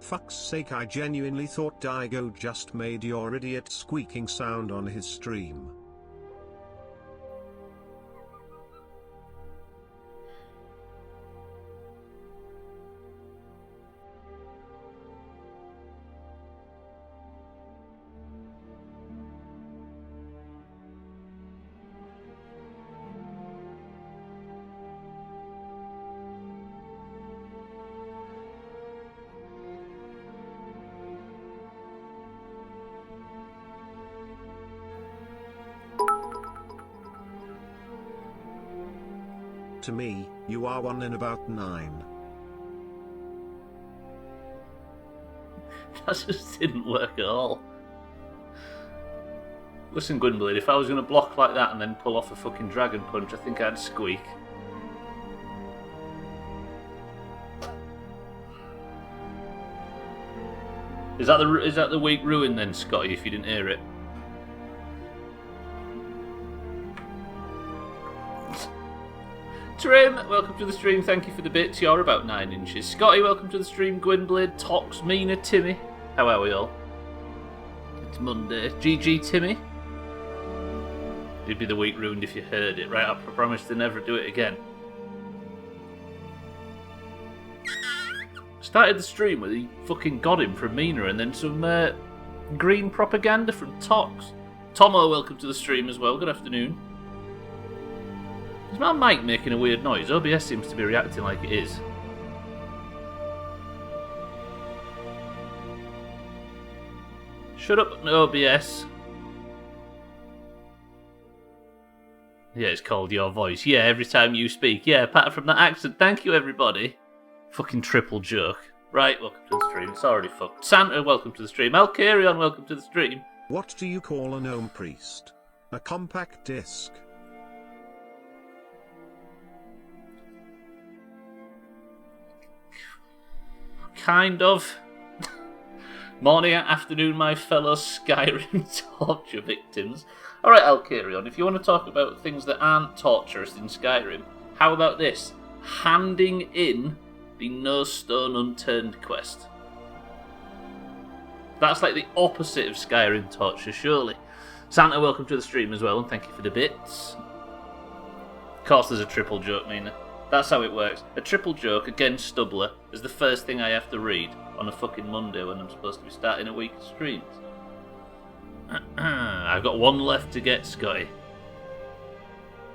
fuck's sake, I genuinely thought Daigo just made your idiot squeaking sound on his stream. To me, you are 1 in about 9. That just didn't work at all. Listen, Gwynblade, if I was going to block like that and then pull off a fucking dragon punch, I think I'd squeak. Is that the weak ruin then, Scotty, if you didn't hear it? Trim, welcome to the stream, thank you for the bits, you're about 9 inches. Scotty, welcome to the stream, Gwynblade, Tox, Mina, Timmy. How are we all? It's Monday. GG, Timmy. You'd be the week ruined if you heard it, right? I promise to never do it again. Started the stream with he fucking got him from Mina and then some green propaganda from Tox. Tomo, welcome to the stream as well, good afternoon. Is my mic making a weird noise? OBS seems to be reacting like it is. Shut up, OBS. Yeah, it's called Your Voice. Yeah, every time you speak. Yeah, apart from that accent. Thank you, everybody. Fucking triple joke. Right, welcome to the stream. It's already fucked. Santa, welcome to the stream. Alcarion, welcome to the stream. What do you call a gnome priest? A compact disc. Kind of. Morning and afternoon, my fellow Skyrim torture victims. Alright, Alcarion, if you want to talk about things that aren't torturous in Skyrim, how about this? Handing in the No Stone Unturned quest. That's like the opposite of Skyrim torture, surely. Santa, welcome to the stream as well, and thank you for the bits. Of course there's a triple joke, Mina. That's how it works. A triple joke against Stubbler is the first thing I have to read on a fucking Monday when I'm supposed to be starting a week of streams. I've got 1 left to get, Scotty.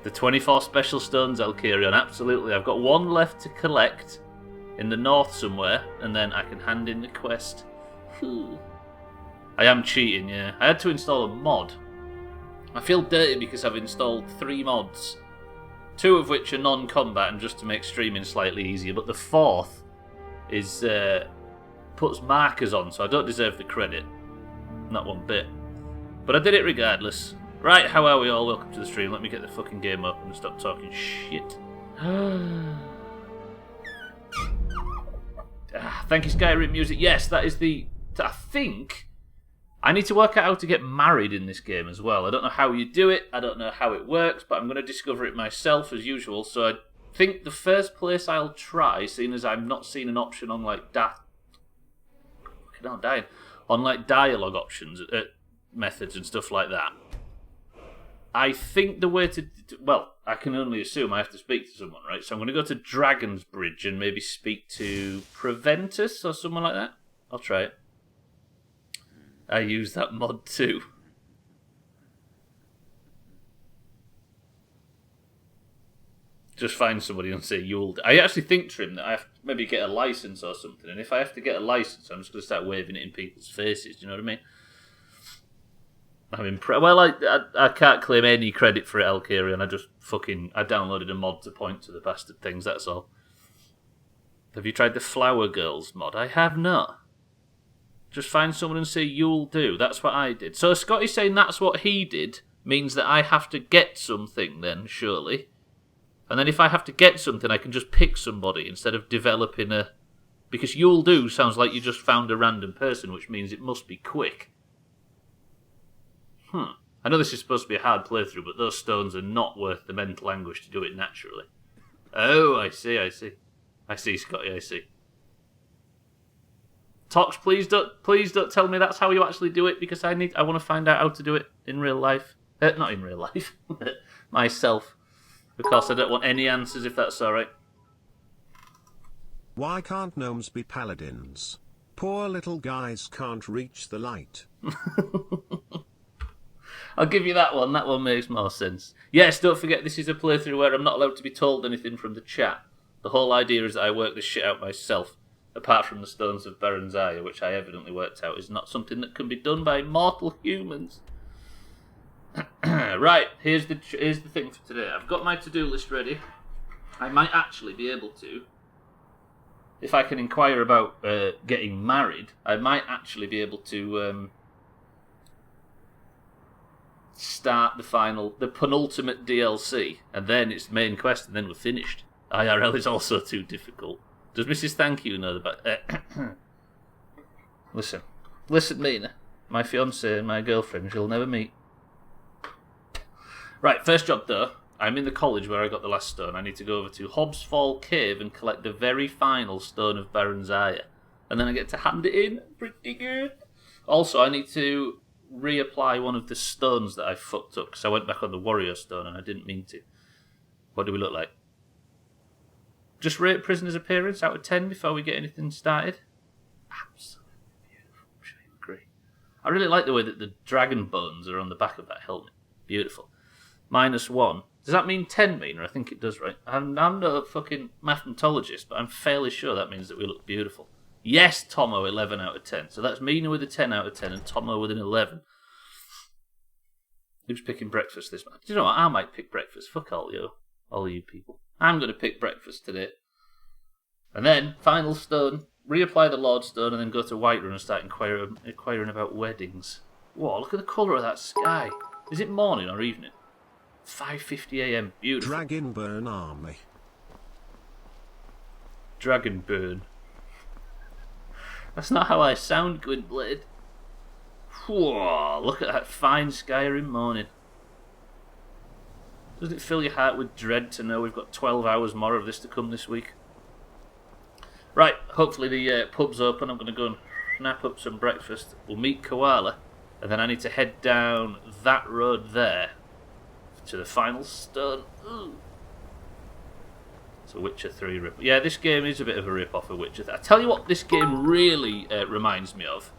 The 24 special stones, Alcarion, absolutely. I've got 1 left to collect in the north somewhere, and then I can hand in the quest. I am cheating, yeah. I had to install a mod. I feel dirty because I've installed 3 mods. 2 of which are non-combat and just to make streaming slightly easier, but the 4th is puts markers on, so I don't deserve the credit. Not one bit. But I did it regardless. Right, how are we all? Welcome to the stream. Let me get the fucking game open and stop talking shit. Thank you, Skyrim Music. Yes, that is the... I think... I need to work out how to get married in this game as well. I don't know how you do it. I don't know how it works, but I'm going to discover it myself as usual. So I think the first place I'll try, seeing as I'm not seeing an option on like dialogue options, methods and stuff like that. I think the way to... Well, I can only assume I have to speak to someone, right? So I'm going to go to Dragon's Bridge and maybe speak to Preventus or someone like that. I'll try it. I use that mod too. Just find somebody and say you'll... I actually think, Trim, that I have to maybe get a license or something. And if I have to get a license, I'm just going to start waving it in people's faces. Do you know what I mean? Well, I can't claim any credit for it, Alcarion. I downloaded a mod to point to the bastard things, that's all. Have you tried the Flower Girls mod? I have not. Just find someone and say, you'll do. That's what I did. So Scotty's saying that's what he did means that I have to get something then, surely. And then if I have to get something, I can just pick somebody instead of developing a... Because you'll do sounds like you just found a random person, which means it must be quick. I know this is supposed to be a hard playthrough, but those stones are not worth the mental anguish to do it naturally. Oh, I see. I see, Scotty, I see. Tox, please don't tell me that's how you actually do it, because I want to find out how to do it in real life. Not in real life, myself, because I don't want any answers if that's all right. Why can't gnomes be paladins? Poor little guys can't reach the light. I'll give you that one. That one makes more sense. Yes, don't forget this is a playthrough where I'm not allowed to be told anything from the chat. The whole idea is that I work this shit out myself, apart from the Stones of Baranzaya, which I evidently worked out is not something that can be done by mortal humans. Right, here's the thing for today. I've got my to-do list ready. I might actually be able to, if I can inquire about getting married, I might actually be able to start the penultimate DLC, and then it's main quest, and then we're finished. IRL is also too difficult. Does Mrs. Thank You know about... Listen, Mina. My fiancée and my girlfriend, she'll never meet. Right, first job though. I'm in the college where I got the last stone. I need to go over to Hobbs Fall Cave and collect the very final stone of Baranzaya. And then I get to hand it in. Pretty good. Also, I need to reapply one of the stones that I fucked up, because I went back on the warrior stone and I didn't mean to. What do we look like? Just rate Prisoner's appearance out of 10 before we get anything started. Absolutely beautiful. I'm sure you agree. I really like the way that the dragon bones are on the back of that helmet. Beautiful. -1. Does that mean 10, Mina? I think it does, right? I'm not a fucking mathematologist, but I'm fairly sure that means that we look beautiful. Yes, Tomo, 11 out of 10. So that's Mina with a 10 out of 10 and Tomo with an 11. Who's picking breakfast this month? Do you know what? I might pick breakfast. Fuck all you people. I'm going to pick breakfast today. And then, final stone, reapply the Lord Stone, and then go to Whiterun and start inquiring about weddings. Whoa, look at the colour of that sky. Is it morning or evening? 5:50 AM. Beautiful. Dragonburn army. Dragonburn. That's not how I sound, Gwynblade. Whoa, look at that fine Skyrim morning. Doesn't it fill your heart with dread to know we've got 12 hours more of this to come this week? Right, hopefully the pub's open. I'm going to go and snap up some breakfast. We'll meet Koala, and then I need to head down that road there to the final stone. Ooh. It's a Witcher 3 rip. Yeah, this game is a bit of a rip-off of Witcher 3. I tell you what this game really reminds me of.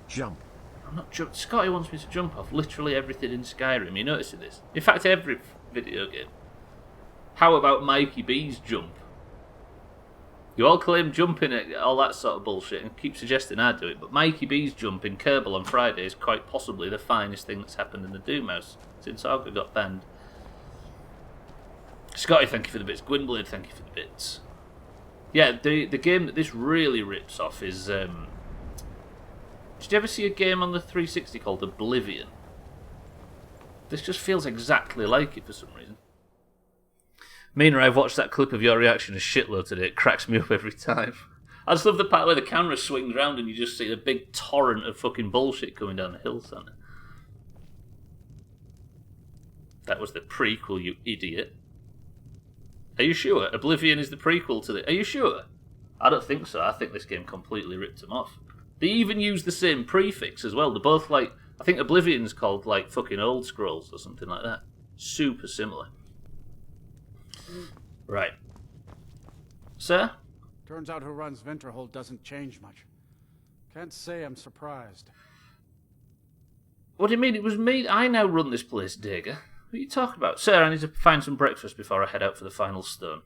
Jump. I'm not jump. Scotty wants me to jump off literally everything in Skyrim. You noticing this? In fact, every video game. How about Mikey B's jump? You all claim jumping at all that sort of bullshit and keep suggesting I do it, but Mikey B's jump in Kerbal on Friday is quite possibly the finest thing that's happened in the Doomhaus since Arga got banned. Scotty, thank you for the bits. Gwynblade, thank you for the bits. Yeah, the game that this really rips off is... Did you ever see a game on the 360 called Oblivion? This just feels exactly like it for some reason. Mina, I've watched that clip of your reaction a shitload today. It cracks me up every time. I just love the part where the camera swings around and you just see a big torrent of fucking bullshit coming down the hill, son. That was the prequel, you idiot. Are you sure? Oblivion is the prequel to the... Are you sure? I don't think so. I think this game completely ripped them off. They even use the same prefix as well. They're both like... I think Oblivion's called like fucking Old Scrolls or something like that. Super similar. Right. Sir? Turns out who runs Winterhold doesn't change much. Can't say I'm surprised. What do you mean? It was me. I now run this place, Dager. What are you talking about? Sir, I need to find some breakfast before I head out for the final stone.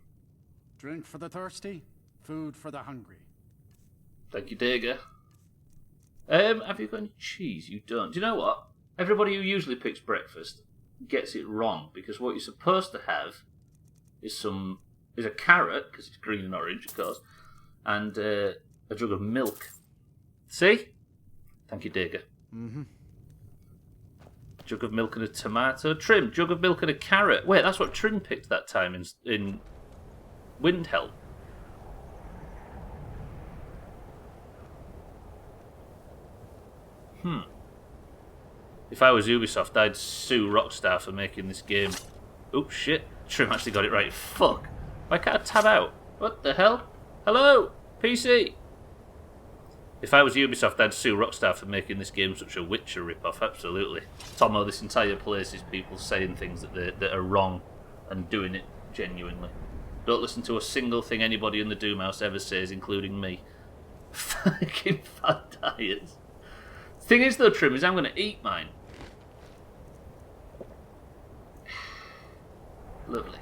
Drink for the thirsty, food for the hungry. Thank you, Dager. Have you got any cheese? You don't. Do you know what? Everybody who usually picks breakfast gets it wrong, because what you're supposed to have is a carrot, because it's green and orange, of course, and a jug of milk. See? Thank you, Dager. Mm-hmm. Jug of milk and a tomato. Trim, jug of milk and a carrot. Wait, that's what Trim picked that time in Windhelm. If I was Ubisoft, I'd sue Rockstar for making this game. Oh shit, Trim actually got it right. Fuck. Why can't I tab out? What the hell? Hello? PC? If I was Ubisoft, I'd sue Rockstar for making this game such a Witcher rip-off, absolutely. Tomo, this entire place is people saying things that are wrong and doing it genuinely. Don't listen to a single thing anybody in the Doomhaus ever says, including me. Fucking fat diets. Thing is, though, Trim, is I'm going to eat mine. Lovely.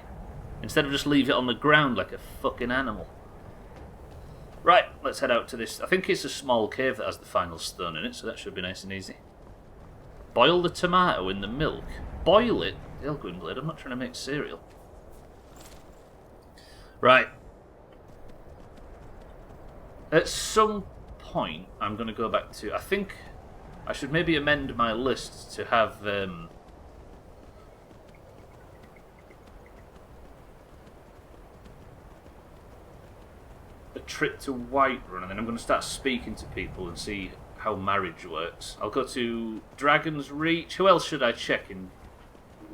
Instead of just leave it on the ground like a fucking animal. Right, let's head out to this. I think it's a small cave that has the final stone in it, so that should be nice and easy. Boil the tomato in the milk. Boil it? Hell, Gwynblade, I'm not trying to make cereal. Right. At some point, I'm going to go back to... I think I should maybe amend my list to have... a trip to Whiterun, and then I'm going to start speaking to people and see how marriage works. I'll go to Dragon's Reach. Who else should I check in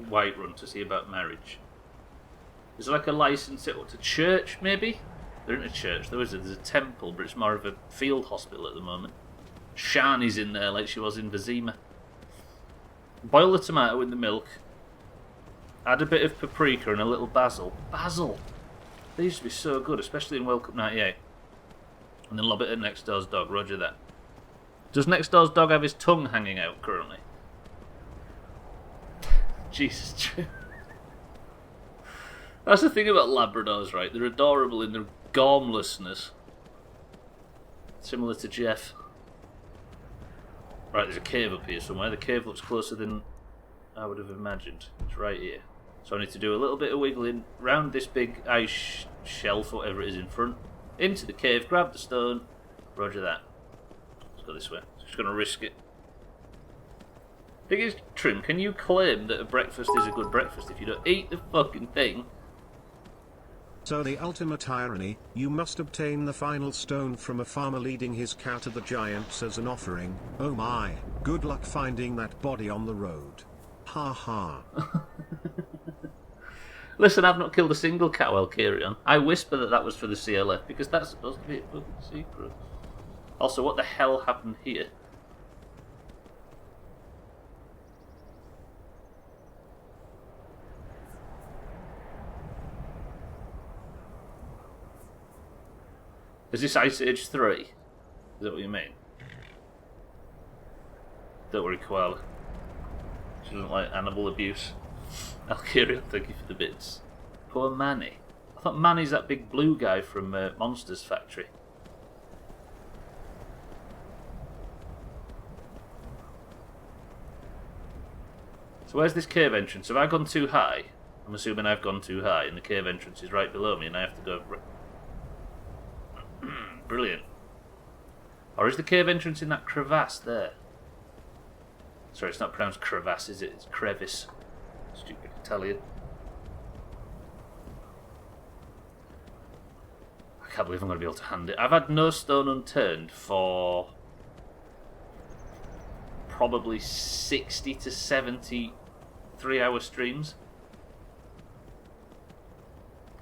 Whiterun to see about marriage? Is there like a license to church, maybe? There isn't a church, there's a temple, but it's more of a field hospital at the moment. Shani's in there like she was in Vizima. Boil the tomato in the milk. Add a bit of paprika and a little basil. Basil! They used to be so good, especially in World Cup 98. And then lob it at next door's dog, roger that. Does next door's dog have his tongue hanging out currently? Jesus, true. That's the thing about Labradors, right? They're adorable in their gormlessness. Similar to Jeff. Right, there's a cave up here somewhere. The cave looks closer than I would have imagined. It's right here. So I need to do a little bit of wiggling round this big ice shelf, whatever it is in front, into the cave, grab the stone, roger that. Let's go this way. Just going to risk it. Thing is, Trim, can you claim that a breakfast is a good breakfast if you don't eat the fucking thing? So the ultimate irony, you must obtain the final stone from a farmer leading his cow to the giants as an offering. Oh my, good luck finding that body on the road. Ha ha. Listen, I've not killed a single cow, Elkarion. I whisper that was for the CLF, because that's supposed to be a fucking secret. Also, what the hell happened here? Is this Ice Age 3? Is that what you mean? Don't worry, Koala. She doesn't like animal abuse. Alkirion, thank you for the bits. Poor Manny. I thought Manny's that big blue guy from Monsters Factory. So where's this cave entrance? Have I gone too high? I'm assuming I've gone too high and the cave entrance is right below me and I have to go... Brilliant. Or is the cave entrance in that crevasse there? Sorry, it's not pronounced crevasse, is it? It's crevice. Stupid Italian. I can't believe I'm going to be able to hand it. I've had no stone unturned for probably 60 to 70 3-hour streams.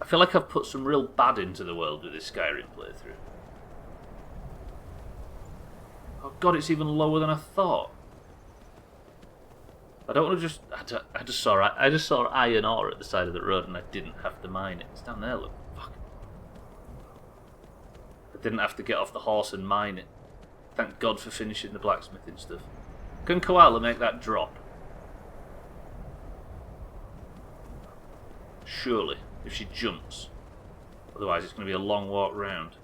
I feel like I've put some real bad into the world with this Skyrim playthrough. Oh god, it's even lower than I thought. I don't want to just... I just saw iron ore at the side of the road and I didn't have to mine it. It's down there, look. Fuck. I didn't have to get off the horse and mine it. Thank God for finishing the blacksmithing stuff. Can Koala make that drop? Surely, if she jumps. Otherwise it's going to be a long walk round.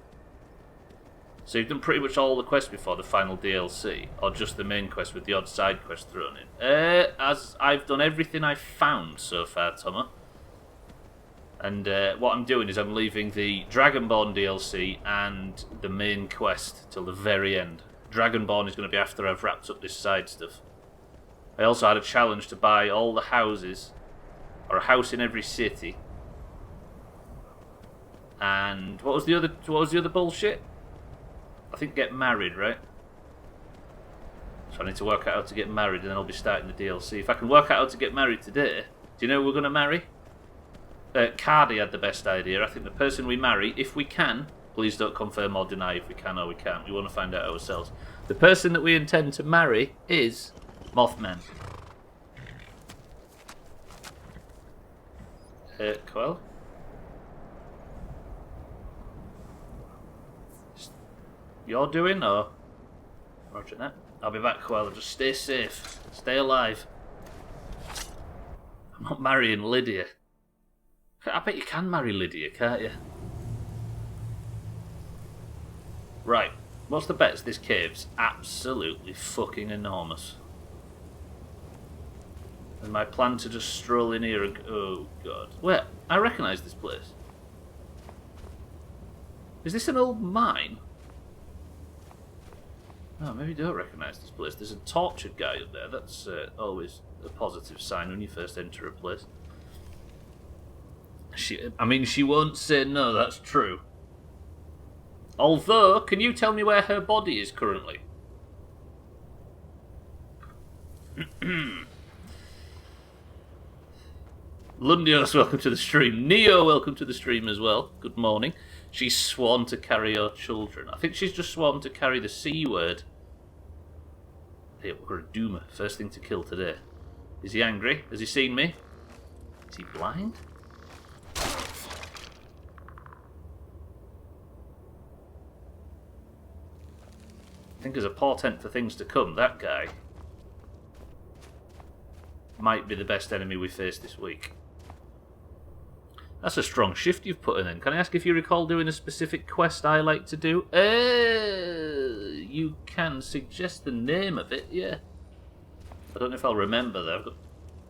So you've done pretty much all the quests before the final DLC, or just the main quest with the odd side quest thrown in? As I've done everything I've found so far, Tomo. And what I'm doing is I'm leaving the Dragonborn DLC and the main quest till the very end. Dragonborn is going to be after I've wrapped up this side stuff. I also had a challenge to buy all the houses, or a house in every city. And what was the other bullshit? I think get married, right? So I need to work out how to get married and then I'll be starting the DLC. If I can work out how to get married today, do you know who we're going to marry? Cardi had the best idea. I think the person we marry, if we can, Please don't confirm or deny if we can or we can't. We want to find out ourselves. The person that we intend to marry is Mothman. Quell? You're doing, or? Roger that. I'll be back, Quell. Just stay safe. Stay alive. I'm not marrying Lydia. I bet you can marry Lydia, can't you? Right. What's the bets? This cave's absolutely fucking enormous. And my plan to just stroll in here and... Oh, God. Wait, I recognise this place. Is this an old mine? Oh, maybe you don't recognise this place. There's a tortured guy up there. That's always a positive sign when you first enter a place. She won't say no, that's true. Although, can you tell me where her body is currently? Lundios, welcome to the stream. Neo, welcome to the stream as well. Good morning. She's sworn to carry your children. I think she's just sworn to carry the C word. Hey, we're a doomer. First thing to kill today. Is he angry? Has he seen me? Is he blind? I think as a portent for things to come, that guy might be the best enemy we face this week. That's a strong shift you've put in then. Can I ask if you recall doing a specific quest I like to do? You can suggest the name of it, yeah. I don't know if I'll remember though. I've got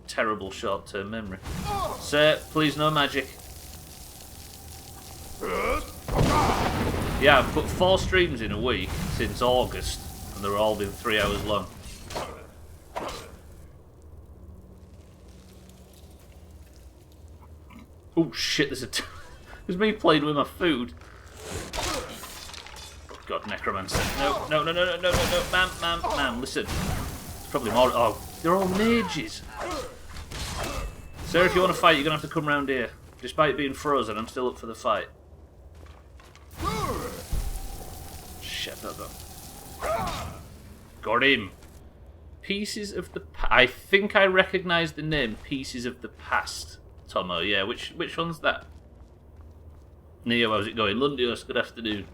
terrible short-term memory. Sir, please no magic. Yeah, I've put 4 streams in a week since August, and they've all been 3 hours long. Oh shit, there's me playing with my food. Oh god, necromancer. No, ma'am, listen. It's probably more. Oh, they're all mages. Sir, if you want to fight, you're going to have to come round here. Despite being frozen, I'm still up for the fight. Shut up. Got him. Pieces of the I think I recognise the name Pieces of the Past, Tomo. Yeah, which one's that? Neo, how's it going? Lundios, good afternoon.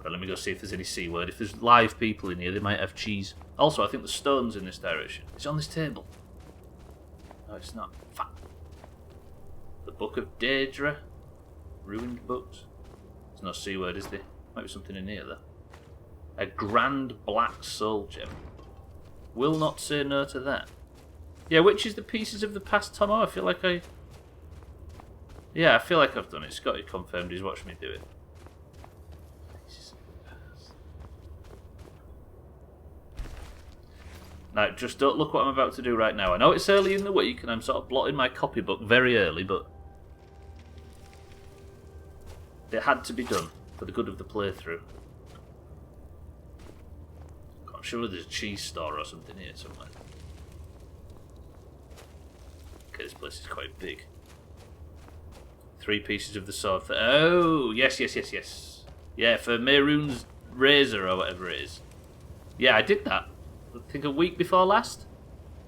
Right, let me go see if there's any C word. If there's live people in here, they might have cheese. Also, I think the stone's in this direction. It's on this table. No, it's not. Fuck. The Book of Daedra. Ruined books. There's no C word, is there? Might be something in here, though. A grand black soul gem. Will not say no to that. Yeah, which is the Pieces of the Past, Tomo? I feel like Yeah, I feel like I've done it. Scotty confirmed he's watched me do it. Pieces of the Past. Now, just don't look what I'm about to do right now. I know it's early in the week, and I'm sort of blotting my copybook very early, but it had to be done for the good of the playthrough. I'm sure there's a cheese store or something here somewhere. Okay, this place is quite big. 3 pieces of the sword for... Oh, yes. Yeah, for Mehrunes razor or whatever it is. Yeah, I did that. I think a week before last.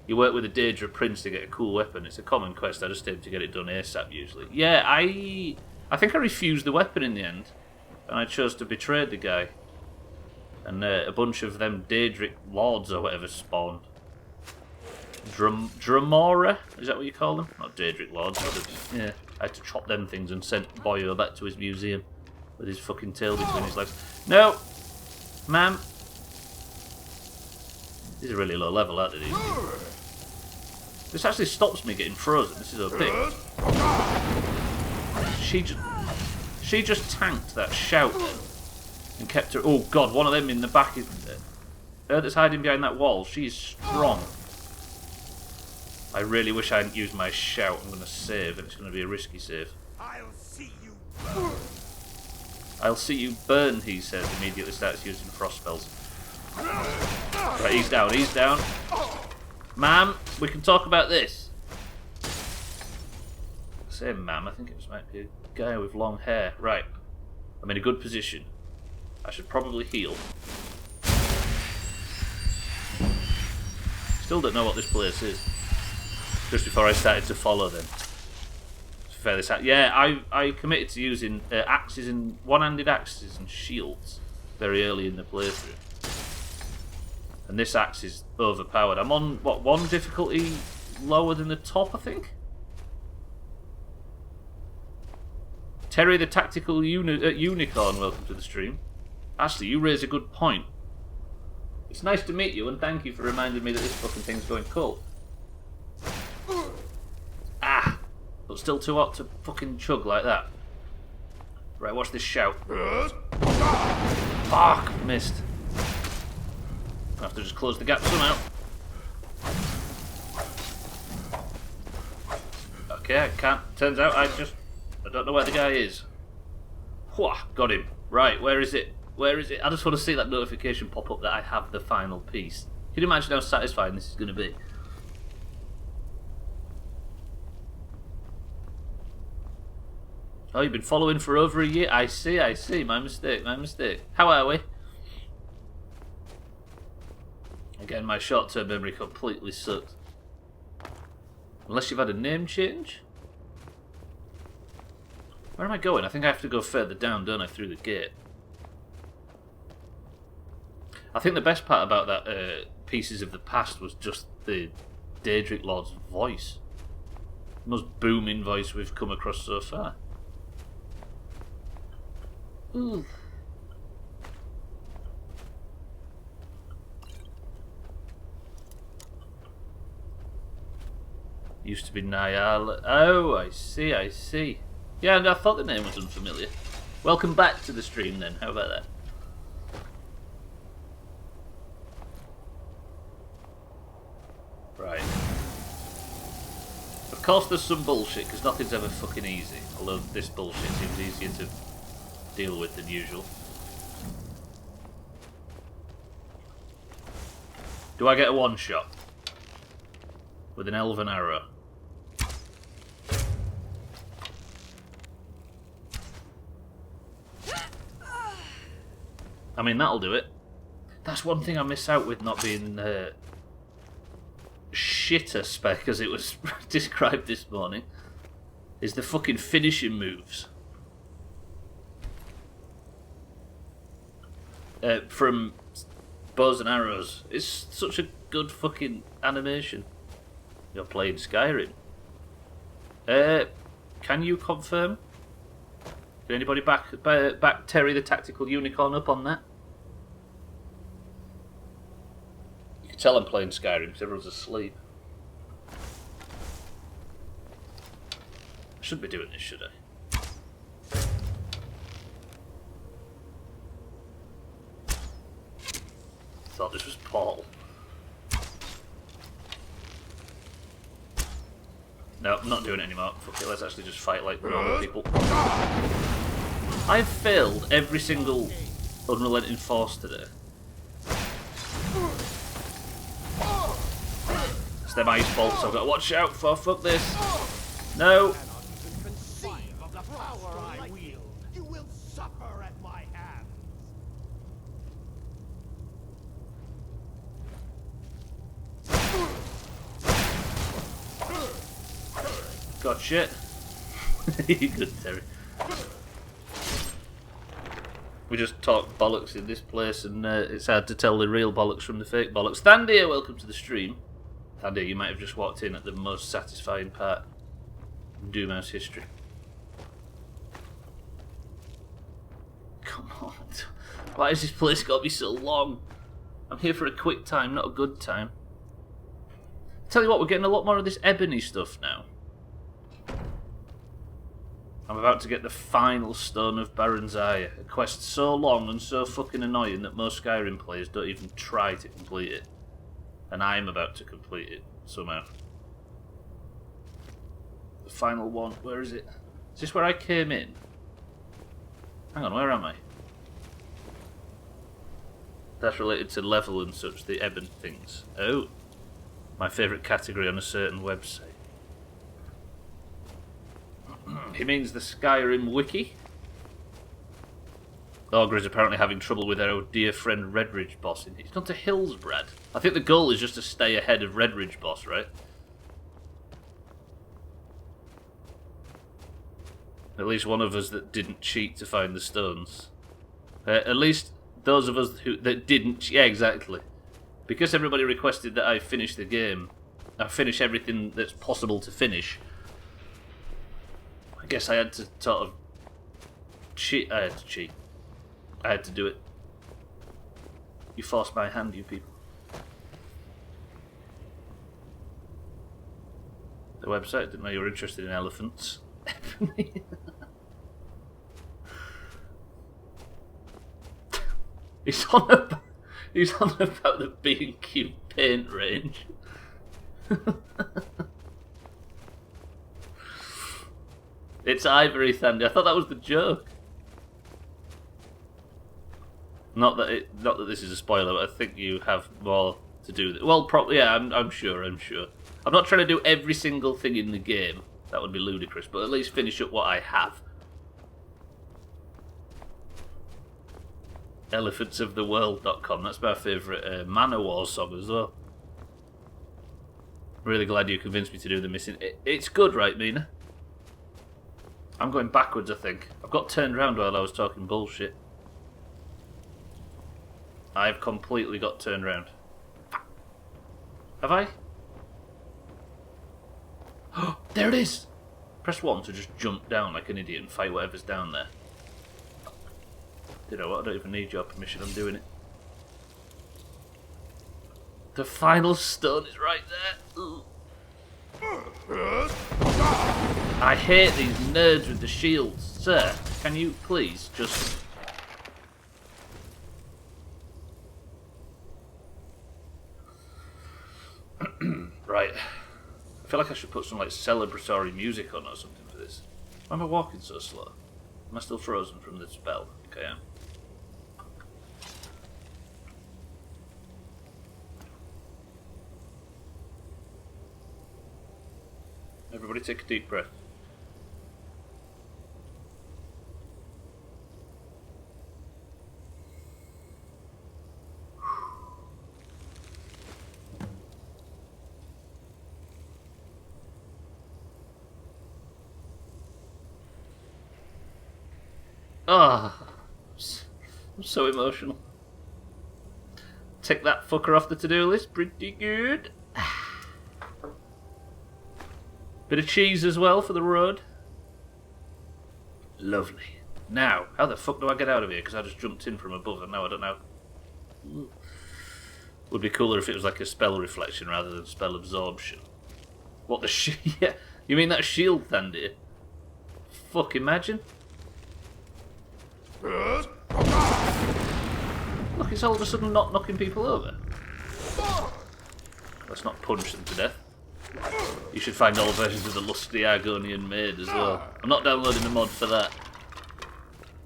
You work with a Daedra Prince to get a cool weapon. It's a common quest. I just aim to get it done ASAP usually. Yeah, I think I refused the weapon in the end. And I chose to betray the guy. And a bunch of them Daedric lords or whatever spawned. Dramora? Is that what you call them? Not Daedric lords, but yeah. I had to chop them things and sent Boyo back to his museum with his fucking tail between his legs. No! Ma'am! These are really low level, aren't they? This actually stops me getting frozen. This is okay. She just tanked that shout then and kept her... Oh god, one of them in the back is... Her that's hiding behind that wall, she's strong. I really wish I hadn't used my shout. I'm going to save, and it's going to be a risky save. I'll see you burn. I'll see you burn, he says, immediately starts using frost spells. Right, he's down. Ma'am, we can talk about this. Say ma'am, I think it might be a guy with long hair. Right, I'm in a good position. I should probably heal. Still don't know what this place is. Just before I started to follow them. Yeah, I committed to using axes and one-handed axes and shields very early in the playthrough. And this axe is overpowered. I'm on, what, one difficulty lower than the top, I think? Terry the Tactical Unicorn, welcome to the stream. Ashley, you raise a good point. It's nice to meet you, and thank you for reminding me that this fucking thing's going cold. Ah! But still too hot to fucking chug like that. Right, watch this shout. Fuck! Missed. I have to just close the gap somehow. Okay, I can't. Turns out I don't know where the guy is. Whoa, got him. Right, where is it? Where is it? I just want to see that notification pop up that I have the final piece. Can you imagine how satisfying this is going to be? Oh, you've been following for over a year? I see. My mistake. How are we? Again, my short-term memory completely sucked. Unless you've had a name change? Where am I going? I think I have to go further down, don't I, through the gate. I think the best part about that Pieces of the Past was just the Daedric Lord's voice. The most booming voice we've come across so far. Ooh. Used to be Niall. Oh, I see. Yeah, and I thought the name was unfamiliar. Welcome back to the stream then, how about that? Right. Of course there's some bullshit, because nothing's ever fucking easy. Although this bullshit seems easier to deal with than usual. Do I get a one-shot? With an elven arrow? I mean, that'll do it. That's one thing I miss out with not being shitter spec, as it was described this morning, is the fucking finishing moves. From bows and arrows. It's such a good fucking animation. You're playing Skyrim. Can you confirm? Did anybody back Terry the Tactical Unicorn up on that? You can tell I'm playing Skyrim because everyone's asleep. I shouldn't be doing this, should I? Thought this was Paul. No, I'm not doing it anymore. Fuck it, let's actually just fight like normal people. I've failed every single Unrelenting Force today. It's them ice bolts I've got to watch out for, fuck this. No! You will suffer at my hands. Got shit. You good, Terry. We just talk bollocks in this place, and it's hard to tell the real bollocks from the fake bollocks. Thandia, welcome to the stream. Thandia, you might have just walked in at the most satisfying part in Doomhaus history. Come on. Why has this place got to be so long? I'm here for a quick time, not a good time. Tell you what, we're getting a lot more of this ebony stuff now. I'm about to get the final Stone of Baron's Eye, a quest so long and so fucking annoying that most Skyrim players don't even try to complete it. And I'm about to complete it, somehow. The final one, where is it? Is this where I came in? Hang on, where am I? That's related to level and such, the ebon things. Oh, my favourite category on a certain website. He means the Skyrim wiki. Augur is apparently having trouble with our dear friend Redridge boss. He's gone to Hillsbrad. I think the goal is just to stay ahead of Redridge boss, right? At least one of us that didn't cheat to find the stones. At least those of us that didn't... Yeah, exactly. Because everybody requested that I finish the game. I finish everything that's possible to finish. I guess I had to sort of... cheat. I had to cheat. I had to do it. You forced my hand, you people. The website, didn't know you were interested in elephants. He's on about the B&Q paint range. It's ivory, Sandy. I thought that was the joke. Not that this is a spoiler, but I think you have more to do with it. Well, probably, yeah, I'm sure. I'm not trying to do every single thing in the game. That would be ludicrous, but at least finish up what I have. Elephantsoftheworld.com. That's my favourite Manowar song as well. Really glad you convinced me to do the missing. It's good, right, Mina? I'm going backwards, I think. I've got turned around while I was talking bullshit. I've completely got turned around. Have I? Oh, there it is! Press 1 to just jump down like an idiot and fight whatever's down there. You know what? I don't even need your permission. I'm doing it. The final stone is right there. Ooh. I hate these nerds with the shields. Sir, can you please just... Right. I feel like I should put some like celebratory music on or something for this. Why am I walking so slow? Am I still frozen from the spell? I think I am. Everybody take a deep breath. Ah, I'm so emotional. Take that fucker off the to-do list. Pretty good. Bit of cheese as well for the road. Lovely. Now, how the fuck do I get out of here? Because I just jumped in from above and now I don't know. Would be cooler if it was like a spell reflection rather than spell absorption. What the shit? Yeah, you mean that shield thing, dear? Fuck, imagine. Look, it's all of a sudden not knocking people over. Let's not punch them to death. You should find all versions of the lusty Argonian maid as well. I'm not downloading the mod for that.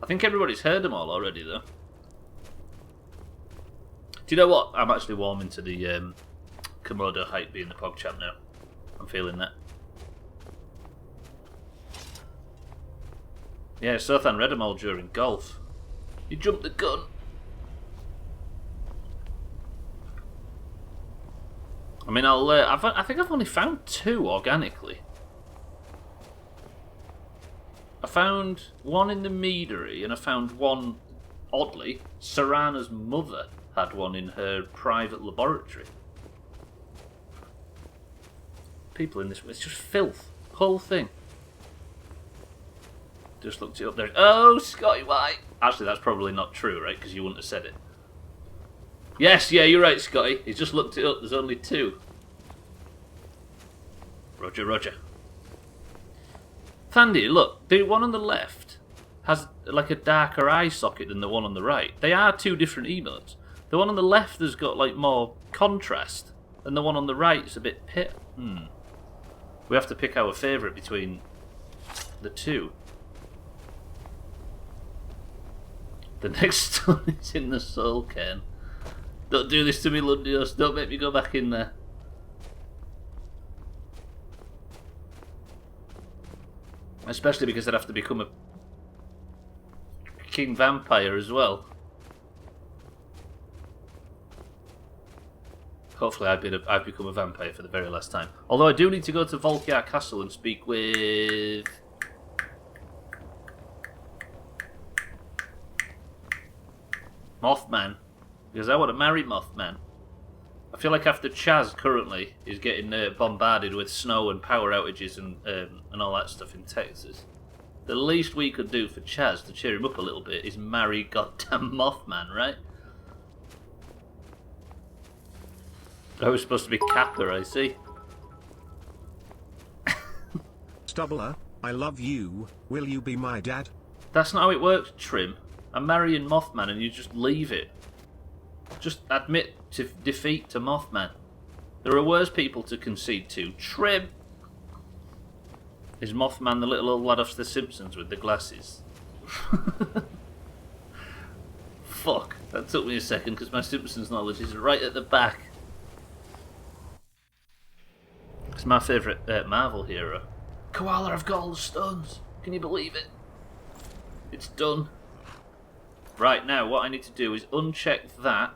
I think everybody's heard them all already, though. Do you know what? I'm actually warming to the Komodo hype being the PogChamp now. I'm feeling that. Yeah, Sothan read them all during golf. You jumped the gun. I mean, I think I've only found 2 organically. I found one in the meadery, and I found one, oddly, Serana's mother had one in her private laboratory. People in this, it's just filth. Whole thing. Just looked it up there. Oh, Scotty White. Actually, that's probably not true, right? Because you wouldn't have said it. Yes, yeah, you're right, Scotty. He's just looked it up. There's only 2. Roger, roger. Thandy, look. The one on the left has like a darker eye socket than the one on the right. They are 2 different emotes. The one on the left has got like more contrast, and the one on the right is a bit pit. We have to pick our favourite between the 2. The next stone is in the soul cairn. Don't do this to me, Lundios. Don't make me go back in there. Especially because I'd have to become a king vampire as well. Hopefully I've become a vampire for the very last time. Although I do need to go to Volkjar Castle and speak with... Mothman. Because I want to marry Mothman. I feel like after Chaz currently is getting bombarded with snow and power outages and all that stuff in Texas, the least we could do for Chaz to cheer him up a little bit is marry goddamn Mothman, right? I was supposed to be Kappa, I see. Stubbler, I love you. Will you be my dad? That's not how it works, Trim. I'm marrying Mothman and you just leave it. Just admit to defeat to Mothman. There are worse people to concede to. Trim! Is Mothman the little old lad off The Simpsons with the glasses? Fuck, that took me a second because my Simpsons knowledge is right at the back. It's my favourite Marvel hero. Koala, I've got all the stones. Can you believe it? It's done. Right, now what I need to do is uncheck that.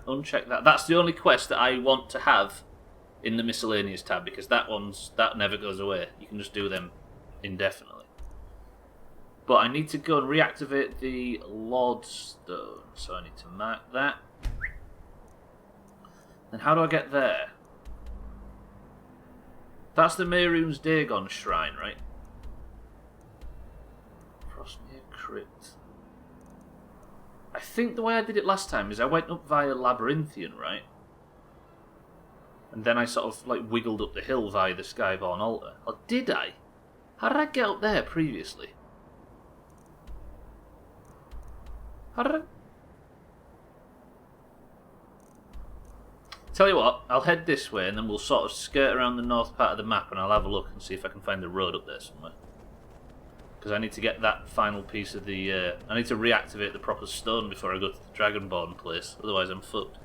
That's the only quest that I want to have in the miscellaneous tab because that never goes away. You can just do them indefinitely. But I need to go and reactivate the Lordstone, so I need to mark that. Then how do I get there? That's the Mehrunes Dagon Shrine, right? Frostmere Crypt. I think the way I did it last time is I went up via Labyrinthian, right? And then I sort of like wiggled up the hill via the Skyborn altar. Or did I? How did I get up there previously? How did I... Tell you what, I'll head this way and then we'll sort of skirt around the north part of the map and I'll have a look and see if I can find the road up there somewhere. Because I need to get that final piece of the... I need to reactivate the proper stone before I go to the Dragonborn place, otherwise I'm fucked.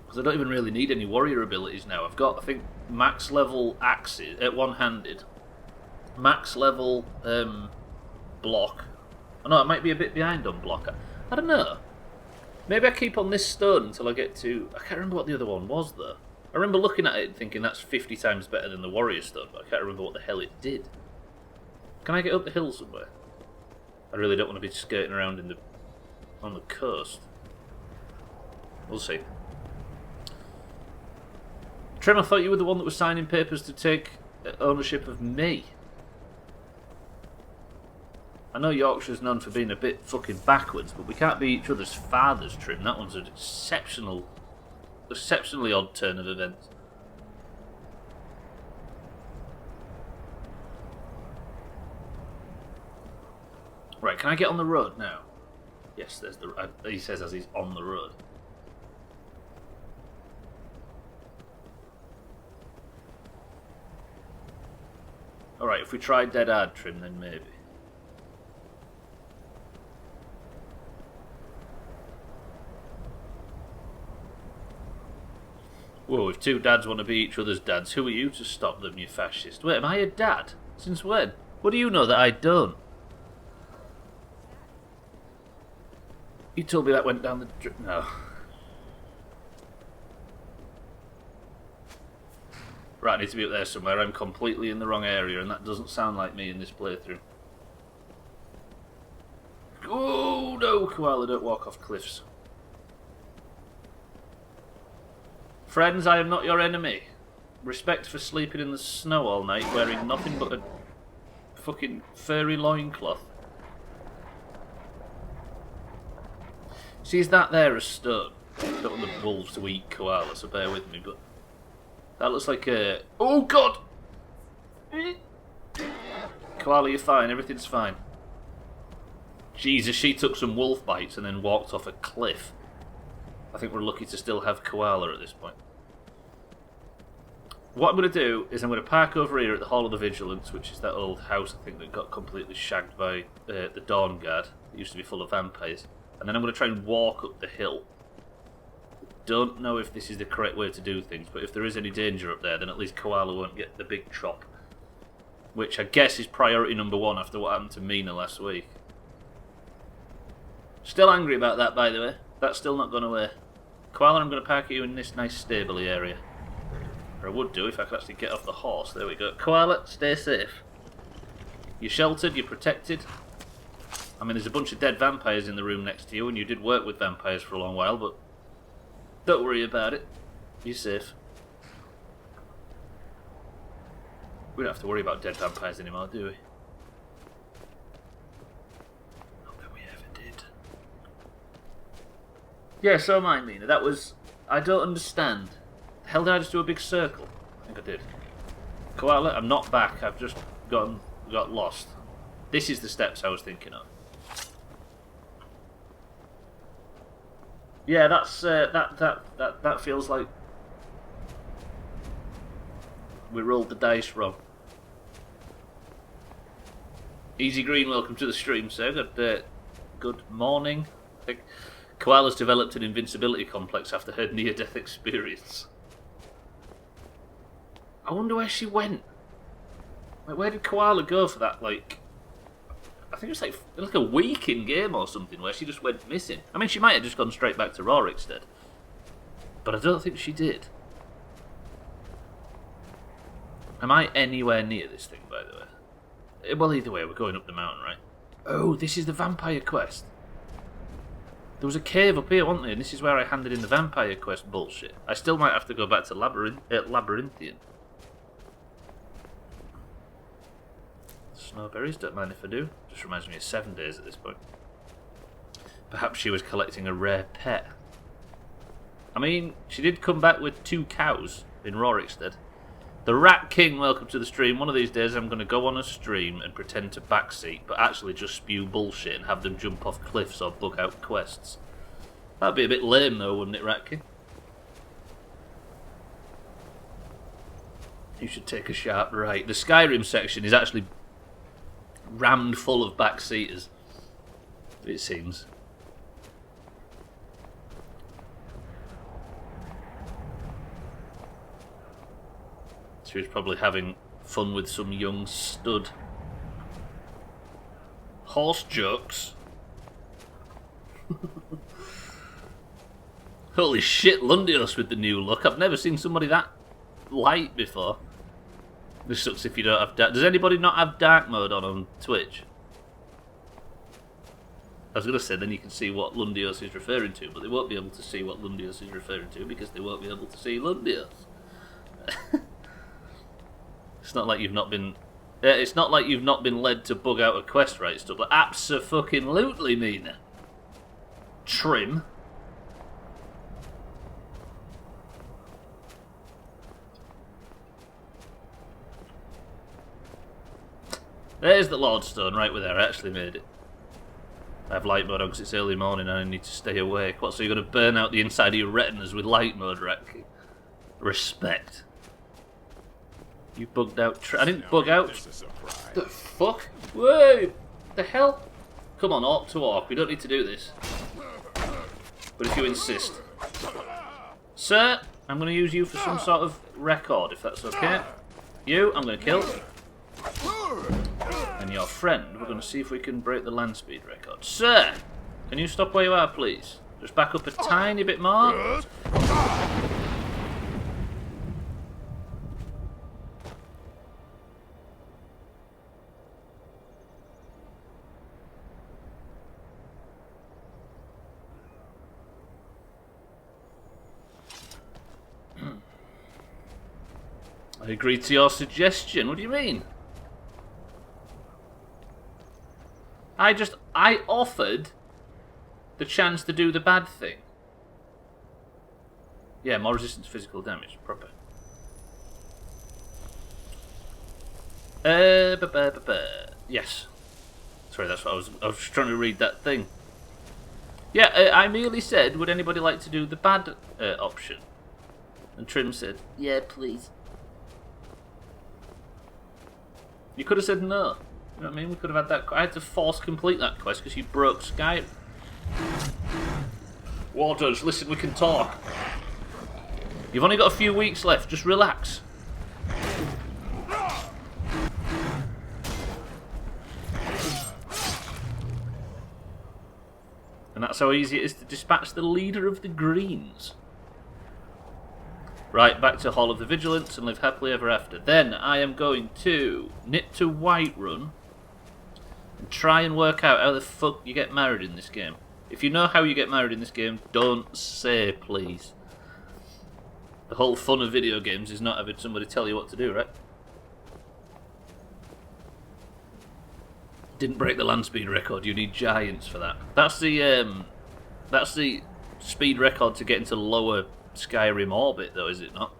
Because I don't even really need any warrior abilities now. I've got, I think, max level axes, one-handed, max level block. Oh no, I might be a bit behind on block. I don't know. Maybe I keep on this stone until I get to... I can't remember what the other one was, though. I remember looking at it and thinking that's 50 times better than the warrior stone, but I can't remember what the hell it did. Can I get up the hill somewhere? I really don't want to be skirting around on the coast. We'll see. Trim, I thought you were the one that was signing papers to take ownership of me. I know Yorkshire's known for being a bit fucking backwards, but we can't be each other's fathers, Trim. That one's an exceptionally odd turn of events. Right, can I get on the road now? Yes, there's the... he says as he's on the road. Alright, if we try dead hard, Trim, then maybe. Whoa, if two dads want to be each other's dads, who are you to stop them, you fascist? Wait, am I a dad? Since when? What do you know that I don't? You told me that went down the... No. Right, I need to be up there somewhere. I'm completely in the wrong area, and that doesn't sound like me in this playthrough. Oh, no, Koala, don't walk off cliffs. Friends, I am not your enemy. Respect for sleeping in the snow all night, wearing nothing but a fucking furry loincloth. See, is that there a stone? I don't want the wolves to eat Koala, so bear with me, but... That looks like a... Oh, God! Koala, you're fine. Everything's fine. Jesus, she took some wolf bites and then walked off a cliff. I think we're lucky to still have Koala at this point. What I'm going to do is I'm going to park over here at the Hall of the Vigilance, which is that old house, I think, that got completely shagged by the Dawn Guard. It used to be full of vampires. And then I'm going to try and walk up the hill. Don't know if this is the correct way to do things, but if there is any danger up there, then at least Koala won't get the big chop. which I guess is priority number 1 after what happened to Mina last week. Still angry about that, by the way. That's still not gone away. Koala, I'm going to park you in this nice stable area. Or I would do if I could actually get off the horse. There we go. Koala, stay safe. You're sheltered, you're protected. I mean, there's a bunch of dead vampires in the room next to you, and you did work with vampires for a long while, but don't worry about it. You're safe. We don't have to worry about dead vampires anymore, do we? Not that we ever did. Yeah, so am I, Mina. That was... I don't understand. The hell did I just do a big circle? I think I did. Koala, I'm not back. I've just got lost. This is the steps I was thinking of. Yeah, that's that feels like we rolled the dice wrong. Easy Green, welcome to the stream, sir. Good morning. I think Koala's developed an invincibility complex after her near-death experience. I wonder where she went. Like, where did Koala go for that, like... I think it was like a week in game or something where she just went missing. I mean, she might have just gone straight back to Rorikstead. But I don't think she did. Am I anywhere near this thing, by the way? Well, either way, we're going up the mountain, right? Oh, this is the vampire quest. There was a cave up here, wasn't there? And this is where I handed in the vampire quest bullshit. I still might have to go back to Labyrinthian. Snowberries, don't mind if I do. Just reminds me of 7 days at this point. Perhaps she was collecting a rare pet. I mean, she did come back with 2 cows in Rorikstead. The Rat King, welcome to the stream. One of these days I'm going to go on a stream and pretend to backseat, but actually just spew bullshit and have them jump off cliffs or bug out quests. That'd be a bit lame though, wouldn't it, Rat King? You should take a sharp right. The Skyrim section is actually rammed full of backseaters, it seems. She was probably having fun with some young stud. Horse jokes. Holy shit, Lundios with the new look. I've never seen somebody that light before. This sucks if you don't have dark. Does anybody not have dark mode on Twitch? I was going to say then you can see what Lundios is referring to, but they won't be able to see what Lundios is referring to because they won't be able to see Lundios. It's not like you've not been. It's not like you've not been led to bug out a quest, right, Stubbler? Abso-fucking-lutely, Mina. Trim. There's the Lordstone, right where there. I actually made it. I have light mode on because it's early morning and I need to stay awake. What, so you're going to burn out the inside of your retinas with light mode, Racky? Respect. You bugged out. I didn't bug out. The fuck? Whoa! The hell? Come on, orc to orc. We don't need to do this. But if you insist. Sir, I'm going to use you for some sort of record, if that's okay. You, I'm going to kill. And your friend, we're going to see if we can break the land speed record. Sir, can you stop where you are, please? Just back up a tiny bit more. I agreed to your suggestion. What do you mean? I offered the chance to do the bad thing. Yeah, more resistance to physical damage. Proper. Yes. Sorry, that's what I was just trying to read that thing. Yeah, I merely said, would anybody like to do the bad option? And Trim said, yeah, please. You could have said no. You know what I mean? We could have had that. I had to force complete that quest because you broke Skyrim. Waters, listen, we can talk. You've only got a few weeks left. Just relax. That's how easy it is to dispatch the leader of the Greens. Right, back to Hall of the Vigilance and live happily ever after. Then I am going to nip to Whiterun and try and work out how the fuck you get married in this game. If you know how you get married in this game, don't say, please. The whole fun of video games is not having somebody tell you what to do, right? Didn't break the land speed record. You need giants for that. That's the speed record to get into lower Skyrim orbit, though, is it not?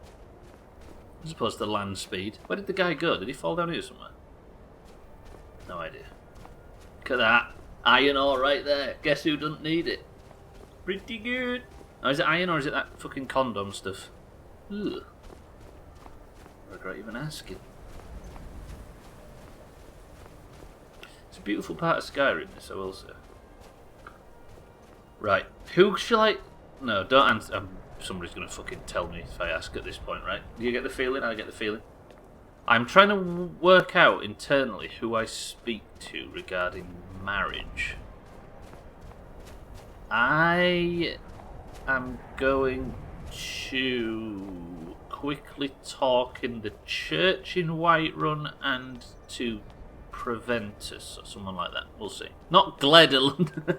As opposed to land speed. Where did the guy go? Did he fall down here somewhere? No idea. Look at that. Iron ore right there. Guess who doesn't need it? Pretty good. Oh, is it iron or is it that fucking condom stuff? Ugh. I regret even asking. It's a beautiful part of Skyrim, this I will say. Right. Who shall I... No, don't answer. Somebody's going to fucking tell me if I ask at this point, right? Do you get the feeling? I get the feeling. I'm trying to work out internally who I speak to regarding marriage. I am going to quickly talk in the church in Whiterun and to Preventus or someone like that. We'll see. Not Gledderland.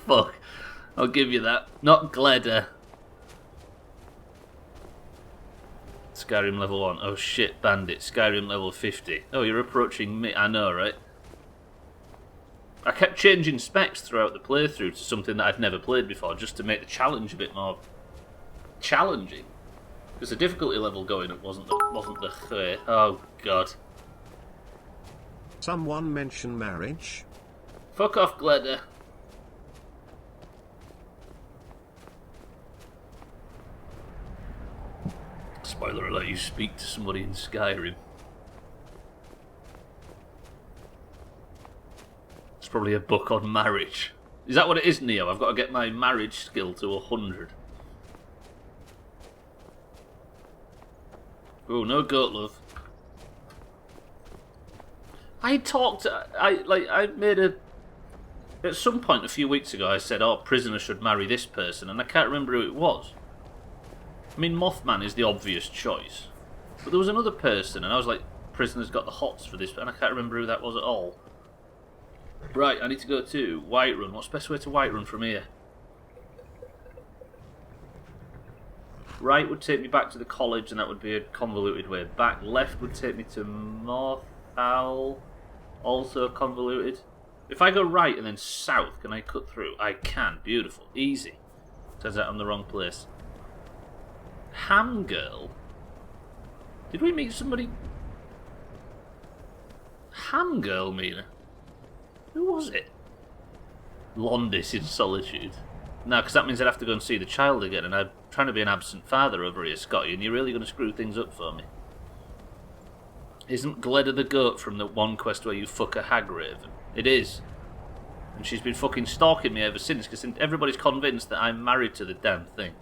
Fuck. I'll give you that. Not Gledder. Skyrim level 1. Oh shit, bandit. Skyrim level 50. Oh, you're approaching me. I know, right? I kept changing specs throughout the playthrough to something that I'd never played before, just to make the challenge a bit more challenging. Because the difficulty level going up wasn't the oh god. Someone mention marriage? Fuck off, Gledder. Spoiler alert, you speak to somebody in Skyrim. It's probably a book on marriage. Is that what it is, Neo? I've got to get my marriage skill to 100. Oh, no goat love. I made a... At some point a few weeks ago I said, oh, prisoner should marry this person, and I can't remember who it was. I mean, Mothman is the obvious choice. But there was another person, and I was like, prisoner's got the hots for this, and I can't remember who that was at all. Right, I need to go to Whiterun. What's the best way to Whiterun from here? Right would take me back to the college, and that would be a convoluted way back. Left would take me to Morthal, also convoluted. If I go right and then south, can I cut through? I can. Beautiful. Easy. Turns out I'm in the wrong place. Hamgirl? Did we meet somebody? Hamgirl, Mina? Who was it? Londis in Solitude. No, because that means I'd have to go and see the child again, and I'm trying to be an absent father over here, Scotty, and you're really going to screw things up for me. Isn't Gledder the goat from the one quest where you fuck a hag raven? It is. And she's been fucking stalking me ever since, because everybody's convinced that I'm married to the damn thing.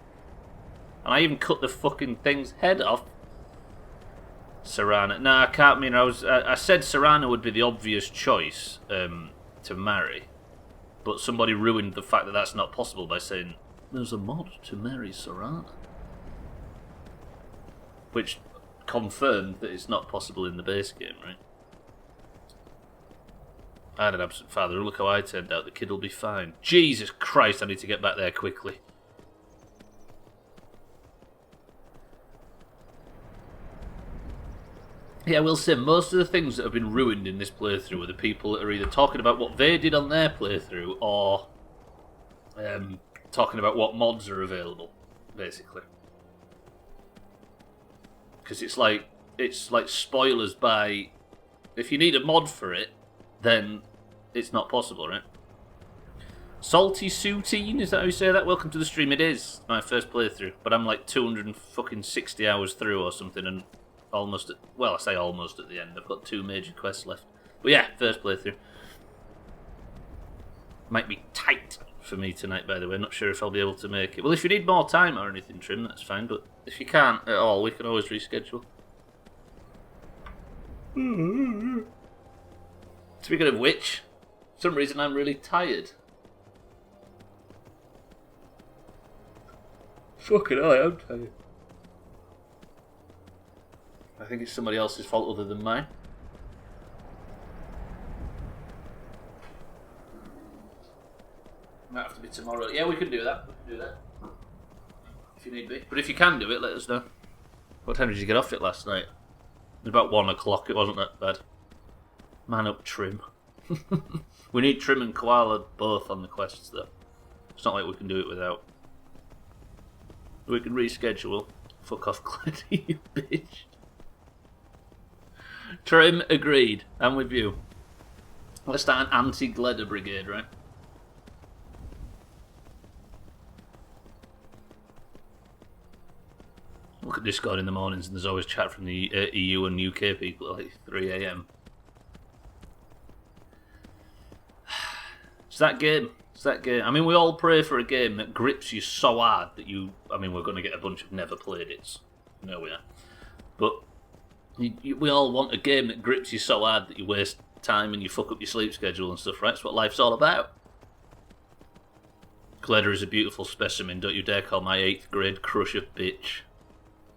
And I even cut the fucking thing's head off. Serana. Nah, I can't mean I said Serana would be the obvious choice to marry. But somebody ruined the fact that that's not possible by saying, there's a mod to marry Serana. Which confirmed that it's not possible in the base game, right? I had an absent father. Look how I turned out. The kid will be fine. Jesus Christ, I need to get back there quickly. Yeah, I will say, most of the things that have been ruined in this playthrough are the people that are either talking about what they did on their playthrough or talking about what mods are available, basically. Because it's like spoilers by... If you need a mod for it, then it's not possible, right? Salty Soutine, is that how you say that? Welcome to the stream. It is my first playthrough, but I'm like 260 hours through or something, and almost at, well, I say almost at the end. I've got 2 major quests left. But yeah, first playthrough. Might be tight for me tonight, by the way. Not sure if I'll be able to make it. Well, if you need more time or anything, Trim, that's fine. But if you can't at all, we can always reschedule. Speaking of which, for some reason I'm really tired. Fucking hell, I am tired. I think it's somebody else's fault other than mine. Might have to be tomorrow. Yeah, we can do that. We can do that. If you need be. But if you can do it, let us know. What time did you get off it last night? It was about 1 o'clock. It wasn't that bad. Man up Trim. We need Trim and Koala both on the quests, though. It's not like we can do it without. We can reschedule. Fuck off, Cleddy, you bitch. Trim, agreed. I'm with you. Let's start an anti-Gledder brigade, right? Look at Discord in the mornings and there's always chat from the EU and UK people at like 3 AM. It's that game. It's that game. I mean, we all pray for a game that grips you so hard that you... I mean, we're going to get a bunch of never played it's. You know we are. But we all want a game that grips you so hard that you waste time and you fuck up your sleep schedule and stuff, right? That's what life's all about. Gledder is a beautiful specimen. Don't you dare call my 8th grade crush a bitch.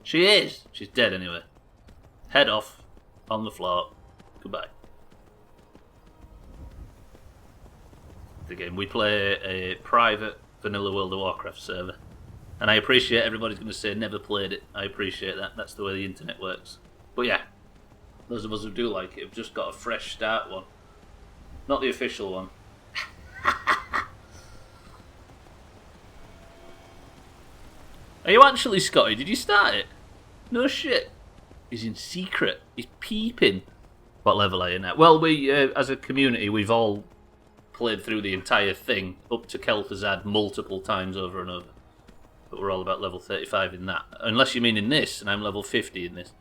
She is. She's dead anyway. Head off. On the floor. Goodbye. The game. We play a private vanilla World of Warcraft server. And I appreciate everybody's going to say never played it. I appreciate that. That's the way the internet works. But yeah. Those of us who do like it have just got a fresh start one. Not the official one. Are you actually Scotty? Did you start it? No shit. He's in secret. He's peeping. What level are you now? Well, we, as a community, we've all played through the entire thing up to Kel'Thuzad multiple times over and over. But we're all about level 35 in that. Unless you mean in this, and I'm level 50 in this.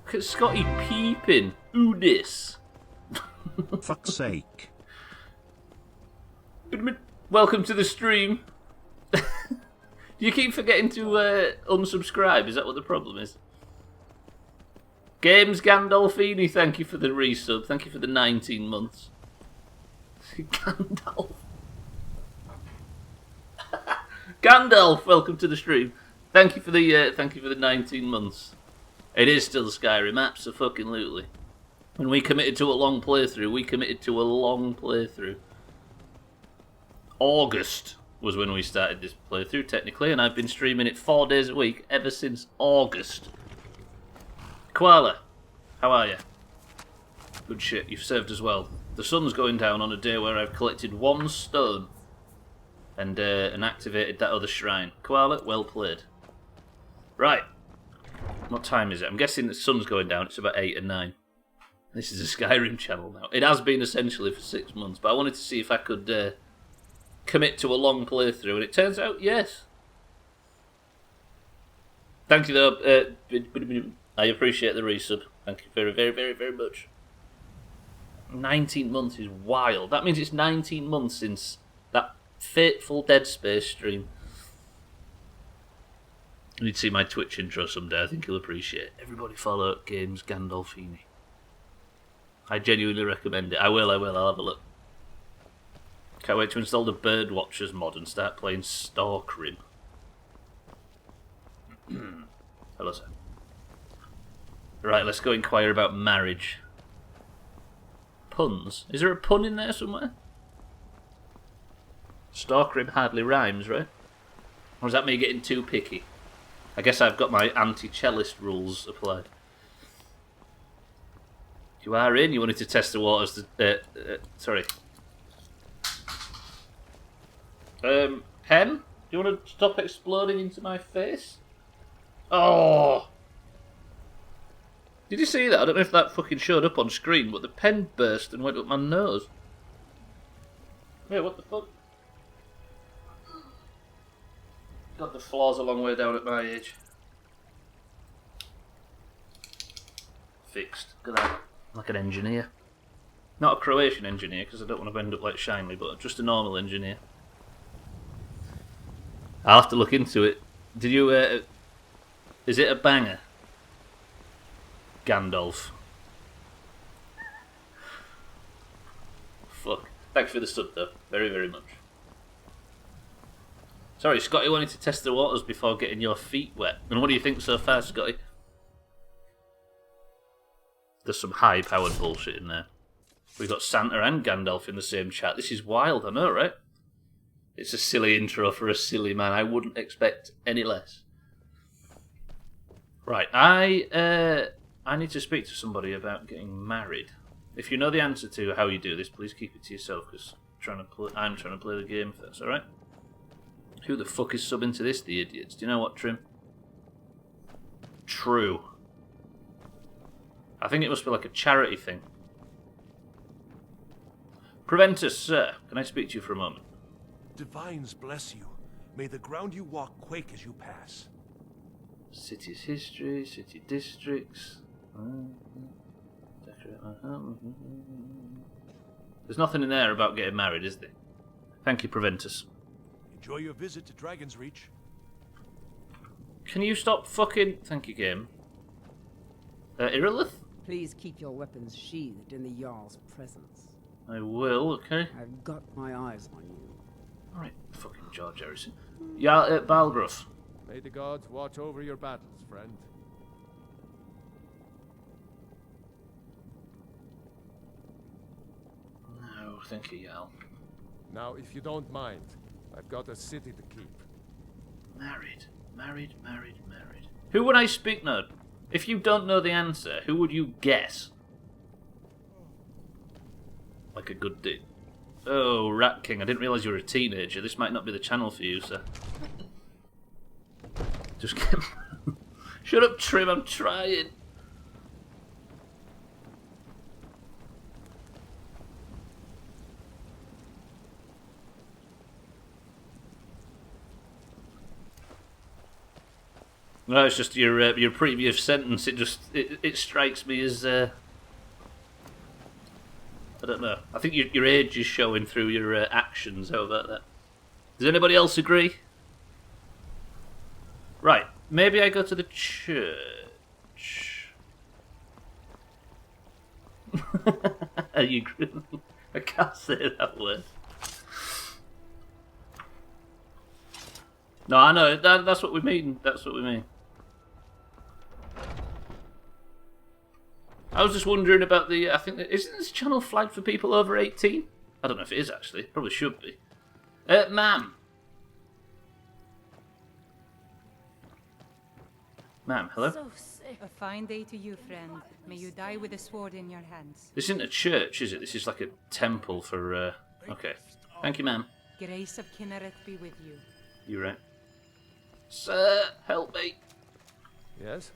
Look at Scotty peeping. Who this? Fuck's sake. Welcome to the stream. Do you keep forgetting to unsubscribe? Is that what the problem is? Games Gandolfini, thank you for the resub. Thank you for the 19 months. Gandalf. Gandalf, welcome to the stream. Thank you for the 19 months. It is still Skyrim, abso-fucking-lutely. When we committed to a long playthrough, August was when we started this playthrough, technically, and I've been streaming it 4 days a week ever since August. Koala, how are you? Good shit, you've served as well. The sun's going down on a day where I've collected 1 stone and activated that other shrine. Koala, well played. Right. What time is it? I'm guessing the sun's going down. It's about 8 or 9. This is a Skyrim channel now. It has been essentially for 6 months, but I wanted to see if I could commit to a long playthrough, and it turns out, yes. Thank you, though. I appreciate the resub. Thank you very, very, very, very much. 19 months is wild. That means it's 19 months since that fateful Dead Space stream. You need to see my Twitch intro someday. I think you'll appreciate it. Everybody follow Games Gandolfini. I genuinely recommend it. I will. I'll have a look. Can't wait to install the Birdwatchers mod and start playing Skyrim. Hello, sir. Right, let's go inquire about marriage. Puns? Is there a pun in there somewhere? Skyrim hardly rhymes, right? Or is that me getting too picky? I guess I've got my anti-cellist rules applied. You are in? You wanted to test the waters? Sorry. Pen? Do you want to stop exploding into my face? Oh! Did you see that? I don't know if that fucking showed up on screen, but the pen burst and went up my nose. Yeah, what the fuck? God, the floor's a long way down at my age. Fixed. Look at that. Like an engineer. Not a Croatian engineer, because I don't want to end up like Shinley, but just a normal engineer. I'll have to look into it. Did you, is it a banger? Gandalf. Fuck. Thanks for the sub, though. Very, very much. Sorry, Scotty wanted to test the waters before getting your feet wet. And what do you think so far, Scotty? There's some high-powered bullshit in there. We've got Santa and Gandalf in the same chat. This is wild, I know, right? It's a silly intro for a silly man. I wouldn't expect any less. Right, I need to speak to somebody about getting married. If you know the answer to how you do this, please keep it to yourself, because I'm trying to play the game first, alright? Who the fuck is subbing to this, the idiots? Do you know what, Trim? True. I think it must be like a charity thing. Preventus, sir, can I speak to you for a moment? Divines bless you. May the ground you walk quake as you pass. City's history, city districts. There's nothing in there about getting married, is there? Thank you, Preventus. Enjoy your visit to Dragon's Reach. Can you stop fucking... Thank you, game. Irilith? Please keep your weapons sheathed in the Jarl's presence. I will, okay. I've got my eyes on you. Alright, fucking George Harrison. Yeah, Balgruff. May the gods watch over your battles, friend. No, thank you, Yal. Now, if you don't mind, I've got a city to keep. Married. Who would I speak? No. If you don't know the answer, who would you guess? Like a good dick. Oh, Rat King, I didn't realise you were a teenager. This might not be the channel for you, sir. Just get... Shut up, Trim, I'm trying. No, it's just your previous sentence. It strikes me as I don't know. I think your age is showing through your actions. How about that? Does anybody else agree? Right, maybe I go to the church. Are you grinning? I can't say that word. No, I know. That's what we mean. That's what we mean. I was just wondering about the... I think... Isn't this channel flagged for people over 18? I don't know if it is, actually. Probably should be. Ma'am. Ma'am, hello? So sick. A fine day to you, friend. May you die with a sword in your hands. This isn't a church, is it? This is like a temple for... Okay. Thank you, ma'am. Grace of Kinneret be with you. You're right. Sir, help me. Yes?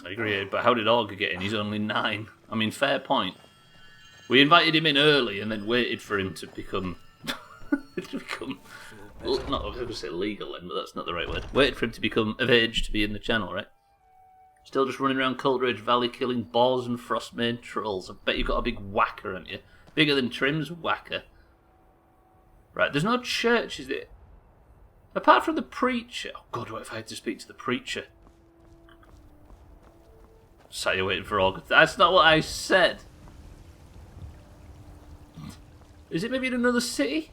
I agree, but how did Olga get in? He's only 9. I mean, fair point. We invited him in early and then waited for him to become... Well, not, I was going to say legal then, but that's not the right word. Waited for him to become of age to be in the channel, right? Still just running around Coldridge Valley killing boars and frostmane trolls. I bet you've got a big whacker, haven't you? Bigger than Trim's whacker. Right, there's no church, is there? Apart from the preacher. Oh God, what if I had to speak to the preacher? Sat here waiting for August. That's not what I said. Is it maybe in another city?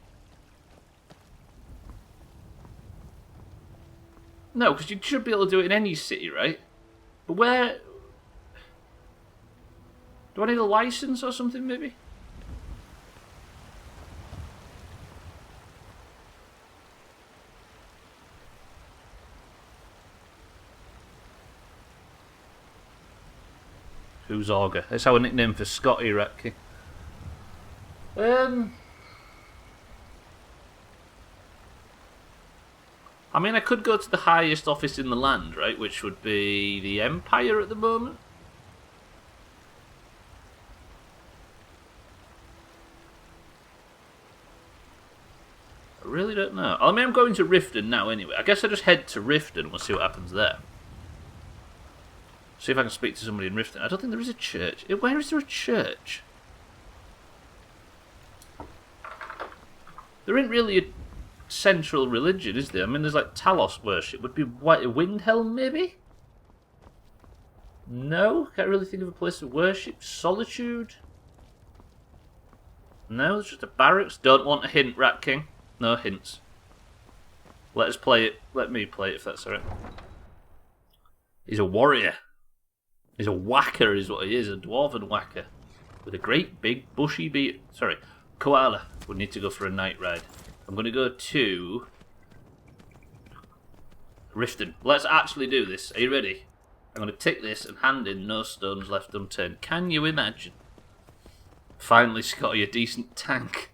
No, because you should be able to do it in any city, right? But where... Do I need a license or something, maybe? Who's Auger? That's our nickname for Scotty Ratke. I mean, I could go to the highest office in the land, right? Which would be the Empire at the moment. I really don't know. I mean, I'm going to Riften now anyway. I guess I just head to Riften and we'll see what happens there. See if I can speak to somebody in Riften. I don't think there is a church. Where is there a church? There ain't really a central religion, is there? I mean, there's like Talos worship. Would be Windhelm, maybe? No? Can't really think of a place of worship. Solitude? No, it's just a barracks. Don't want a hint, Rat King. No hints. Let us play it. Let me play it if that's alright. He's a warrior. He's a whacker is what he is. A dwarven whacker. With a great big bushy beard. Sorry. Koala. We need to go for a night ride. I'm going to go to Riften. Let's actually do this. Are you ready? I'm going to tick this and hand in no stones left unturned. Can you imagine? Finally, Scotty, a decent tank.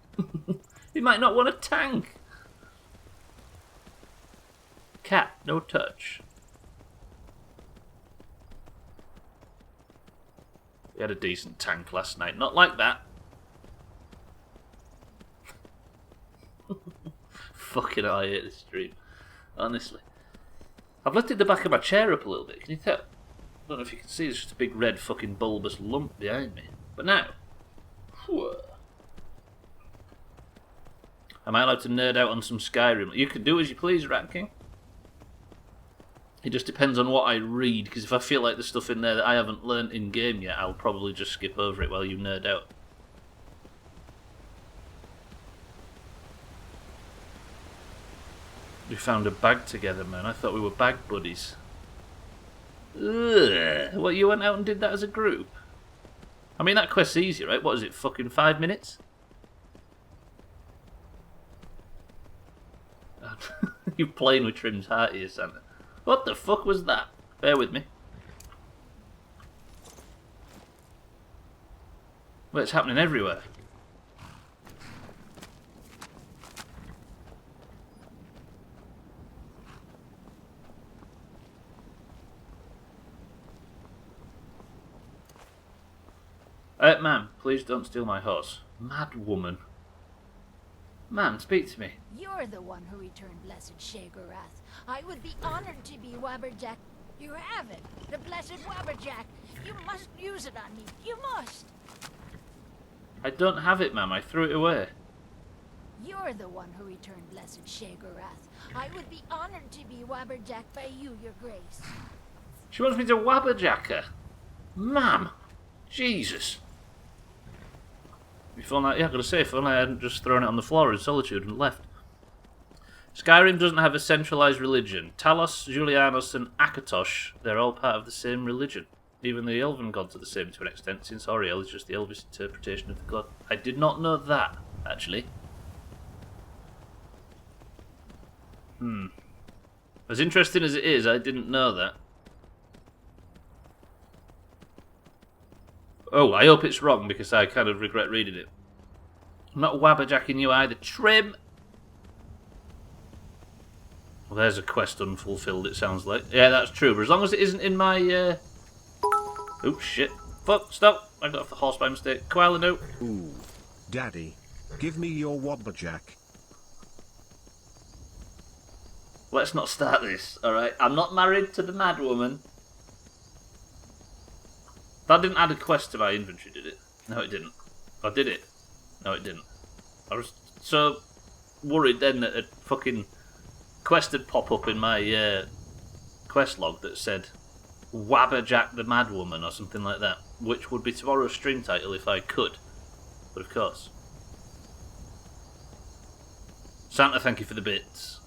He might not want a tank. Cat, no touch. We had a decent tank last night. Not like that. Fucking hell, I hate this stream. Honestly. I've lifted the back of my chair up a little bit. Can you tell? I don't know if you can see, there's just a big red fucking bulbous lump behind me. But now. Whew, am I allowed to nerd out on some Skyrim? You can do as you please, Rat King. It just depends on what I read, because if I feel like there's stuff in there that I haven't learnt in-game yet, I'll probably just skip over it while you nerd out. We found a bag together, man. I thought we were bag buddies. Ugh. What, you went out and did that as a group? I mean, that quest's easy, right? What is it, fucking 5 minutes? You're playing with Trim's heart here, Santa. What the fuck was that? Bear with me. Well, it's happening everywhere. Ma'am, please don't steal my horse. Mad woman. Ma'am, speak to me. You're the one who returned Blessed Shagorath. I would be honored to be Wabberjack. You have it, the Blessed Wabberjack. You must use it on me. You must. I don't have it, ma'am. I threw it away. You're the one who returned Blessed Shagorath. I would be honored to be Wabberjack by you, your grace. She wants me to Wabberjacker. Ma'am. Jesus. If only, yeah, I've got to say, if only I hadn't just thrown it on the floor in solitude and left. Skyrim doesn't have a centralised religion. Talos, Julianos and Akatosh, they're all part of the same religion. Even the elven gods are the same to an extent, since Auriel is just the Elvish interpretation of the god. I did not know that, actually. As interesting as it is, I didn't know that. Oh, I hope it's wrong, because I kind of regret reading it. I'm not wabberjacking you either. Trim! Well, there's a quest unfulfilled, it sounds like. Yeah, that's true, but as long as it isn't in my, Oops, shit. Fuck, stop! I got off the horse by mistake. Koala, no. Ooh. Daddy. Give me your wabberjack. Let's not start this, alright? I'm not married to the mad woman. That didn't add a quest to my inventory, did it? No, it didn't. Or did it? No, it didn't. I was so worried then that a fucking quest would pop up in my quest log that said Wabberjack the Mad Woman or something like that, which would be tomorrow's stream title if I could. But of course. Santa, thank you for the bits.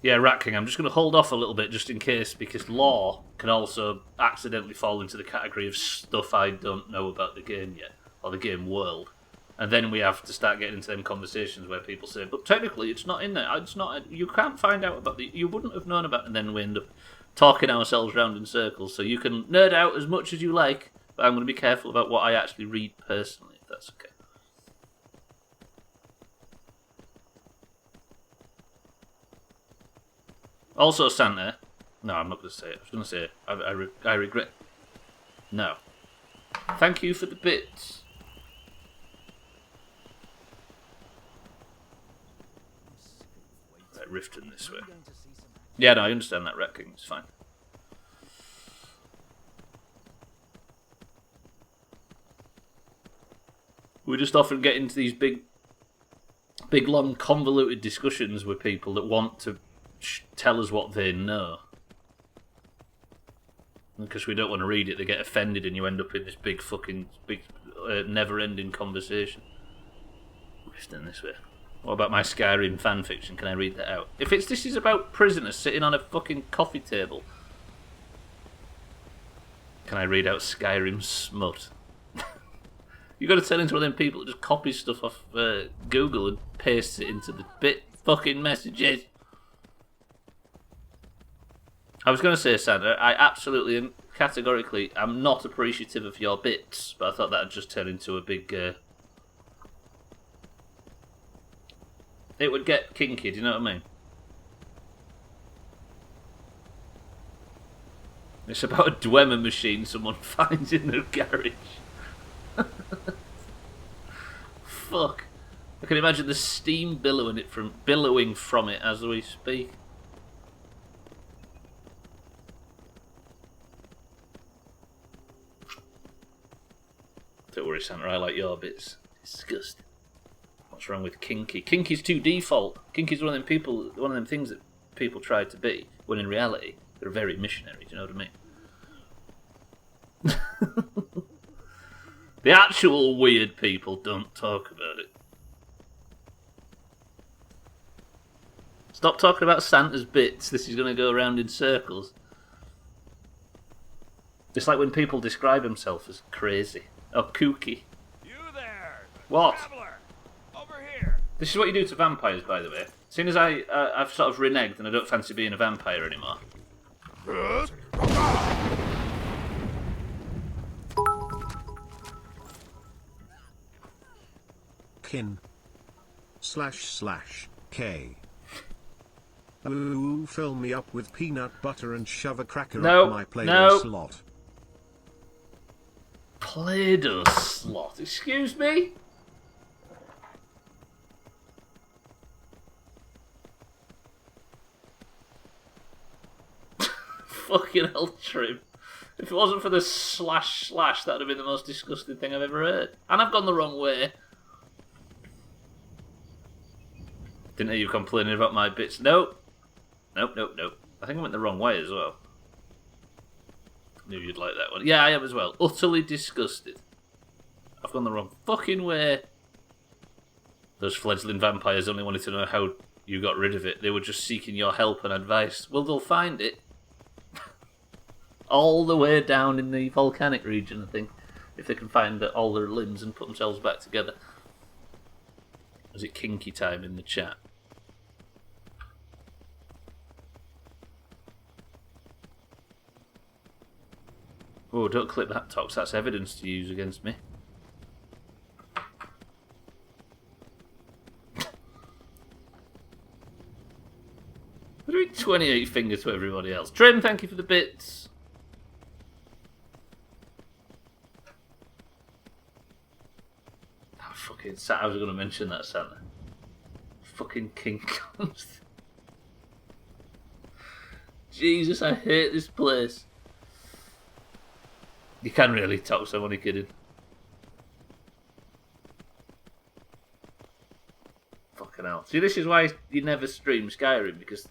Yeah, Rat King, I'm just going to hold off a little bit just in case, because lore can also accidentally fall into the category of stuff I don't know about the game yet, or the game world. And then we have to start getting into them conversations where people say, but technically it's not in there, it's not, you can't find out about you wouldn't have known about it, and then we end up talking ourselves round in circles. So you can nerd out as much as you like, but I'm going to be careful about what I actually read personally, if that's okay. Also, Santa. No, I'm not going to say it. I was going to say it. I regret. No. Thank you for the bits. Right, Riften this way. Yeah, no, I understand that, Rat King. It's fine. We just often get into these big, long, convoluted discussions with people that want to tell us what they know. Because we don't want to read it, they get offended and you end up in this big never-ending conversation. We've done this way. What about my Skyrim fanfiction? Can I read that out? If this is about prisoners sitting on a fucking coffee table, can I read out Skyrim smut? You got to turn into one of them people that just copy stuff off Google and pastes it into the bit fucking messages. I was going to say, Sandra, I absolutely and categorically am not appreciative of your bits, but I thought that would just turn into a big... It would get kinky, do you know what I mean? It's about a Dwemer machine someone finds in their garage. Fuck. I can imagine the steam billowing from it as we speak. Don't worry, Santa, I like your bits. Disgusting. What's wrong with kinky? Kinky's too default. Kinky's one of them things that people try to be, when in reality they're very missionary. Do you know what I mean? The actual weird people don't talk about it. Stop talking about Santa's bits. This is going to go around in circles. It's like when people describe themselves as crazy or kooky. You there? What? Traveler, over here. This is what you do to vampires, by the way. Seeing as I've sort of reneged and I don't fancy being a vampire anymore. Kin / K. Ooh, fill me up with peanut butter and shove a cracker up my Play-Doh slot. Play-Doh slot? Excuse me? Fucking hell, Trim. If it wasn't for the // that would have been the most disgusting thing I've ever heard. And I've gone the wrong way. Didn't hear you complaining about my bits. Nope. Nope. I think I went the wrong way as well. Knew you'd like that one. Yeah, I am as well. Utterly disgusted. I've gone the wrong fucking way. Those fledgling vampires only wanted to know how you got rid of it. They were just seeking your help and advice. Well, they'll find it. All the way down in the volcanic region, I think. If they can find all their limbs and put themselves back together. Was it kinky time in the chat? Oh, don't clip that, Tox. That's evidence to use against me. We're doing 28 finger to everybody else. Trim, thank you for the bits. Oh, fucking Santa. I was going to mention that, Santa. Fucking King comes. Jesus, I hate this place. You can really talk, so I'm only kidding. Fucking hell. See, this is why you never stream Skyrim, because...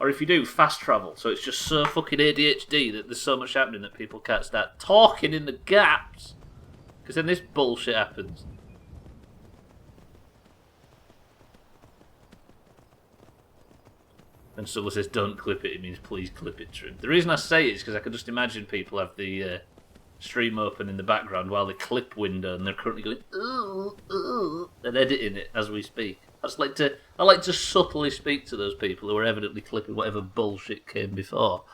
Or if you do, fast travel, so it's just so fucking ADHD that there's so much happening that people can't start talking in the gaps. Because then this bullshit happens. And Stubbler says, don't clip it, it means please clip it, Trim. The reason I say it is because I can just imagine people have the stream open in the background while they clip window and they're currently going, ooh, ooh, and editing it as we speak. I like to subtly speak to those people who are evidently clipping whatever bullshit came before.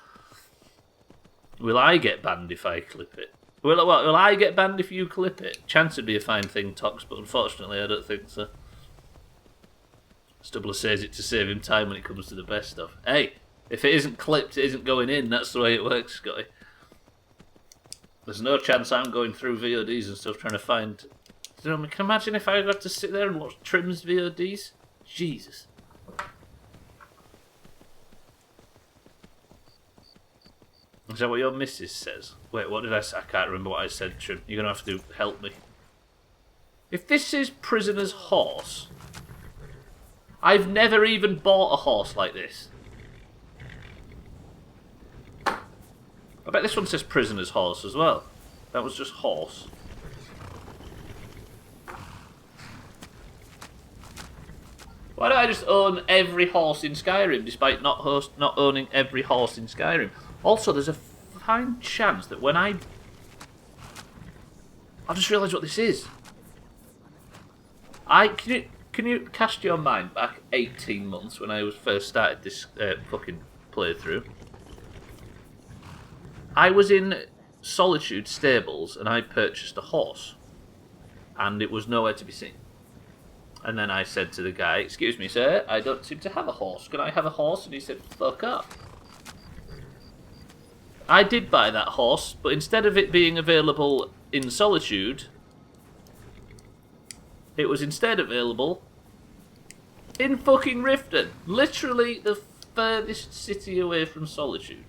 Will I get banned if I clip it? Will I get banned if you clip it? Chance would be a fine thing, Tox, but unfortunately I don't think so. Stubbler says it to save him time when it comes to the best stuff. Hey, if it isn't clipped, it isn't going in. That's the way it works, Scotty. There's no chance I'm going through VODs and stuff trying to find... You know, can you imagine if I had to sit there and watch Trim's VODs? Jesus. Is that what your missus says? Wait, what did I say? I can't remember what I said, Trim. You're going to have to help me. If this is Prisoner's Horse... I've never even bought a horse like this. I bet this one says prisoner's horse as well. That was just horse. Why don't I just own every horse in Skyrim, despite not owning every horse in Skyrim? Also, there's a fine chance that when I've just realised what this is. Can you cast your mind back 18 months when I first started this fucking playthrough? I was in Solitude Stables and I purchased a horse. And it was nowhere to be seen. And then I said to the guy, "Excuse me, sir, I don't seem to have a horse. Can I have a horse?" And he said, "Fuck up." I did buy that horse, but instead of it being available in Solitude, it was instead available in fucking Riften. Literally the furthest city away from Solitude.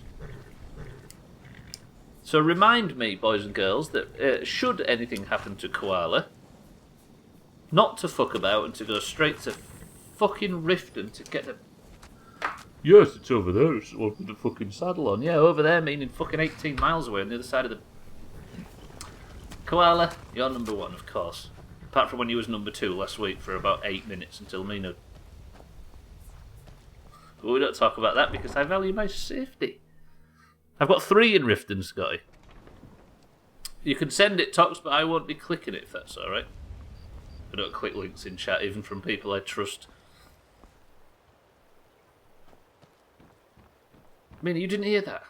So remind me, boys and girls, that should anything happen to Koala, not to fuck about and to go straight to fucking Riften to get a... Yes, it's over there. It's one with the fucking saddle on. Yeah, over there, meaning fucking 18 miles away on the other side of the... Koala, you're number one, of course. Apart from when you was number 2 last week for about 8 minutes until Mina... But we don't talk about that because I value my safety. I've got 3 in Riften, Scotty. You can send it, Tox, but I won't be clicking it if that's alright. I don't click links in chat, even from people I trust. Mina, you didn't hear that?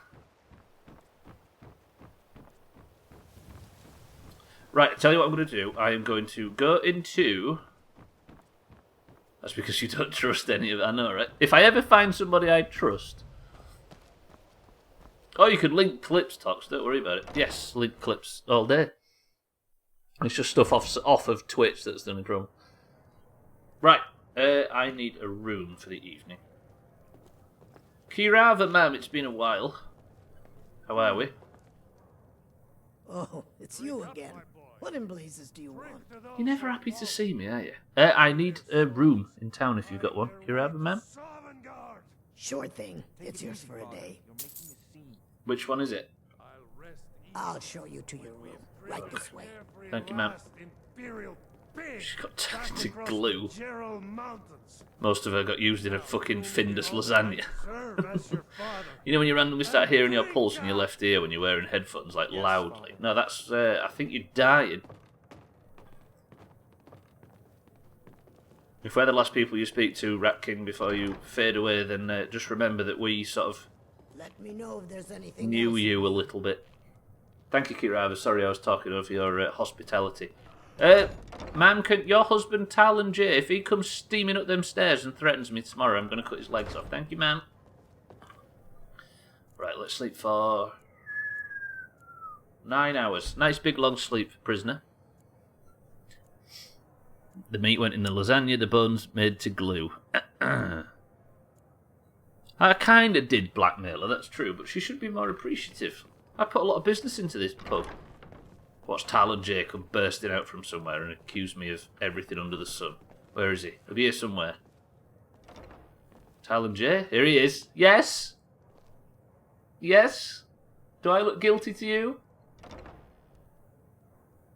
Right, tell you what I'm going to do. I am going to go into... That's because you don't trust any of it, I know, right? If I ever find somebody I trust... Oh, you can link clips, Tox, don't worry about it. Yes, link clips all day. It's just stuff off of Twitch that's the only problem. Right, I need a room for the evening. Kirava, ma'am, it's been a while. How are we? Oh, it's you again. What in blazes do you want? You're never happy to see me, are you? I need a room in town if you've got one. Kirava, ma'am? Sure thing. It's yours for a day. Which one is it? I'll show you to your room. Right this way. Thank you, ma'am. She's got turned into glue. Most of her got used in a fucking Findus lasagna. You know when you randomly start hearing your pulse in your left ear when you're wearing headphones, like loudly? No, that's, I think you're dying. If we're the last people you speak to, Rat King, before you fade away, then just remember that we sort of Let me know if there's anything knew else. you a little bit. Thank you, Kirava. Sorry I was talking over your hospitality. Ma'am, can your husband, Talon J, if he comes steaming up them stairs and threatens me tomorrow, I'm going to cut his legs off. Thank you, ma'am. Right, let's sleep for 9 hours. Nice big long sleep, prisoner. The meat went in the lasagna, the bones made to glue. I kind of did blackmail her, that's true, but she should be more appreciative. I put a lot of business into this pub. Watch Talon J come bursting out from somewhere and accuse me of everything under the sun. Where is he? He'll be here somewhere. Talon J? Here he is. Yes? Yes? Do I look guilty to you?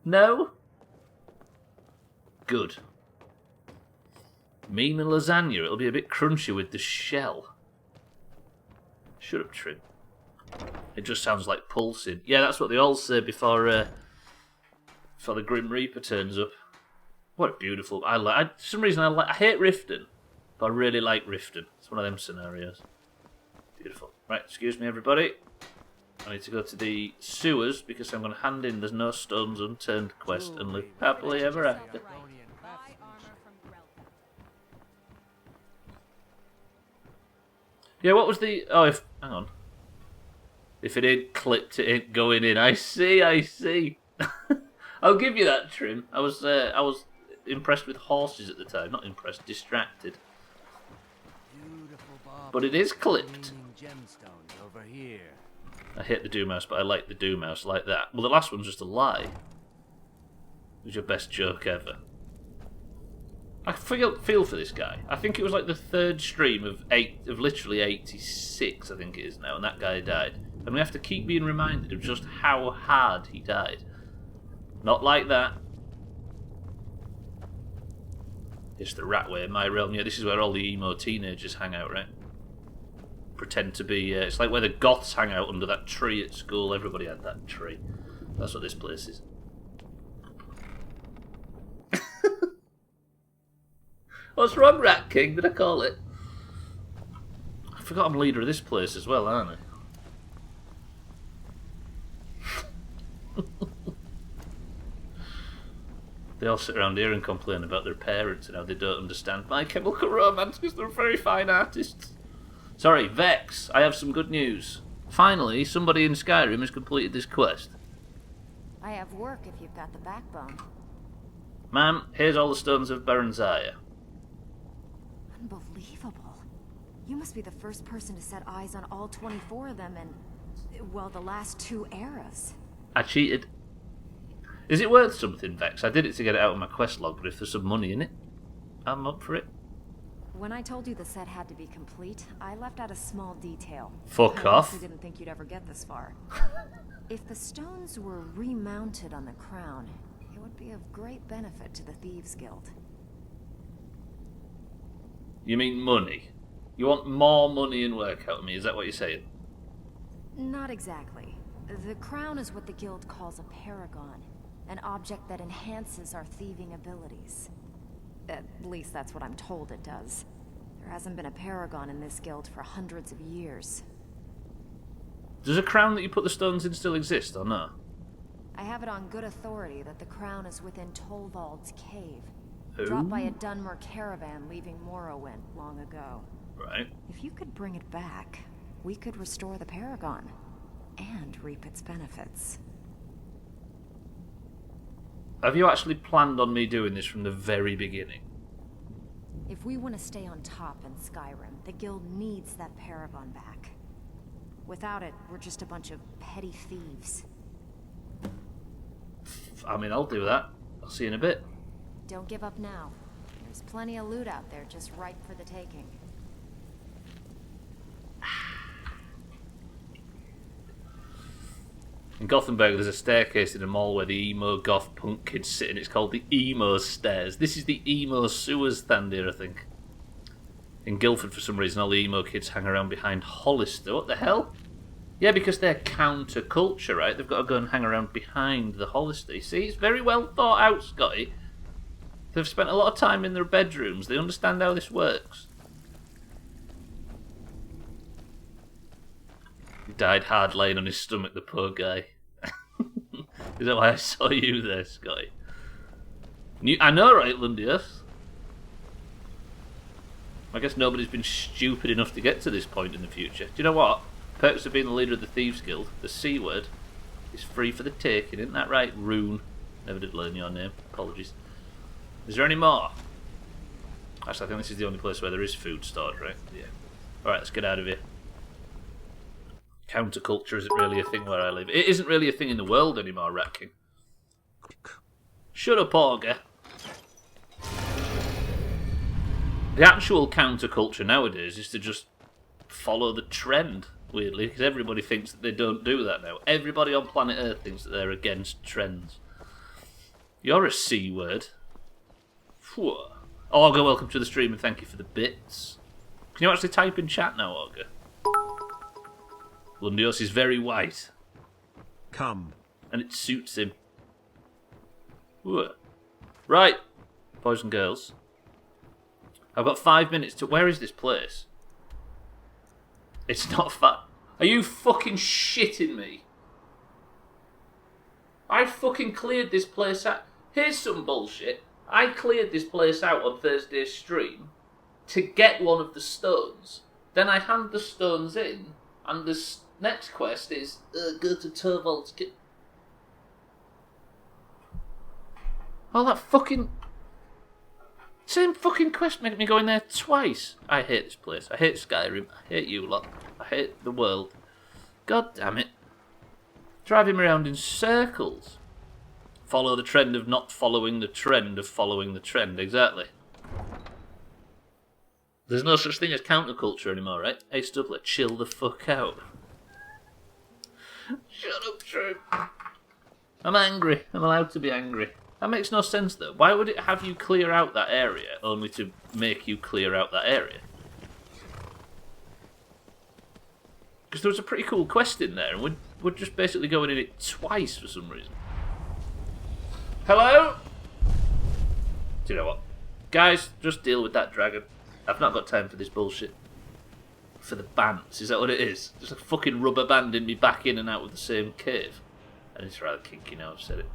No? Good. Mean and lasagna. It'll be a bit crunchy with the shell. Shut up, Trim. It just sounds like pulsing. Yeah, that's what they all say before the Grim Reaper turns up. What a beautiful... for some reason I hate Riften, but I really like Riften. It's one of them scenarios. Beautiful. Right, excuse me, everybody. I need to go to the sewers because I'm going to hand in There's No Stones Unturned quest and live happily ever after. Yeah, what was the... Oh, hang on. If it ain't clipped, it ain't going in. I see. I'll give you that, Trim. I was impressed with horses at the time. Not impressed, distracted. But it is clipped. I hate the Doomhaus, but I like the Doomhaus like that. Well, the last one's just a lie. It was your best joke ever. I feel for this guy. I think it was like the 3rd stream of literally 86, I think it is now, and that guy died. And we have to keep being reminded of just how hard he died. Not like that. It's the Ratway, my realm. Yeah, this is where all the emo teenagers hang out, right? Pretend to be... it's like where the goths hang out under that tree at school. Everybody had that tree. That's what this place is. What's wrong, Rat King? Did I call it? I forgot I'm leader of this place as well, aren't I? They all sit around here and complain about their parents and how they don't understand My Chemical Romance because they're very fine artists. Sorry, Vex, I have some good news. Finally, somebody in Skyrim has completed this quest. I have work if you've got the backbone. Ma'am, here's all the stones of Baranzaya. Unbelievable. You must be the first person to set eyes on all 24 of them in, well, the last 2 eras. I cheated. Is it worth something, Vex? I did it to get it out of my quest log, but if there's some money in it, I'm up for it. When I told you the set had to be complete, I left out a small detail. Fuck off. I didn't think you'd ever get this far. If the stones were remounted on the crown, it would be of great benefit to the Thieves Guild. You mean money? You want more money and work out of me, is that what you're saying? Not exactly. The crown is what the guild calls a paragon, an object that enhances our thieving abilities. At least that's what I'm told it does. There hasn't been a paragon in this guild for hundreds of years. Does a crown that you put the stones in still exist, or no? I have it on good authority that the crown is within Tolvald's cave. Ooh. Dropped by a Dunmer caravan leaving Morrowind long ago. Right. If you could bring it back, we could restore the paragon and reap its benefits. Have you actually planned on me doing this from the very beginning? If we want to stay on top in Skyrim, the guild needs that paragon back. Without it, we're just a bunch of petty thieves. I mean, I'll do that. I'll see you in a bit. Don't give up now. There's plenty of loot out there just ripe for the taking. In Gothenburg, there's a staircase in a mall where the emo goth punk kids sit, and it's called the emo stairs. This is the emo sewers stand here, I think. In Guildford, for some reason, all the emo kids hang around behind Hollister. What the hell? Yeah, because they're counterculture, right? They've got to go and hang around behind the Hollister. See, it's very well thought out, Scotty. They've spent a lot of time in their bedrooms. They understand how this works. He died hard laying on his stomach, the poor guy. Is that why I saw you there, Scotty? I know, right, Lundius? I guess nobody's been stupid enough to get to this point in the future. Do you know what? Perks of being the leader of the Thieves Guild, the C word, is free for the taking. Isn't that right, Rune? Never did learn your name. Apologies. Is there any more? Actually, I think this is the only place where there is food stored, right? Yeah. Alright, let's get out of here. Counterculture isn't really a thing where I live. It isn't really a thing in the world anymore, Rat King. Shut up, Auger. The actual counterculture nowadays is to just follow the trend, weirdly, because everybody thinks that they don't do that now. Everybody on planet Earth thinks that they're against trends. You're a C word. Phew. Auger, welcome to the stream and thank you for the bits. Can you actually type in chat now, Auger? Lundios is very white. Come. And it suits him. Whoa. Right, boys and girls. I've got 5 minutes to... Where is this place? It's not far. Are you fucking shitting me? I fucking cleared this place out. Here's some bullshit. I cleared this place out on Thursday's stream to get one of the stones. Then I hand the stones in, and the next quest is go to Torvald's. Oh, that fucking same fucking quest made me go in there twice. I hate this place. I hate Skyrim. I hate you lot. I hate the world. God damn it! Driving me around in circles. Follow the trend of not following the trend of following the trend. Exactly. There's no such thing as counterculture anymore, right? Hey, Stubbler, chill the fuck out. Shut up, Troop. I'm angry. I'm allowed to be angry. That makes no sense, though. Why would it have you clear out that area, only to make you clear out that area? Because there was a pretty cool quest in there, and we're just basically going in it twice for some reason. Hello? Do you know what? Guys, just deal with that dragon. I've not got time for this bullshit. For the bands, is that what it is? Just a fucking rubber banding me back in and out of the same cave. And it's rather kinky now I've said it.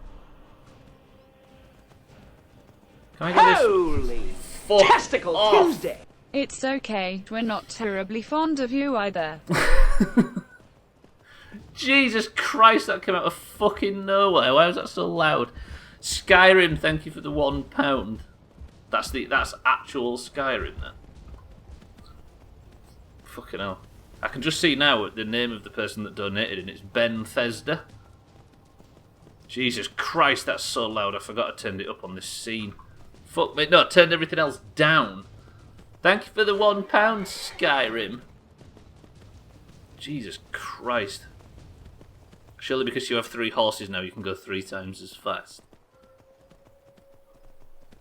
Can I get Holy this? Testicle off. Tuesday! It's okay, we're not terribly fond of you either. Jesus Christ, that came out of fucking nowhere. Why was that so loud? Skyrim, thank you for the £1. That's actual Skyrim then. Fucking hell. I can just see now the name of the person that donated, and it's Ben Thesda. Jesus Christ, that's so loud. I forgot to turn it up on this scene. Fuck me. No, I turned everything else down. Thank you for the £1, Skyrim. Jesus Christ. Surely because you have 3 horses now, you can go 3 times as fast.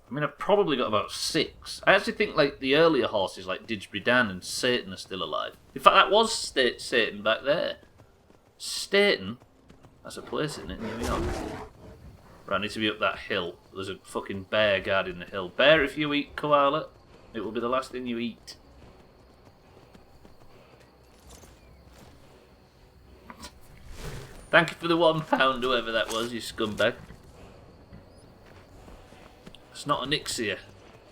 I mean, I've probably got about 6. I actually think like the earlier horses, like Didsbury Dan and Satan, are still alive. In fact, that was Satan back there. Staten? That's a place, isn't it, in New York? Right, I need to be up that hill. There's a fucking bear guarding the hill. Bear, if you eat koala, it will be the last thing you eat. Thank you for the £1, whoever that was, you scumbag. It's not an Ixia.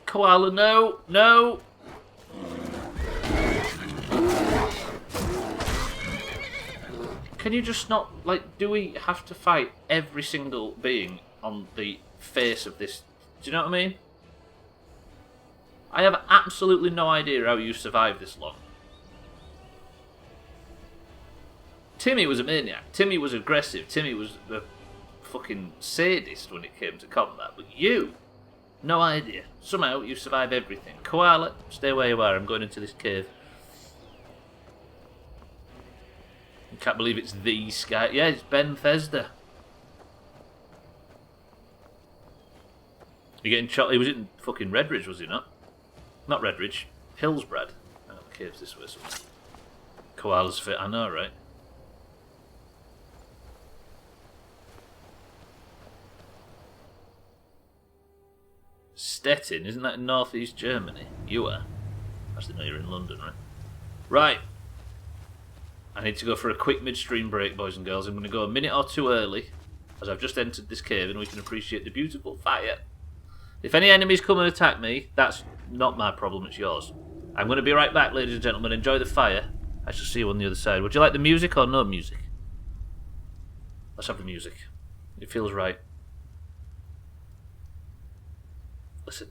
Koala, no! No! Can you just not, like, do we have to fight every single being on the face of this? Do you know what I mean? I have absolutely no idea how you survived this long. Timmy was a maniac. Timmy was aggressive. Timmy was a fucking sadist when it came to combat. But you, no idea. Somehow you survive everything. Koala, stay where you are. I'm going into this cave. I can't believe it's the Sky. Yeah, it's Ben Thesda. You're getting shot. He was in fucking Redridge, was he not? Not Redridge. Hillsbrad. Oh, the cave's this way somewhere. Koala's fit. I know, right? Stettin, isn't that in northeast Germany? You are. Actually, no, you're in London, right? Right. I need to go for a quick midstream break, boys and girls. I'm going to go a minute or 2 early, as I've just entered this cave, and we can appreciate the beautiful fire. If any enemies come and attack me, that's not my problem, it's yours. I'm going to be right back, ladies and gentlemen. Enjoy the fire. I shall see you on the other side. Would you like the music or no music? Let's have the music. It feels right. Listen.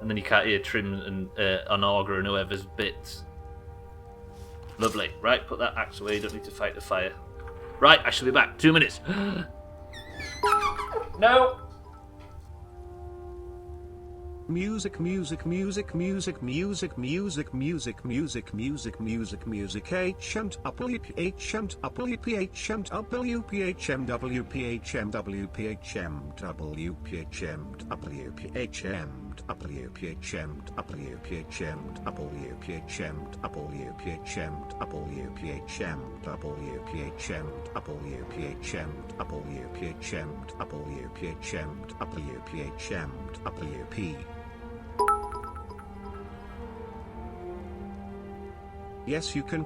And then you can't hear Trim and an Augur and whoever's bits. Lovely. Right, put that axe away. You don't need to fight the fire. Right, I shall be back. 2 minutes. No! Music, music, music, music, music, music, music, music, music, music, music, H and WPH and WPH and WPH and WPH and WPH and WPH and WPH and WPH and WPH and WPH and WPH and WPH and WPH and WPH and WPH and WPH and WPH and WP. Yes, you can.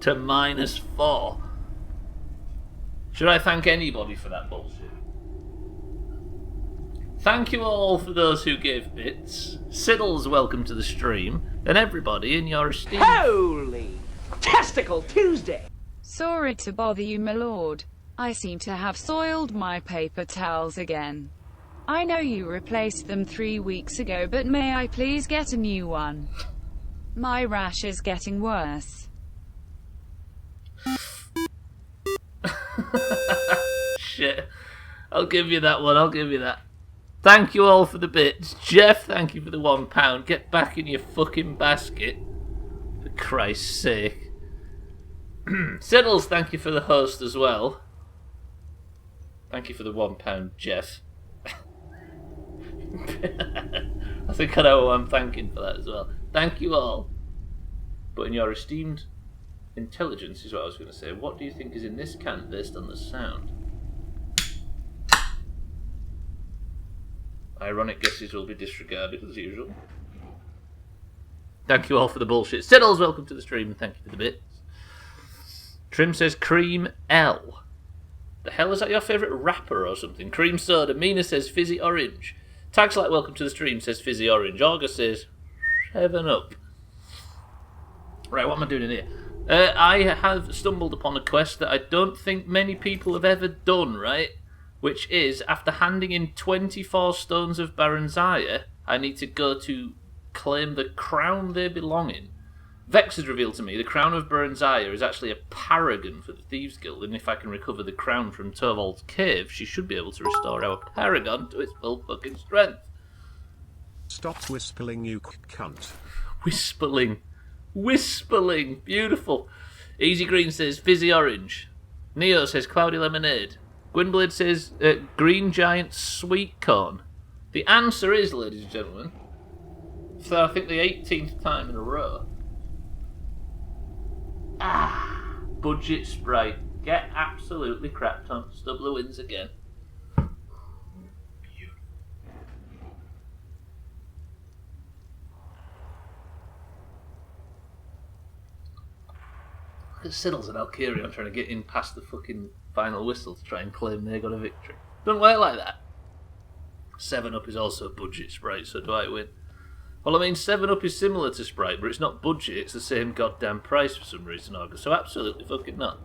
to -4. Should I thank anybody for that bullshit? Thank you all for those who gave bits. Siddles, welcome to the stream. And everybody in your esteem. Holy Testicle Tuesday! Sorry to bother you, my lord. I seem to have soiled my paper towels again. I know you replaced them 3 weeks ago, but may I please get a new one? My rash is getting worse. Shit. I'll give you that one, I'll give you that. Thank you all for the bits. Jeff, thank you for the £1. Get back in your fucking basket. For Christ's sake. Siddles, thank you for the host as well. Thank you for the £1, Jeff. I think I know who I'm thanking for that as well. Thank you all. But in your esteemed intelligence is what I was going to say. What do you think is in this can based on the sound? Ironic guesses will be disregarded as usual. Thank you all for the bullshit. Siddles, welcome to the stream and thank you for the bits. Trim says Cream L. The hell is that your favourite rapper or something? Cream Soda. Mina says Fizzy Orange. Tagslight, welcome to the stream, says Fizzy Orange. August says 7-Up. Right, what am I doing in here? I have stumbled upon a quest that I don't think many people have ever done, right? Which is, after handing in 24 stones of Baranzaya, I need to go to claim the crown they belong in. Vex has revealed to me the crown of Baranzaya is actually a paragon for the Thieves Guild, and if I can recover the crown from Torvald's cave, she should be able to restore our paragon to its full fucking strength. Stop whispering, you cunt. Whispering. Beautiful. Easy Green says Fizzy Orange. Neo says Cloudy Lemonade. Gwynblade says Green Giant Sweet Corn. The answer is, ladies and gentlemen, for I think the 18th time in a row, Budget Sprite. Get absolutely crapped on. Stubbler wins again. Look at Siddles and Alkirion trying to get in past the fucking final whistle to try and claim they got a victory. Doesn't work like that. 7-Up is also Budget Sprite, so do I win? Well, I mean, 7-Up is similar to Sprite, but it's not budget, it's the same goddamn price for some reason, August, so absolutely fucking not.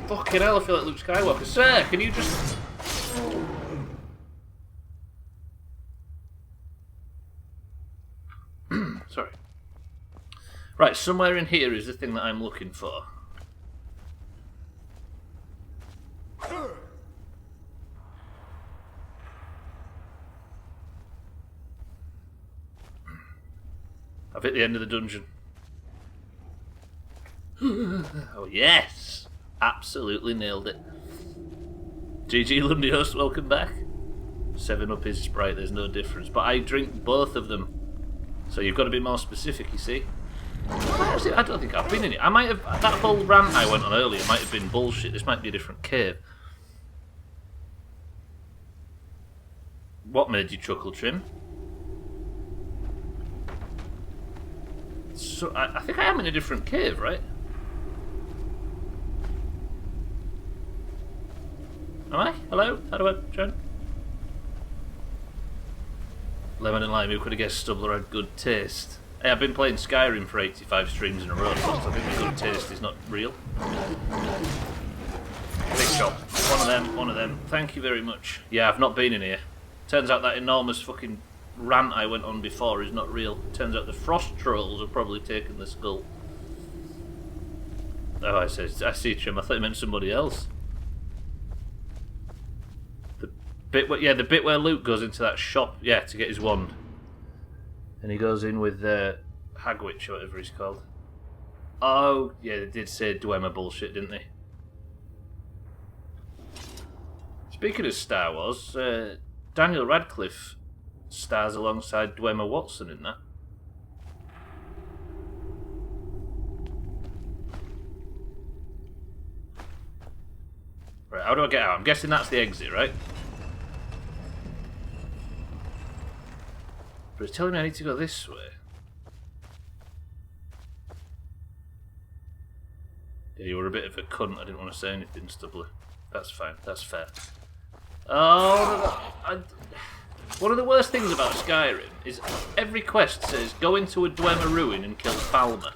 Fucking hell, I feel like Luke Skywalker. Sir, can you just... Sorry. Right, somewhere in here is the thing that I'm looking for. I've hit the end of the dungeon. Oh yes! Absolutely nailed it. GG Lundy Host, welcome back. 7-Up is Sprite, there's no difference. But I drink both of them. So you've got to be more specific, you see. I don't think I've been in it. I might have... That whole rant I went on earlier might have been bullshit. This might be a different cave. What made you chuckle, Trim? So, I think I am in a different cave, right? Am I? Hello? How do I join? Lemon and Lime, who could have guessed Stubbler had good taste? Hey, I've been playing Skyrim for 85 streams in a row, so I think the good taste is not real. Big shot. One of them. Thank you very much. Yeah, I've not been in here. Turns out that enormous fucking rant I went on before is not real. Turns out the frost trolls have probably taken the skull. Oh, I see, Trim. I thought you meant somebody else. The bit where Luke goes into that shop, yeah, to get his wand. And he goes in with Hagwitch or whatever he's called. Oh, yeah, they did say Dwemer bullshit, didn't they? Speaking of Star Wars, Daniel Radcliffe stars alongside Dwemer Watson in that. Right, how do I get out? I'm guessing that's the exit, right? But it's telling me I need to go this way. Yeah, you were a bit of a cunt. I didn't want to say anything, Stubbler. That's fine. That's fair. Oh, one of the worst things about Skyrim is every quest says go into a Dwemer ruin and kill Falmer.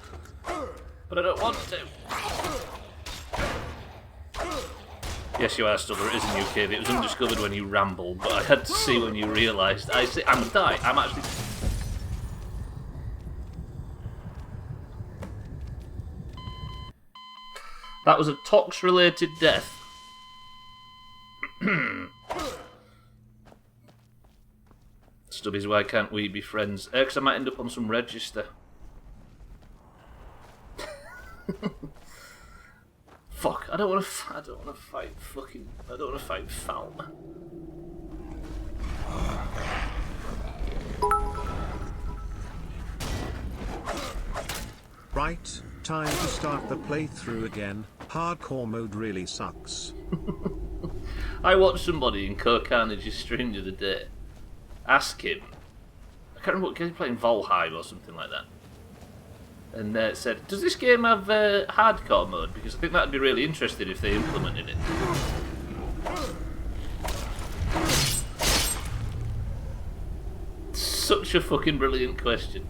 But I don't want to. Yes, you are, Stubbler. It is a new cave. It was undiscovered when you rambled, but I had to see when you realised. I'm gonna die. I'm actually. That was a Tox-related death. Stubbies, why can't we be friends? Because I might end up on some register. Fuck! I don't want to fight fucking. I don't want to fight Falmer. Right, time to start the playthrough again. Hardcore mode really sucks. I watched somebody in Carnage's stream the other day. Ask him. I can't remember what game he playing, Valheim or something like that. And said, does this game have hardcore mode? Because I think that'd be really interesting if they implemented it. Such a fucking brilliant question.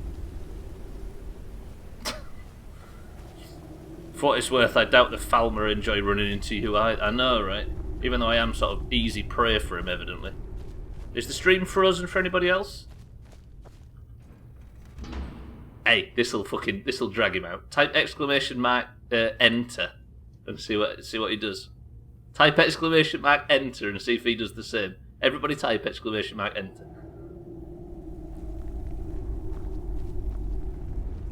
For what it's worth, I doubt that Falmer enjoy running into you. I know, right? Even though I am sort of easy prey for him, evidently. Is the stream frozen for anybody else? Hey, this'll drag him out. Type exclamation mark enter and see what he does. Type exclamation mark enter and see if he does the same. Everybody type exclamation mark enter.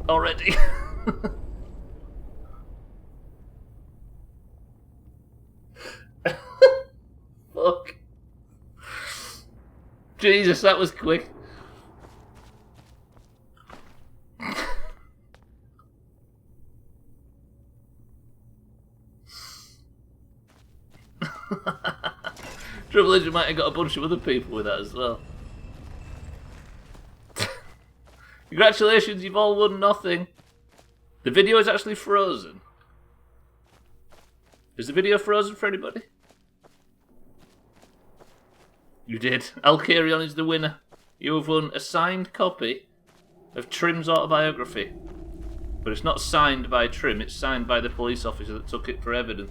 Already. Fuck. Jesus, that was quick. Trouble is, you might have got a bunch of other people with that as well. Congratulations, you've all won nothing. The video is actually frozen. Is the video frozen for anybody? You did. Alkarion is the winner. You have won a signed copy of Trim's autobiography. But it's not signed by Trim, it's signed by the police officer that took it for evidence.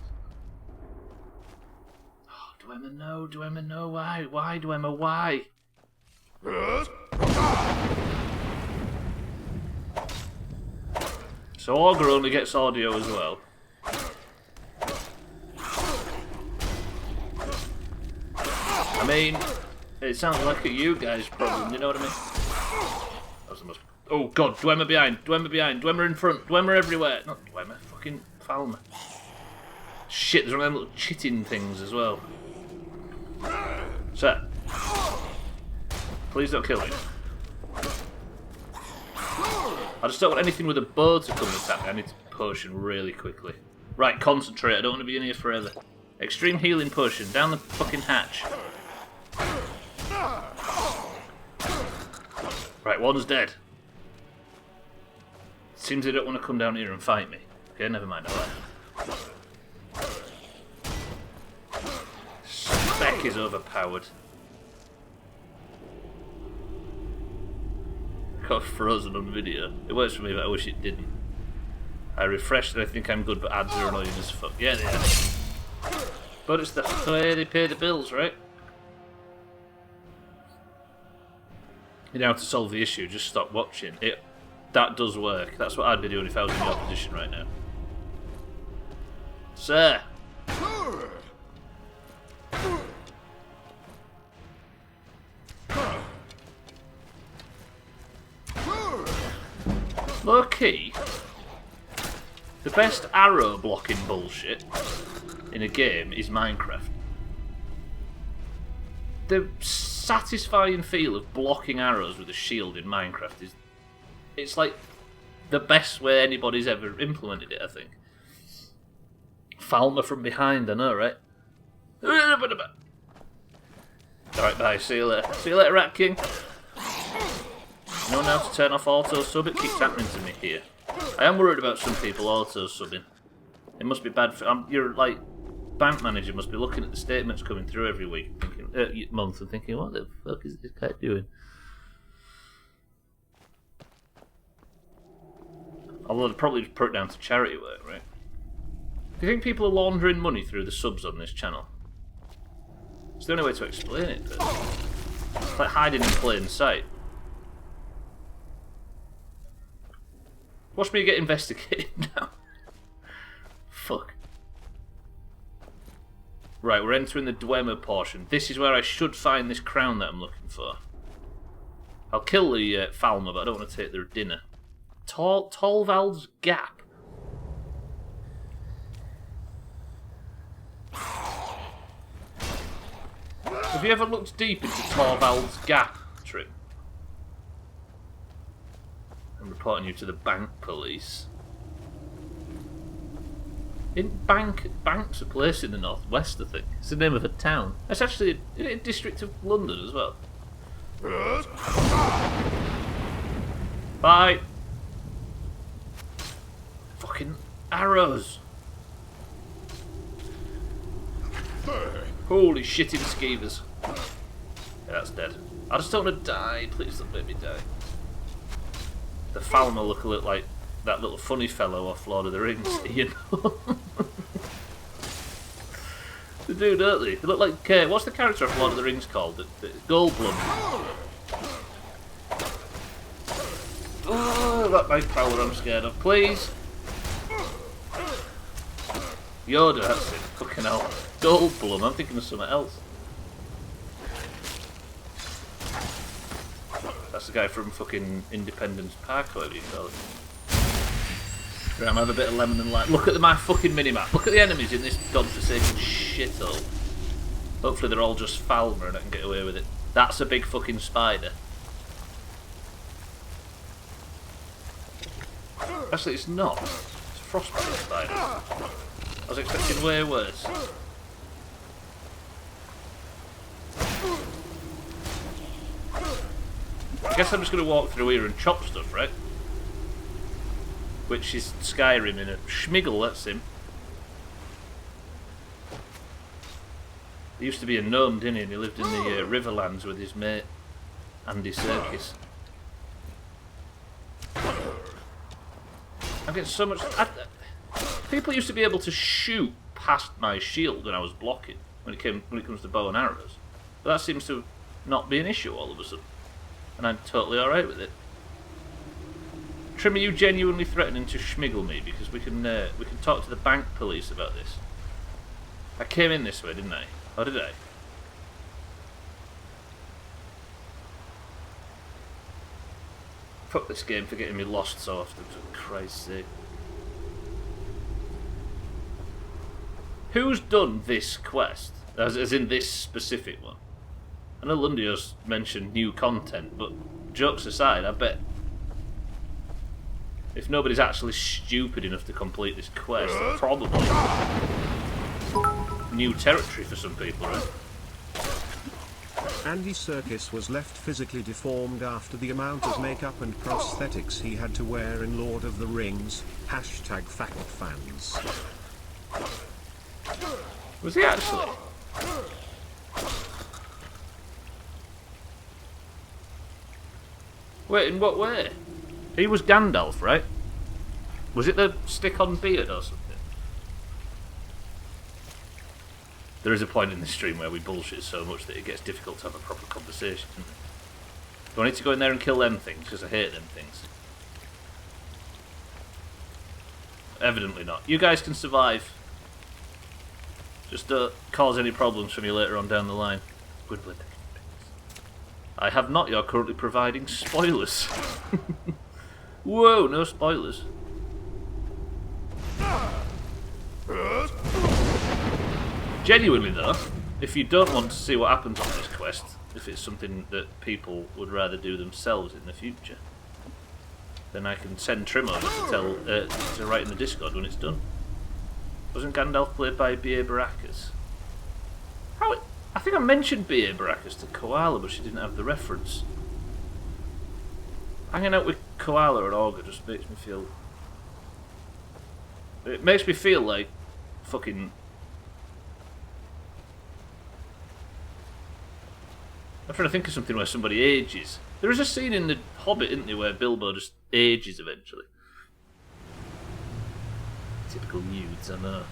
Oh, Dwemer, no, Dwemer, no, why? Why, Dwemer, why? So Augur only gets audio as well. I mean, it sounds like a you guys problem, you know what I mean? That was the most... Oh god, Dwemer behind, Dwemer in front, Dwemer everywhere. Not Dwemer, fucking Falmer. Shit, there's one of them little chitting things as well. Sir. Please don't kill me. I just don't want anything with a bow to come and attack me. I need to potion really quickly. Right, concentrate, I don't want to be in here forever. Extreme healing potion, down the fucking hatch. Right, one's dead. Seems they don't want to come down here and fight me. Okay, never mind, I left. Spec is overpowered. Got frozen on video. It works for me, but I wish it didn't. I refreshed and I think I'm good, but ads are annoying as fuck. Yeah, they are. But it's the way they pay the bills, right? You know how to solve the issue, just stop watching. That does work. That's what I'd be doing if I was in your position right now. Sir! Low key, the best arrow blocking bullshit in a game is Minecraft. The satisfying feel of blocking arrows with a shield in Minecraft is... It's like the best way anybody's ever implemented it, I think. Falmer from behind, I know, right? Alright, bye, see you later. See you later, Rat King. You know how to turn off auto-sub? It keeps happening to me here. I am worried about some people auto-subbing. It must be bad for... Your, like, bank manager must be looking at the statements coming through every week, thinking, month, and thinking, what the fuck is this guy doing? Although they'd probably just put it down to charity work, right? Do you think people are laundering money through the subs on this channel? It's the only way to explain it, but it's like hiding in plain sight. Watch me get investigated now. Fuck. Right, we're entering the Dwemer portion. This is where I should find this crown that I'm looking for. I'll kill the Falmer, but I don't want to take their dinner. Tolvald's Gap. Have you ever looked deep into Torvald's Gap, Trim? I'm reporting you to the bank police. Bank's a place in the northwest, I think. It's the name of a town. It's actually a district of London as well. Bye. Fucking arrows. Holy shit in skeevers. Yeah, that's dead. I just don't want to die. Please don't make me die. The Falmer look a little like that little funny fellow off Lord of the Rings, you know? They do, don't they? They look like... what's the character of Lord of the Rings called? It's Goldblum. Oh, that big prowler I'm scared of. Please. Yoda, that's it. Fucking hell. Goldblum, I'm thinking of something else. That's the guy from fucking Independence Park, whatever you call it. Right, I'm having a bit of lemon and lime. Look at my fucking minimap. Look at the enemies in this godforsaken shithole. Hopefully they're all just Falmer and I can get away with it. That's a big fucking spider. Actually, it's not. It's a frostbite spider. I was expecting way worse. I guess I'm just going to walk through here and chop stuff, right? Which is Skyrim in a Schmiggle, that's him. He used to be a gnome, didn't he? And he lived in the Riverlands with his mate, Andy Serkis. I'm getting so much... people used to be able to shoot past my shield when I was blocking, when it comes to bow and arrows. But that seems to not be an issue all of a sudden. And I'm totally alright with it. Trim, are you genuinely threatening to schmiggle me? Because we can talk to the bank police about this. I came in this way, didn't I? Or did I? Fuck this game for getting me lost so often, for Christ's sake. Who's done this quest? As in this specific one? I know Lundio's mentioned new content, but jokes aside, I bet if nobody's actually stupid enough to complete this quest, probably new territory for some people, right? Andy Serkis was left physically deformed after the amount of makeup and prosthetics he had to wear in Lord of the Rings. Hashtag fact fans. Was he actually? Wait, in what way? He was Gandalf, right? Was it the stick-on beard or something? There is a point in this stream where we bullshit so much that it gets difficult to have a proper conversation, isn't it? Do I need to go in there and kill them things, because I hate them things? Evidently not. You guys can survive. Just don't cause any problems for me later on down the line. Goodbye. I have not. You're currently providing spoilers. Whoa, no spoilers. Genuinely though, if you don't want to see what happens on this quest, if it's something that people would rather do themselves in the future, then I can send Trimo to write in the Discord when it's done. Wasn't Gandalf played by B.A. Baracus? I think I mentioned B.A. Baracus to Koala, but she didn't have the reference. Hanging out with Koala and Augur just makes me feel It makes me feel like fucking... I'm trying to think of something where somebody ages. There is a scene in The Hobbit, isn't there, where Bilbo just ages eventually. Typical youths, I know.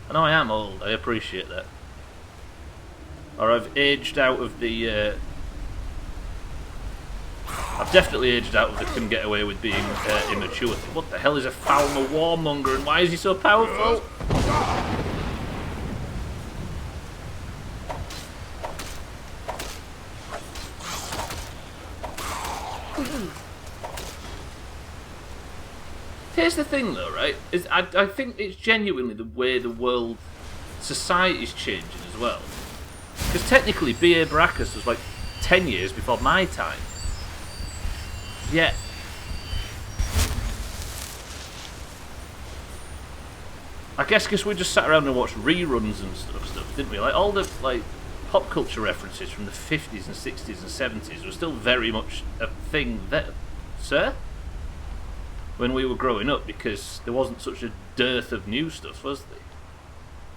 I know I am old, I appreciate that. Or I've aged out of the... I've definitely aged out of the couldn't get away with being immature. What the hell is a Falmer warmonger and why is he so powerful? Here's the thing though, right? Is I think it's genuinely the way the world, society's changing as well. Because technically B.A. Baracus was like 10 years before my time. Yeah. I guess because we just sat around and watched reruns and stuff, didn't we? Like all the like pop culture references from the 50s and 60s and 70s were still very much a thing that, sir? When we were growing up, because there wasn't such a dearth of new stuff, was there?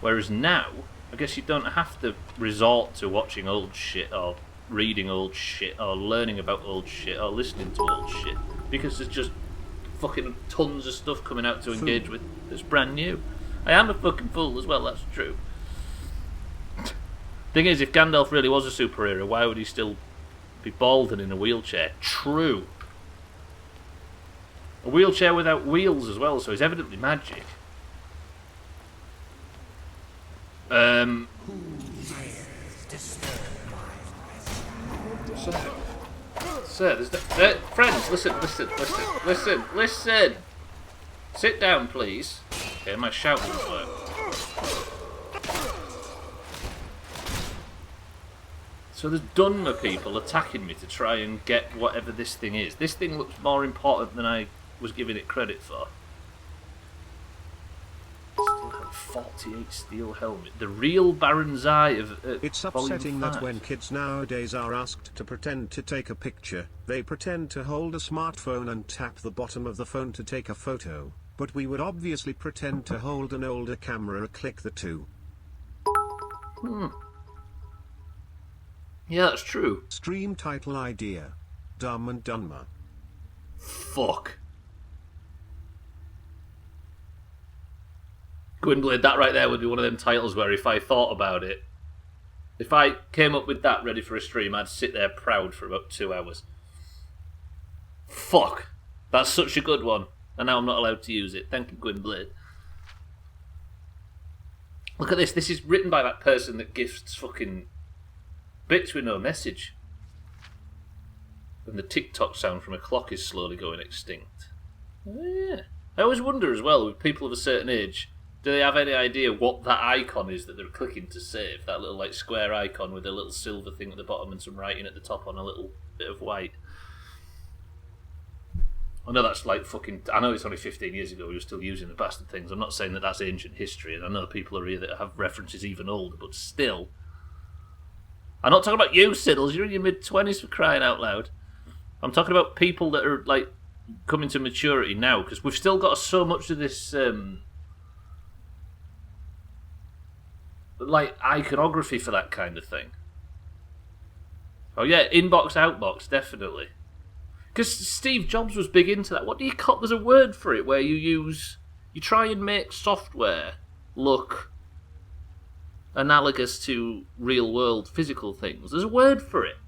Whereas now, I guess you don't have to resort to watching old shit or reading old shit or learning about old shit or listening to old shit, because there's just fucking tons of stuff coming out to engage with that's brand new. I am a fucking fool as well, that's true. Thing is, if Gandalf really was a superhero, why would he still be bald and in a wheelchair? True. A wheelchair without wheels as well, so he's evidently magic. Sir, there's no... friends, listen. Sit down, please. Okay, my shout won't work. So there's Dunmer people attacking me to try and get whatever this thing is. This thing looks more important than I was giving it credit for. Still have 48 steel helmet. The real Baron's Eye of It's upsetting that when kids nowadays are asked to pretend to take a picture, they pretend to hold a smartphone and tap the bottom of the phone to take a photo. But we would obviously pretend to hold an older camera, click the two. Yeah, that's true. Stream title idea. Dumb and Dunmer. Fuck. Gwynblade, that right there would be one of them titles where if I thought about it, if I came up with that ready for a stream, I'd sit there proud for about 2 hours. Fuck. That's such a good one. And now I'm not allowed to use it. Thank you, Gwynblade. Look at this. This is written by that person that gifts fucking bits with no message. And the tick-tock sound from a clock is slowly going extinct. Oh, yeah. I always wonder as well, with people of a certain age, do they have any idea what that icon is that they're clicking to save? That little like square icon with a little silver thing at the bottom and some writing at the top on a little bit of white. I know that's like fucking... I know it's only 15 years ago we were still using the bastard things. I'm not saying that that's ancient history, and I know people are here that have references even older, but still... I'm not talking about you, Siddles. You're in your mid-20s for crying out loud. I'm talking about people that are like coming to maturity now, because we've still got so much of this... like iconography for that kind of thing. Oh yeah, inbox, outbox, definitely. Because Steve Jobs was big into that. What do you call... There's a word for it where you try and make software look analogous to real world physical things. There's a word for it.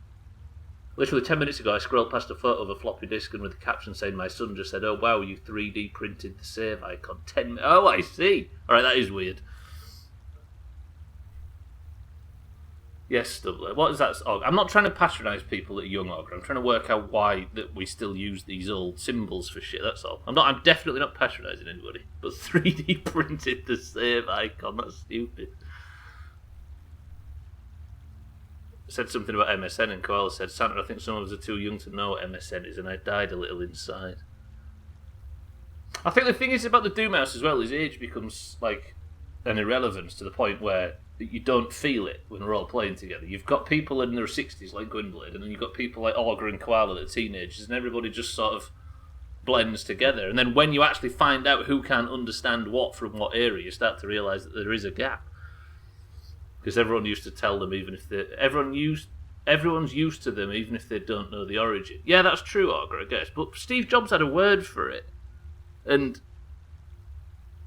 Literally 10 minutes ago I scrolled past a photo of a floppy disk and with the caption saying my son just said, "Oh wow, you 3D printed the save icon." Oh, I see. Alright, that is weird. Yes, Stubbler. What is that? Oh, I'm not trying to patronise people that are young, Ogre. I'm trying to work out why that we still use these old symbols for shit. That's all. I'm definitely not patronising anybody. But 3D printed the save icon. That's stupid. Said something about MSN, and Koala said, "Santa, I think some of us are too young to know what MSN is, and I died a little inside." I think the thing is about the Doomhaus as well is age becomes like an irrelevance to the point where you don't feel it when we're all playing together. You've got people in their 60s like Gwynblade, and then you've got people like Augur and Koala that are teenagers, and everybody just sort of blends together. And then when you actually find out who can understand what from what area, you start to realise that there is a gap. Because everyone used to tell them, even if they... Everyone's used to them, even if they don't know the origin. Yeah, that's true, Augur, I guess. But Steve Jobs had a word for it. And...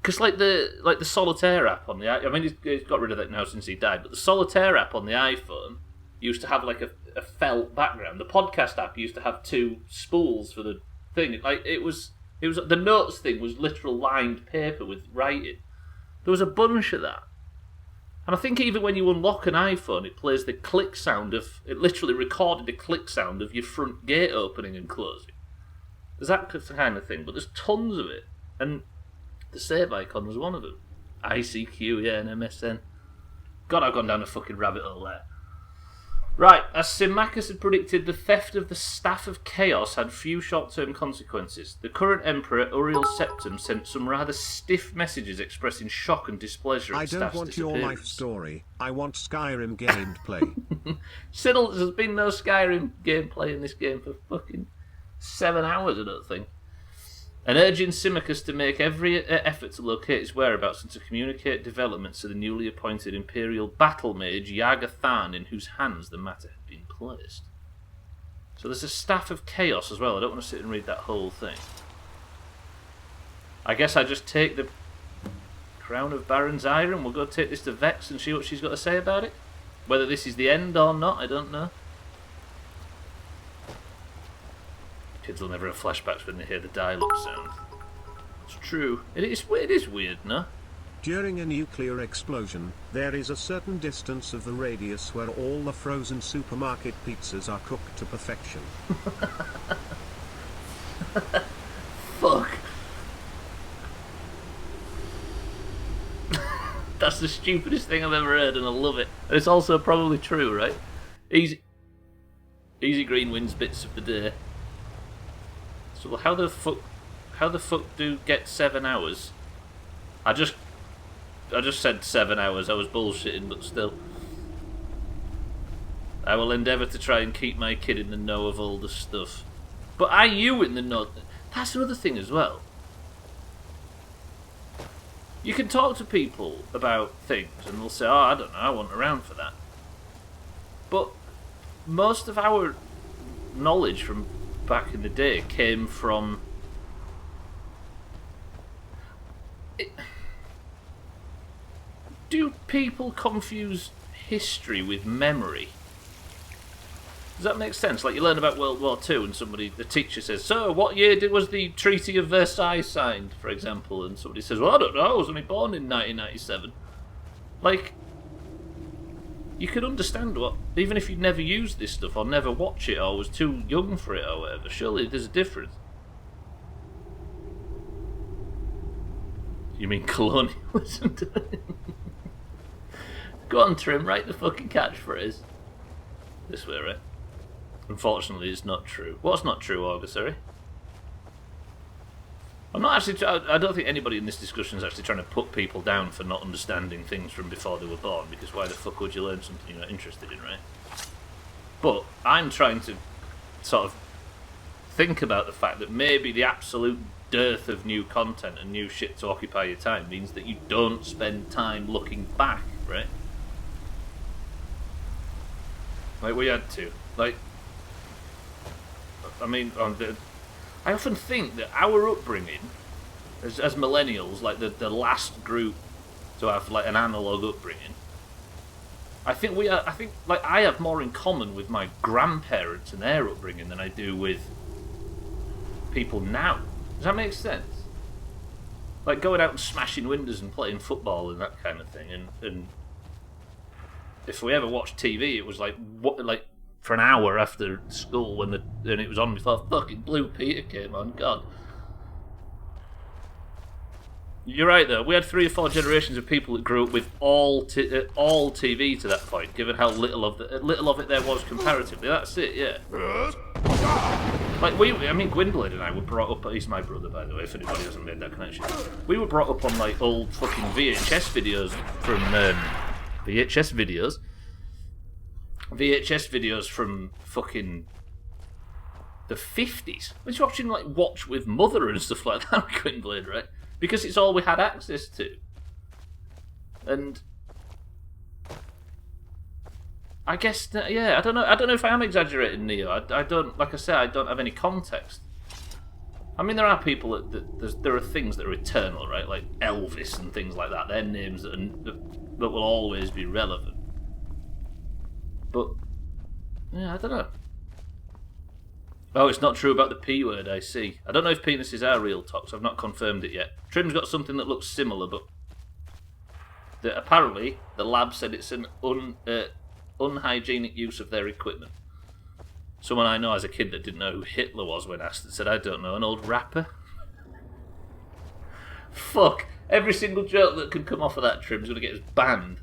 Because like the Solitaire app on the... I mean, he's got rid of that now since he died. But the Solitaire app on the iPhone used to have like a felt background. The podcast app used to have 2 spools for the thing. Like it was the notes thing was literal lined paper with writing. There was a bunch of that. And I think even when you unlock an iPhone, it plays the click sound of... It literally recorded the click sound of your front gate opening and closing. There's that kind of thing, but there's tons of it. And the save icon was one of them. ICQ, yeah, and MSN. God, I've gone down a fucking rabbit hole there. Right, as Symmachus had predicted, the theft of the Staff of Chaos had few short-term consequences. The current Emperor, Uriel Septim, sent some rather stiff messages expressing shock and displeasure at I Staff's don't want your life story. I want Skyrim gameplay. Siddle, there's been no Skyrim gameplay in this game for fucking 7 hours, I don't think. And urging Symmachus to make every effort to locate his whereabouts and to communicate developments to the newly appointed Imperial battle mage Yagathan, in whose hands the matter had been placed. So there's a Staff of Chaos as well. I don't want to sit and read that whole thing. I guess I just take the Crown of Baron Zyra and we'll go take this to Vex and see what she's got to say about it. Whether this is the end or not, I don't know. Kids will never have flashbacks when they hear the dial-up sound. It's true. It is weird, no? During a nuclear explosion, there is a certain distance of the radius where all the frozen supermarket pizzas are cooked to perfection. Fuck. That's the stupidest thing I've ever heard and I love it. And it's also probably true, right? Easy Green wins bits of the day. So how the fuck do get 7 hours? I just said 7 hours. I was bullshitting, but still. I will endeavour to try and keep my kid in the know of all the stuff. But are you in the know? That's another thing as well. You can talk to people about things and they'll say, oh, I don't know, I wasn't around for that. But most of our knowledge from back in the day came from... Do people confuse history with memory? Does that make sense? Like you learn about World War II and the teacher says, so what year was the Treaty of Versailles signed, for example? And somebody says, well, I don't know, I was only born in 1997. Like, you can understand what, even if you'd never used this stuff or never watched it or was too young for it or whatever, surely there's a difference. You mean colonialism? Go on, Trim, write the fucking catchphrase. This way, right? Unfortunately, it's not true. What's not true, Augur, sorry? I'm not actually... I don't think anybody in this discussion is actually trying to put people down for not understanding things from before they were born, because why the fuck would you learn something you're not interested in, right? But I'm trying to sort of think about the fact that maybe the absolute dearth of new content and new shit to occupy your time means that you don't spend time looking back, right? Like we had to. Like, I mean, I often think that our upbringing, as millennials, like the last group to have like an analog upbringing, I think I have more in common with my grandparents and their upbringing than I do with people now. Does that make sense? Like going out and smashing windows and playing football and that kind of thing, and if we ever watched TV, it was like for an hour after school when it was on before fucking Blue Peter came on. God, you're right though. We had 3 or 4 generations of people that grew up with all TV to that point. Given how little of it there was comparatively, that's it. Yeah. Like Gwynbleind and I were brought up. He's my brother, by the way. If anybody hasn't made that connection, we were brought up on like old fucking VHS videos from VHS videos from fucking the 50s. I was watching like Watch with Mother and stuff like that with Gwynblade, right? Because it's all we had access to. And I guess, yeah, I don't know if I am exaggerating, Neo. I don't, like I said, I don't have any context. I mean, there are people there are things that are eternal, right? Like Elvis and things like that. They're names that will always be relevant. But yeah, I don't know. Oh, it's not true about the P word, I see. I don't know if penises are real tox. I've not confirmed it yet. Trim's got something that looks similar, but apparently the lab said it's an unhygienic use of their equipment. Someone I know as a kid that didn't know who Hitler was when asked and said, I don't know, an old rapper? Fuck. Every single joke that can come off of that Trim's going to get us banned.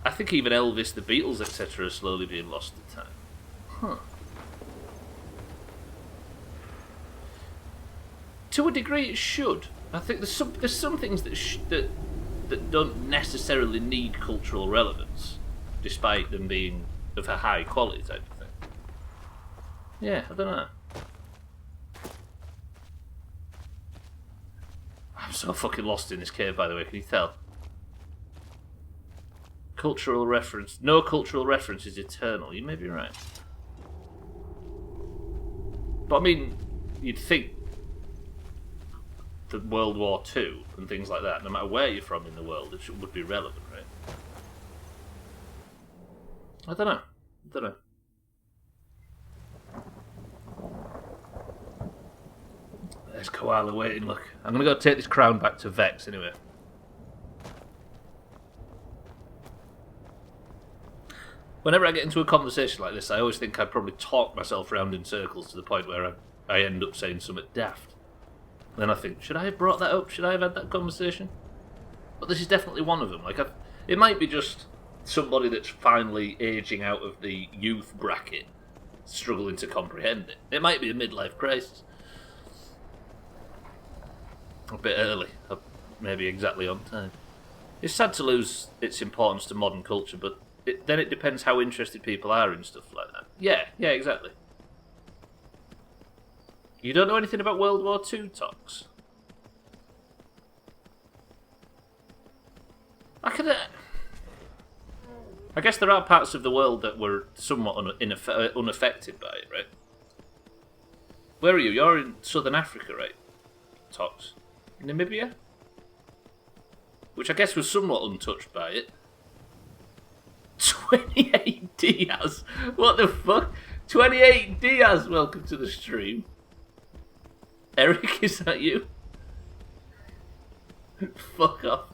I think even Elvis, the Beatles, etc. are slowly being lost to time. Huh. To a degree it should. I think there's some things that don't necessarily need cultural relevance, despite them being of a high quality type of thing. Yeah, I don't know. I'm so fucking lost in this cave, by the way, can you tell? Cultural reference. No cultural reference is eternal. You may be right. But I mean, you'd think the World War II and things like that, no matter where you're from in the world, it would be relevant, right? I don't know. There's Koala waiting, look. I'm going to go take this crown back to Vex anyway. Whenever I get into a conversation like this, I always think I'd probably talk myself around in circles to the point where I end up saying something daft. Then I think, should I have brought that up? Should I have had that conversation? But this is definitely one of them. Like, it might be just somebody that's finally aging out of the youth bracket, struggling to comprehend it. It might be a midlife crisis. A bit early, maybe exactly on time. It's sad to lose its importance to modern culture, but then it depends how interested people are in stuff like that. Yeah, exactly. You don't know anything about World War II, Tox? I guess there are parts of the world that were somewhat unaffected by it, right? Where are you? You're in Southern Africa, right, Tox? Namibia? Which I guess was somewhat untouched by it. 28 Diaz! What the fuck? 28 Diaz! Welcome to the stream. Eric, is that you? Fuck off.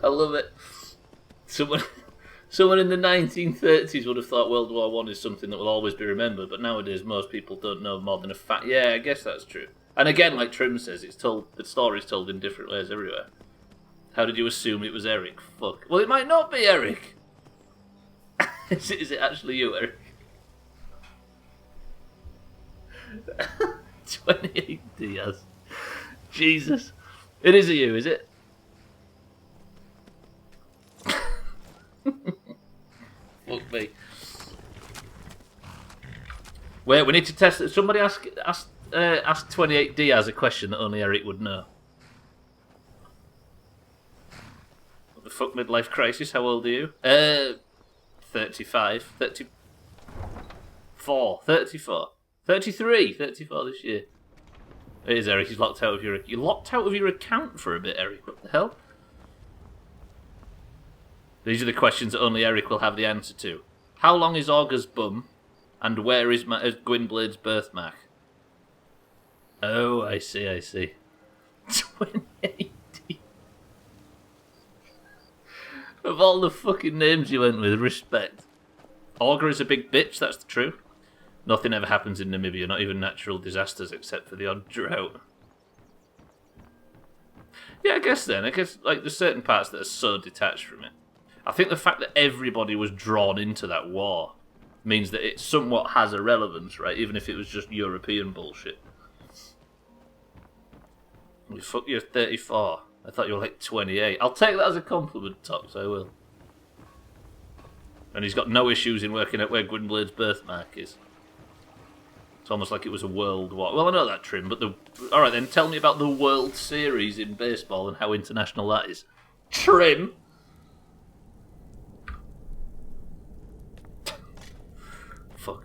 I love it. Someone in the 1930s would have thought World War I is something that will always be remembered, but nowadays most people don't know more than a fact. Yeah, I guess that's true. And again, like Trim says, the story's told in different ways everywhere. How did you assume it was Eric? Fuck. Well, it might not be Eric. Is it actually you, Eric? 28 Diaz. Jesus. It is you, is it? Fuck me. Wait, we need to test it. Somebody ask 28 Diaz a question that only Eric would know. What the fuck, midlife crisis? How old are you? 35. 34. 34. 33. 34 this year. It is, Eric. He's locked out of your... You're locked out of your account for a bit, Eric. What the hell? These are the questions that only Eric will have the answer to. How long is Augur's bum? And where is Gwynblade's birthmark? Oh, I see. 28. Of all the fucking names you went with, respect. Augur is a big bitch, that's the truth. Nothing ever happens in Namibia, not even natural disasters, except for the odd drought. Yeah, I guess like, there's certain parts that are so detached from it. I think the fact that everybody was drawn into that war means that it somewhat has a relevance, right? Even if it was just European bullshit. Fuck, you're 34. I thought you were like 28. I'll take that as a compliment, Tox, I will. And he's got no issues in working out where Gwynblade's birthmark is. It's almost like it was a World War. Well, I know that, Trim, but alright then, tell me about the World Series in baseball and how international that is. Trim! Fuck.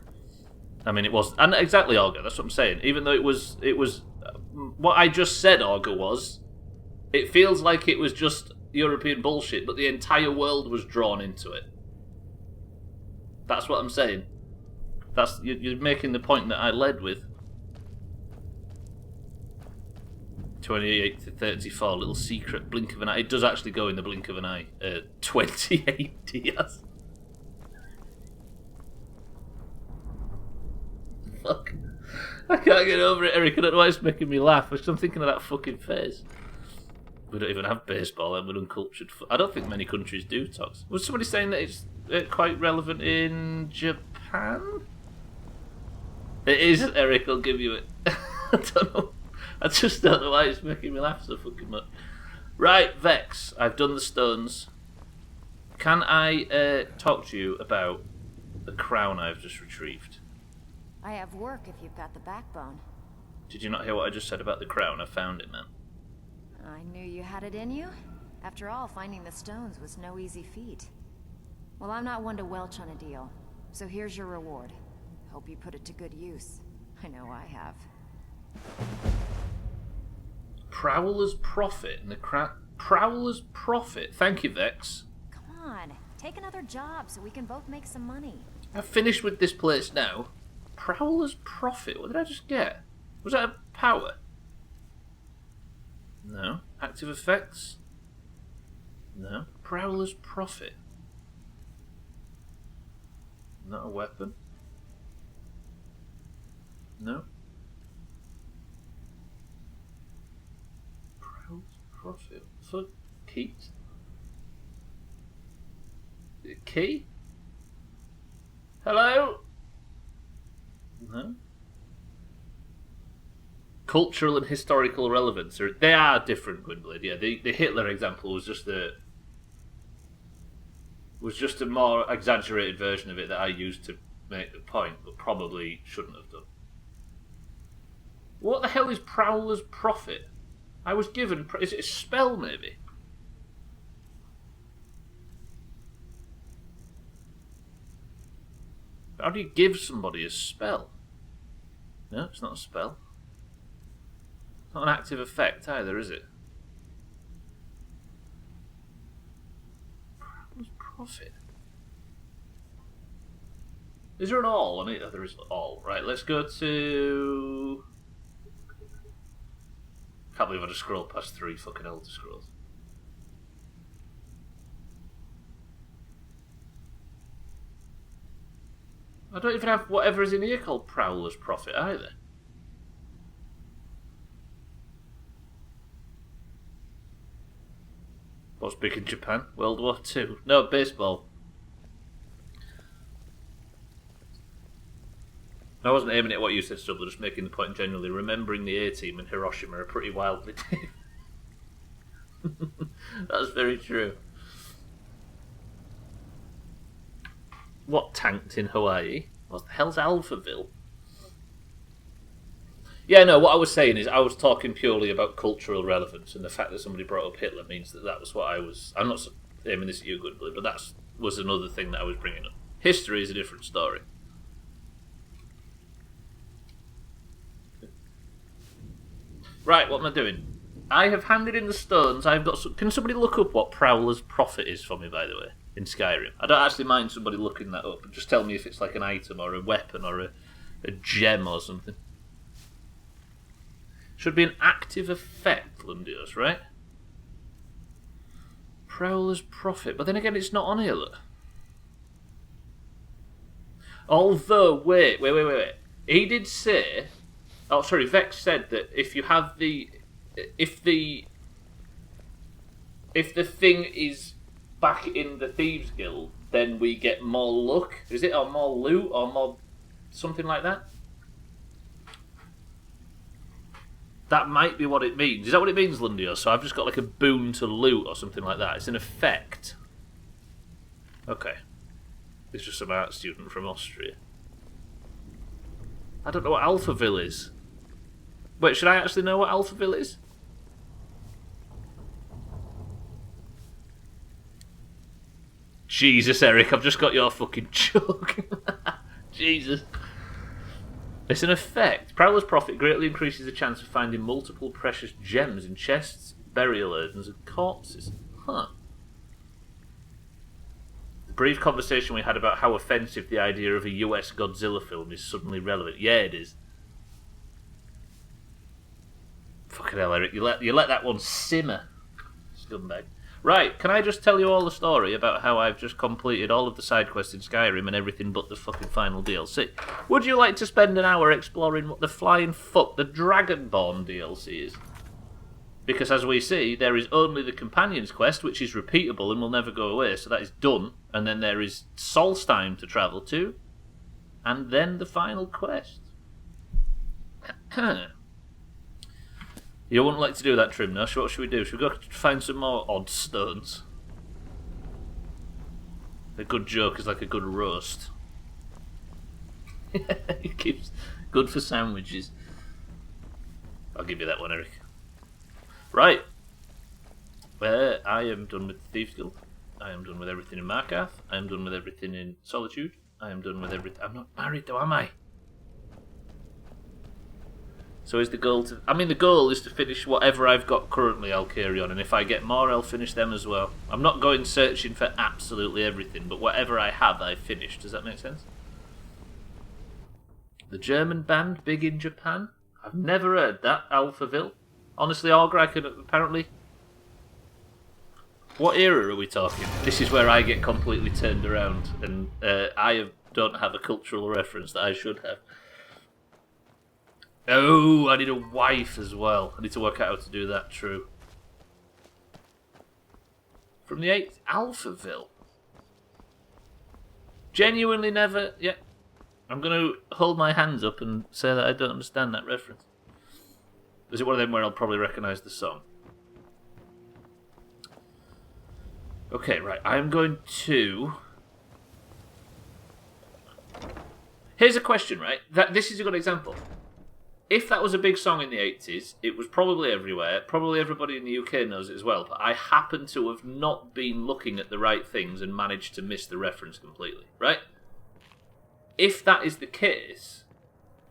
I mean, it was... And exactly, Augur, that's what I'm saying. Even though it was... what I just said, Augur, was... It feels like it was just European bullshit, but the entire world was drawn into it. That's what I'm saying. You're making the point that I led with. 28 to 34, little secret blink of an eye. It does actually go in the blink of an eye. 28 yes. Fuck. I can't get over it, Eric. I don't know why it's making me laugh. I'm thinking of that fucking face. We don't even have baseball and we're uncultured. I don't think many countries do, Tox. Was somebody saying that it's quite relevant in Japan? It is, Eric, I'll give you it. I don't know. I just don't know why it's making me laugh so fucking much. Right, Vex, I've done the stones. Can I talk to you about the crown I've just retrieved? I have work if you've got the backbone. Did you not hear what I just said about the crown? I found it, man. I knew you had it in you. After all, finding the stones was no easy feat. Well, I'm not one to welch on a deal, so here's your reward. Hope you put it to good use. I know I have. Prowler's Profit and the Prowler's Profit. Thank you, Vex. Come on, take another job so we can both make some money. I've finished with this place now. Prowler's Profit. What did I just get? Was that a power? No. Active effects? No. Prowler's Profit. Not a weapon? No. Prowler's Profit. For keys? Key? Hello? No. Cultural and historical relevance. They are different, Gwynblade. Yeah, the Hitler example was just a more exaggerated version of it that I used to make the point, but probably shouldn't have done. What the hell is Prowler's Profit? I was given... Is it a spell, maybe? How do you give somebody a spell? No, it's not a spell. It's not an active effect either, is it? Prowler's Profit. Is there an all on it? Oh, there is all. Right, let's go to... Can't believe I just scrolled past 3 fucking Elder Scrolls. I don't even have whatever is in here called Prowler's Profit either. What's big in Japan? World War II. No, baseball. I wasn't aiming at what you said, Stubbler, just making the point generally. Remembering the A-team in Hiroshima are pretty wildly different. That's very true. What tanked in Hawaii? What the hell's Alphaville? Yeah, no, what I was saying is I was talking purely about cultural relevance, and the fact that somebody brought up Hitler means that was what I was... I'm not aiming this at you, Gwynblade, but that was another thing that I was bringing up. History is a different story. Right, what am I doing? I have handed in the stones. I've got. Can somebody look up what Prowler's Profit is for me, by the way, in Skyrim? I don't actually mind somebody looking that up. Just tell me if it's like an item or a weapon or a gem or something. Should be an active effect, Lundios, right? Prowler's Profit. But then again, it's not on here, look. Although, wait. He did say... Oh, sorry, Vex said that if you have the... If the thing is back in the Thieves Guild, then we get more luck. Is it? Or more loot? Or more... something like that? That might be what it means. Is that what it means, Lundio? So I've just got like a boon to loot or something like that. It's an effect. Okay. It's just some art student from Austria. I don't know what Alphaville is. Wait, should I actually know what Alphaville is? Jesus, Eric, I've just got your fucking joke. Jesus. It's an effect. Prowler's Prophet greatly increases the chance of finding multiple precious gems in chests, burial urns, and corpses. Huh. The brief conversation we had about how offensive the idea of a US Godzilla film is suddenly relevant. Yeah, it is. Fucking hell, Eric, you let that one simmer. Scumbag. Right, can I just tell you all the story about how I've just completed all of the side quests in Skyrim and everything but the fucking final DLC? Would you like to spend an hour exploring what the flying fuck the Dragonborn DLC is? Because as we see, there is only the Companion's Quest, which is repeatable and will never go away, so that is done. And then there is Solstheim to travel to, and then the final quest. You wouldn't like to do that, Trim, no? So what should we do? Should we go find some more odd stones? A good joke is like a good roast. It keeps good for sandwiches. I'll give you that one, Eric. Right. I am done with Thieves Guild. I am done with everything in Markarth. I am done with everything in Solitude. I am done with everything. I'm not married though, am I? So is the goal to... I mean, the goal is to finish whatever I've got currently, I'll carry on. And if I get more, I'll finish them as well. I'm not going searching for absolutely everything, but whatever I have, I've finished. Does that make sense? The German band, big in Japan? I've never heard that, Alphaville. Honestly, Augur, I could apparently... What era are we talking? This is where I get completely turned around, and don't have a cultural reference that I should have. Oh, I need a wife as well. I need to work out how to do that, true. From the 8th, Alphaville. Genuinely never... Yeah. I'm going to hold my hands up and say that I don't understand that reference. Is it one of them where I'll probably recognise the song? Okay, right. I'm going to... Here's a question, right? This is a good example. If that was a big song in the 80s, it was probably everywhere. Probably everybody in the UK knows it as well. But I happen to have not been looking at the right things and managed to miss the reference completely, right? If that is the case,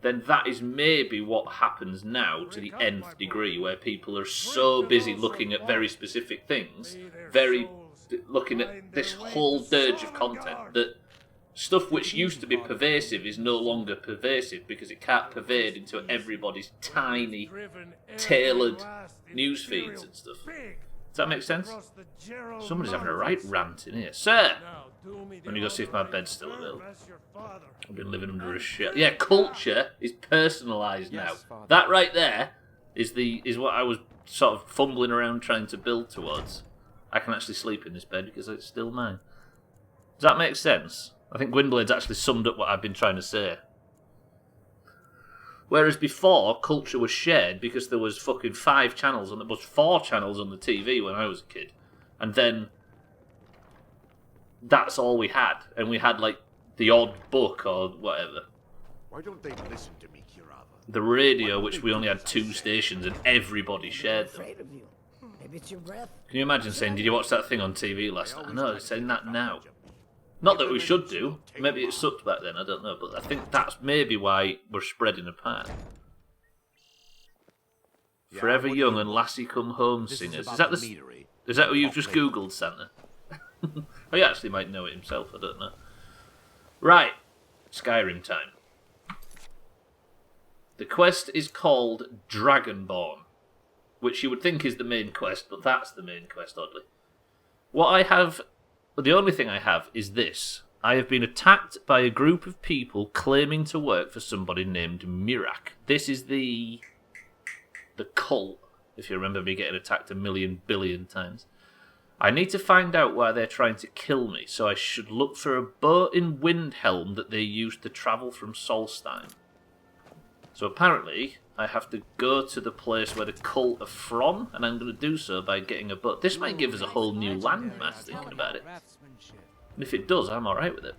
then that is maybe what happens now to the nth degree, where people are so busy looking at very specific things, looking at this whole dirge of content, that stuff which used to be pervasive is no longer pervasive because it can't pervade into everybody's tiny, tailored news feeds and stuff. Does that make sense? Somebody's having a right rant in here. Sir! Let me go see if my bed's still available. I've been living under a shell. Yeah, culture is personalised now. That right there is what I was sort of fumbling around trying to build towards. I can actually sleep in this bed because it's still mine. Does that make sense? I think Gwynblade's actually summed up what I've been trying to say. Whereas before, culture was shared because there was fucking 5 channels, and there was 4 channels on the TV when I was a kid. And then that's all we had. And we had, like, the odd book or whatever. Why don't they listen to me, Kirava? The radio, which we only had 2 stations, and everybody shared them. Maybe it's your breath. Can you imagine saying, did you watch that thing on TV last night? I know, they're saying that now. Not that we should do. Maybe it sucked back then, I don't know. But I think that's maybe why we're spreading apart. Forever Young and Lassie Come Home singers. Is that what you've just Googled, Santa? He actually might know it himself, I don't know. Right. Skyrim time. The quest is called Dragonborn, which you would think is the main quest, but that's the main quest, oddly. The only thing I have is this. I have been attacked by a group of people claiming to work for somebody named Mirac. This is the cult, if you remember me getting attacked 1,000,000,000 billion times. I need to find out why they're trying to kill me, so I should look for a boat in Windhelm that they used to travel from Solstheim. So apparently, I have to go to the place where the cult are from, and I'm going to do so by getting a boat. This might give us a whole new landmass, thinking about it. And if it does, I'm alright with it.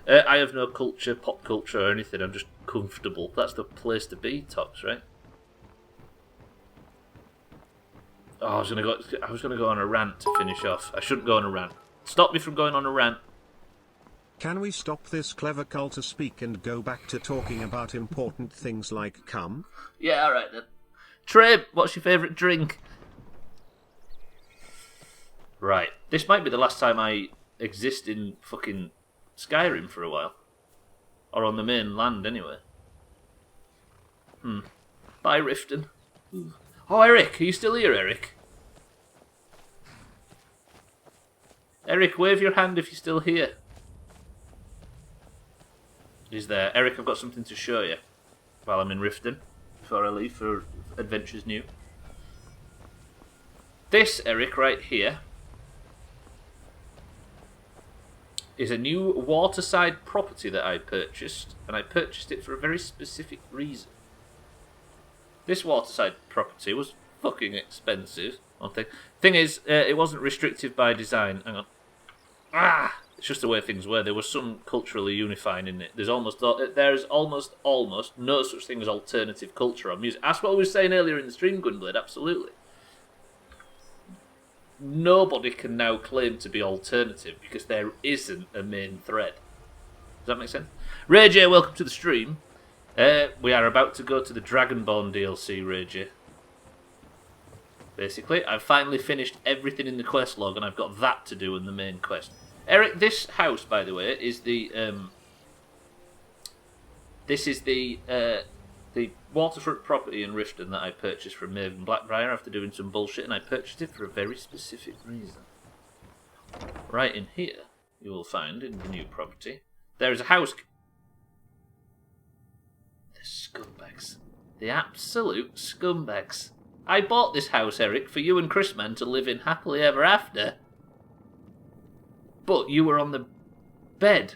I have no culture, pop culture or anything. I'm just comfortable. That's the place to be, Tox, right? Oh, I was gonna go on a rant to finish off. I shouldn't go on a rant. Stop me from going on a rant. Can we stop this clever culture speak and go back to talking about important things like cum? Yeah, alright then. Treb, what's your favourite drink? Right. This might be the last time I exist in fucking Skyrim for a while. Or on the main land, anyway. Bye, Riften. Oh, Eric, are you still here, Eric? Eric, wave your hand if you're still here. He's there. Eric, I've got something to show you while I'm in Riften, before I leave for Adventures New. This, Eric, right here, is a new waterside property that I purchased, and I purchased it for a very specific reason. This waterside property was fucking expensive. One thing. Thing is, it wasn't restrictive by design. Hang on. It's just the way things were. There was some culturally unifying in it. There's almost no such thing as alternative culture on music. That's what I was saying earlier in the stream, Gunblade. Absolutely. Nobody can now claim to be alternative because there isn't a main thread. Does that make sense? Ray J, welcome to the stream. We are about to go to the Dragonborn DLC, Ray J. Basically, I've finally finished everything in the quest log, and I've got that to do in the main quest. Eric, this house, by the way, is the waterfront property in Riften that I purchased from Maven Blackbriar after doing some bullshit, and I purchased it for a very specific reason. Right in here, you will find in the new property, there is a house. The scumbags. The absolute scumbags. I bought this house, Eric, for you and Chrisman to live in happily ever after. But you were on the bed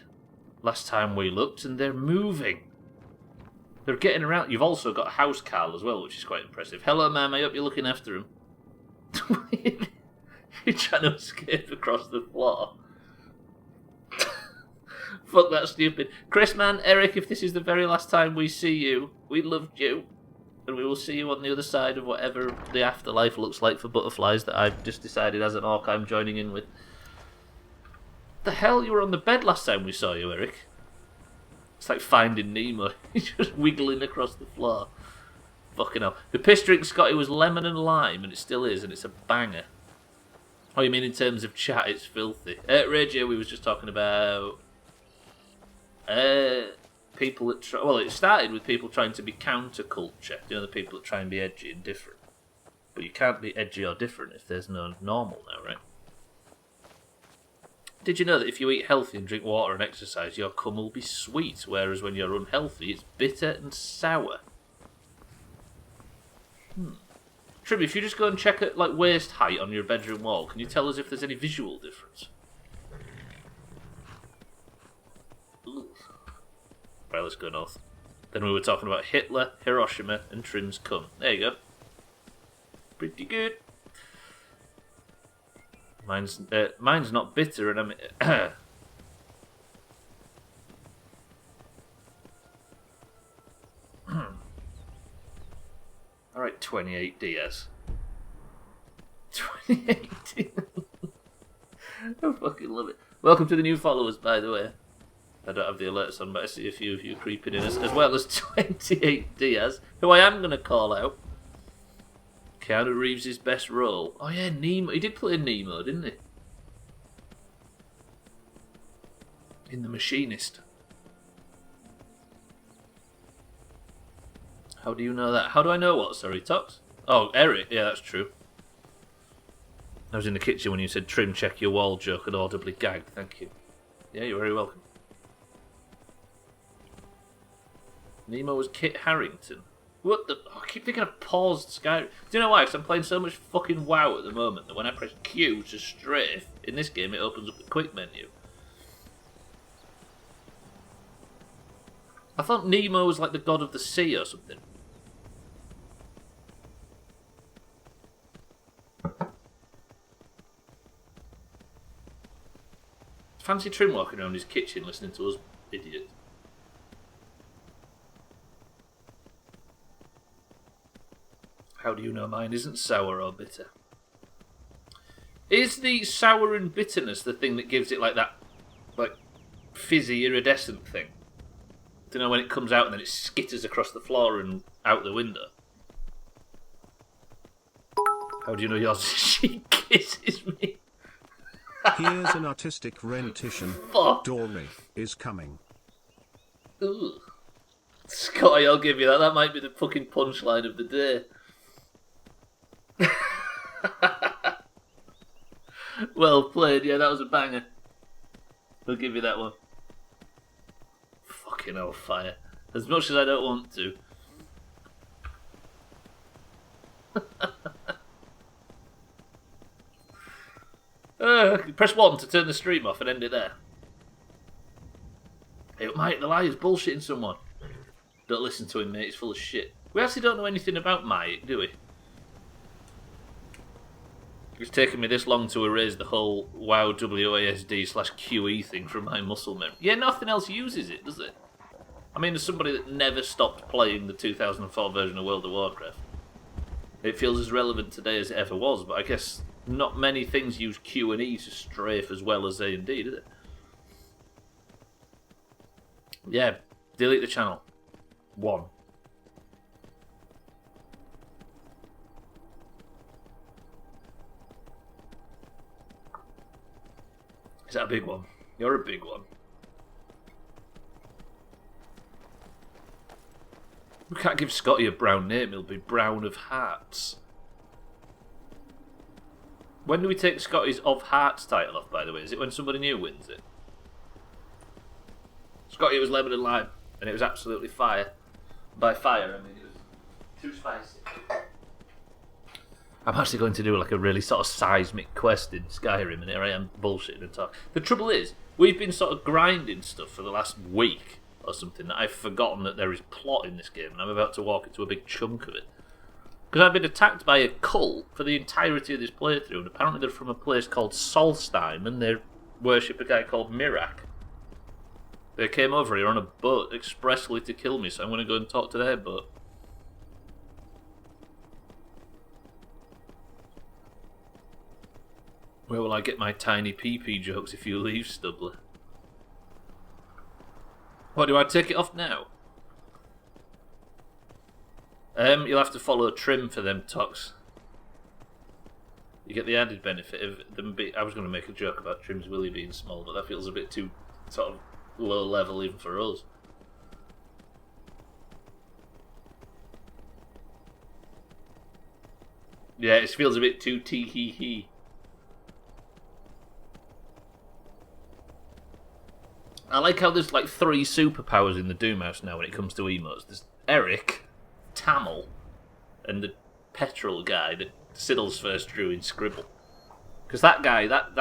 last time we looked, and they're moving. They're getting around. You've also got a house Carl as well, which is quite impressive. Hello, ma'am. I hope you're looking after him. You're trying to escape across the floor. Fuck that stupid. Chris, man, Eric, if this is the very last time we see you, we loved you. And we will see you on the other side of whatever the afterlife looks like for butterflies that I've just decided as an orc I'm joining in with. The hell? You were on the bed last time we saw you, Eric. It's like Finding Nemo. He's just wiggling across the floor. Fucking hell. The piss drink, Scotty, was lemon and lime, and it still is, and it's a banger. Oh, you mean in terms of chat, it's filthy. Radio, we was just talking about... people that try... Well, it started with people trying to be counterculture. You know, the people that try and be edgy and different. But you can't be edgy or different if there's no normal now, right? Did you know that if you eat healthy and drink water and exercise, your cum will be sweet, whereas when you're unhealthy, it's bitter and sour? Tribby, if you just go and check at like waist height on your bedroom wall, can you tell us if there's any visual difference? Right, let's go north. Then we were talking about Hitler, Hiroshima, and Trim's cum. There you go. Pretty good. Mine's not bitter, and I'm... Alright, 28 DS. 28 DS. I fucking love it. Welcome to the new followers, by the way. I don't have the alerts on, but I see a few of you creeping in, as well as 28 Diaz, who I am going to call out. Keanu Reeves' best role. Oh yeah, Nemo. He did play Nemo, didn't he? In The Machinist. How do you know that? How do I know what? Sorry, Tox? Oh, Eric. Yeah, that's true. I was in the kitchen when you said trim check your wall joke and audibly gagged. Thank you. Yeah, you're very welcome. Nemo was Kit Harington. What the... Oh, I keep thinking of paused Skyrim. Do you know why? Because I'm playing so much fucking WoW at the moment that when I press Q to strafe, in this game it opens up the quick menu. I thought Nemo was like the god of the sea or something. Fancy Trim walking around his kitchen listening to us Idiot. How do you know mine isn't sour or bitter? Is the sour and bitterness the thing that gives it like that, like, fizzy, iridescent thing? Do you know when it comes out and then it skitters across the floor and out the window? How do you know yours? She kisses me. Here's an artistic rendition. Fuck. Dory is coming. Ooh. Scotty, I'll give you that. That might be the fucking punchline of the day. Well played, yeah, that was a banger. I'll give you that one. Fucking hell, fire. As much as I don't want to. Press 1 to turn the stream off and end it there. Hey, mate, the liar's bullshitting someone. Don't listen to him, mate, he's full of shit. We actually don't know anything about Mike, do we? It's taken me this long to erase the whole WoW WASD/QE thing from my muscle memory. Yeah, nothing else uses it, does it? I mean, as somebody that never stopped playing the 2004 version of World of Warcraft, it feels as relevant today as it ever was, but I guess not many things use Q and E to strafe as well as A and D, does it? Yeah, delete the channel. 1. Is that a big one? You're a big one. We can't give Scotty a brown name, he'll be Brown of Hearts. When do we take Scotty's Of Hearts title off, by the way? Is it when somebody new wins it? Scotty was lemon and lime, and it was absolutely fire. By fire, I mean it was too spicy. I'm actually going to do like a really sort of seismic quest in Skyrim, and here I am bullshitting and talking. The trouble is, we've been sort of grinding stuff for the last week or something that I've forgotten that there is plot in this game, and I'm about to walk into a big chunk of it. Because I've been attacked by a cult for the entirety of this playthrough, and apparently they're from a place called Solstheim, and they worship a guy called Mirac. They came over here on a boat expressly to kill me, so I'm going to go and talk to their boat. Where will I get my tiny PP jokes if you leave, Stubbler? What, do I take it off now? You'll have to follow Trim for them talks. You get the added benefit of them I was going to make a joke about Trim's willy being small, but that feels a bit too sort of low level even for us. Yeah, it feels a bit too tee-hee-hee. I like how there's like 3 superpowers in the Doomhaus now when it comes to emotes. There's Eric, Tamil, and the petrol guy that Siddles first drew in Scribble. Because that guy, that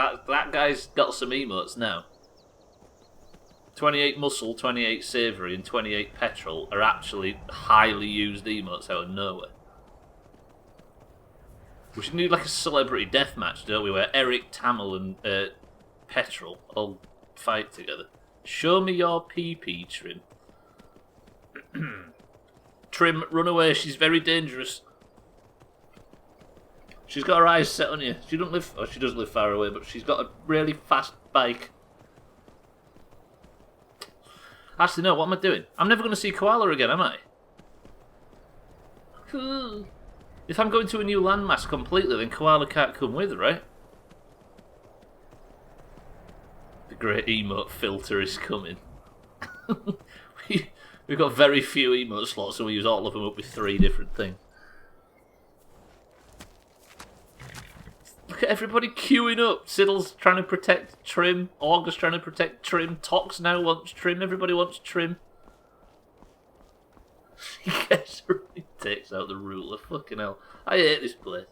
guy's got some emotes now. 28 muscle, 28 savoury, and 28 petrol are actually highly used emotes out of nowhere. We should need like a celebrity deathmatch, don't we, where Eric, Tamil, and petrol all fight together. Show me your PP, Trim. Trim, run away. She's very dangerous. She's got her eyes set on you. She doesn't live. Oh, she does live far away, but she's got a really fast bike. Actually, no. What am I doing? I'm never going to see Koala again, am I? If I'm going to a new landmass completely, then Koala can't come with, right? The great emote filter is coming. We've got very few emote slots, so we use all of them up with 3 different things. Look at everybody queuing up. Siddle's trying to protect Trim. August trying to protect Trim. Tox now wants Trim. Everybody wants Trim. He gets her, he takes out the ruler. Fucking hell. I hate this place.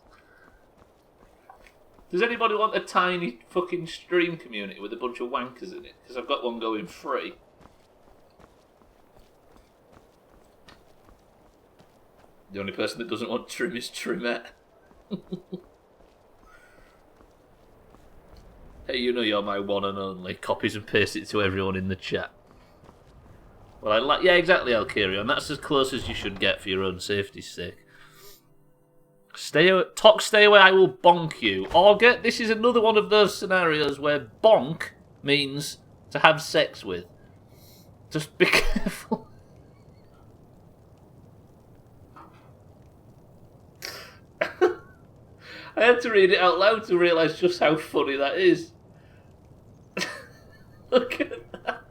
Does anybody want a tiny fucking stream community with a bunch of wankers in it? Because I've got one going free. The only person that doesn't want Trim is Trimette. Hey, you know you're my one and only. Copies and paste it to everyone in the chat. Well, yeah, exactly, Alkirion. That's as close as you should get for your own safety's sake. Stay away, I will bonk you. Augur, this is another one of those scenarios where bonk means to have sex with. Just be careful. I had to read it out loud to realise just how funny that is. Look at that.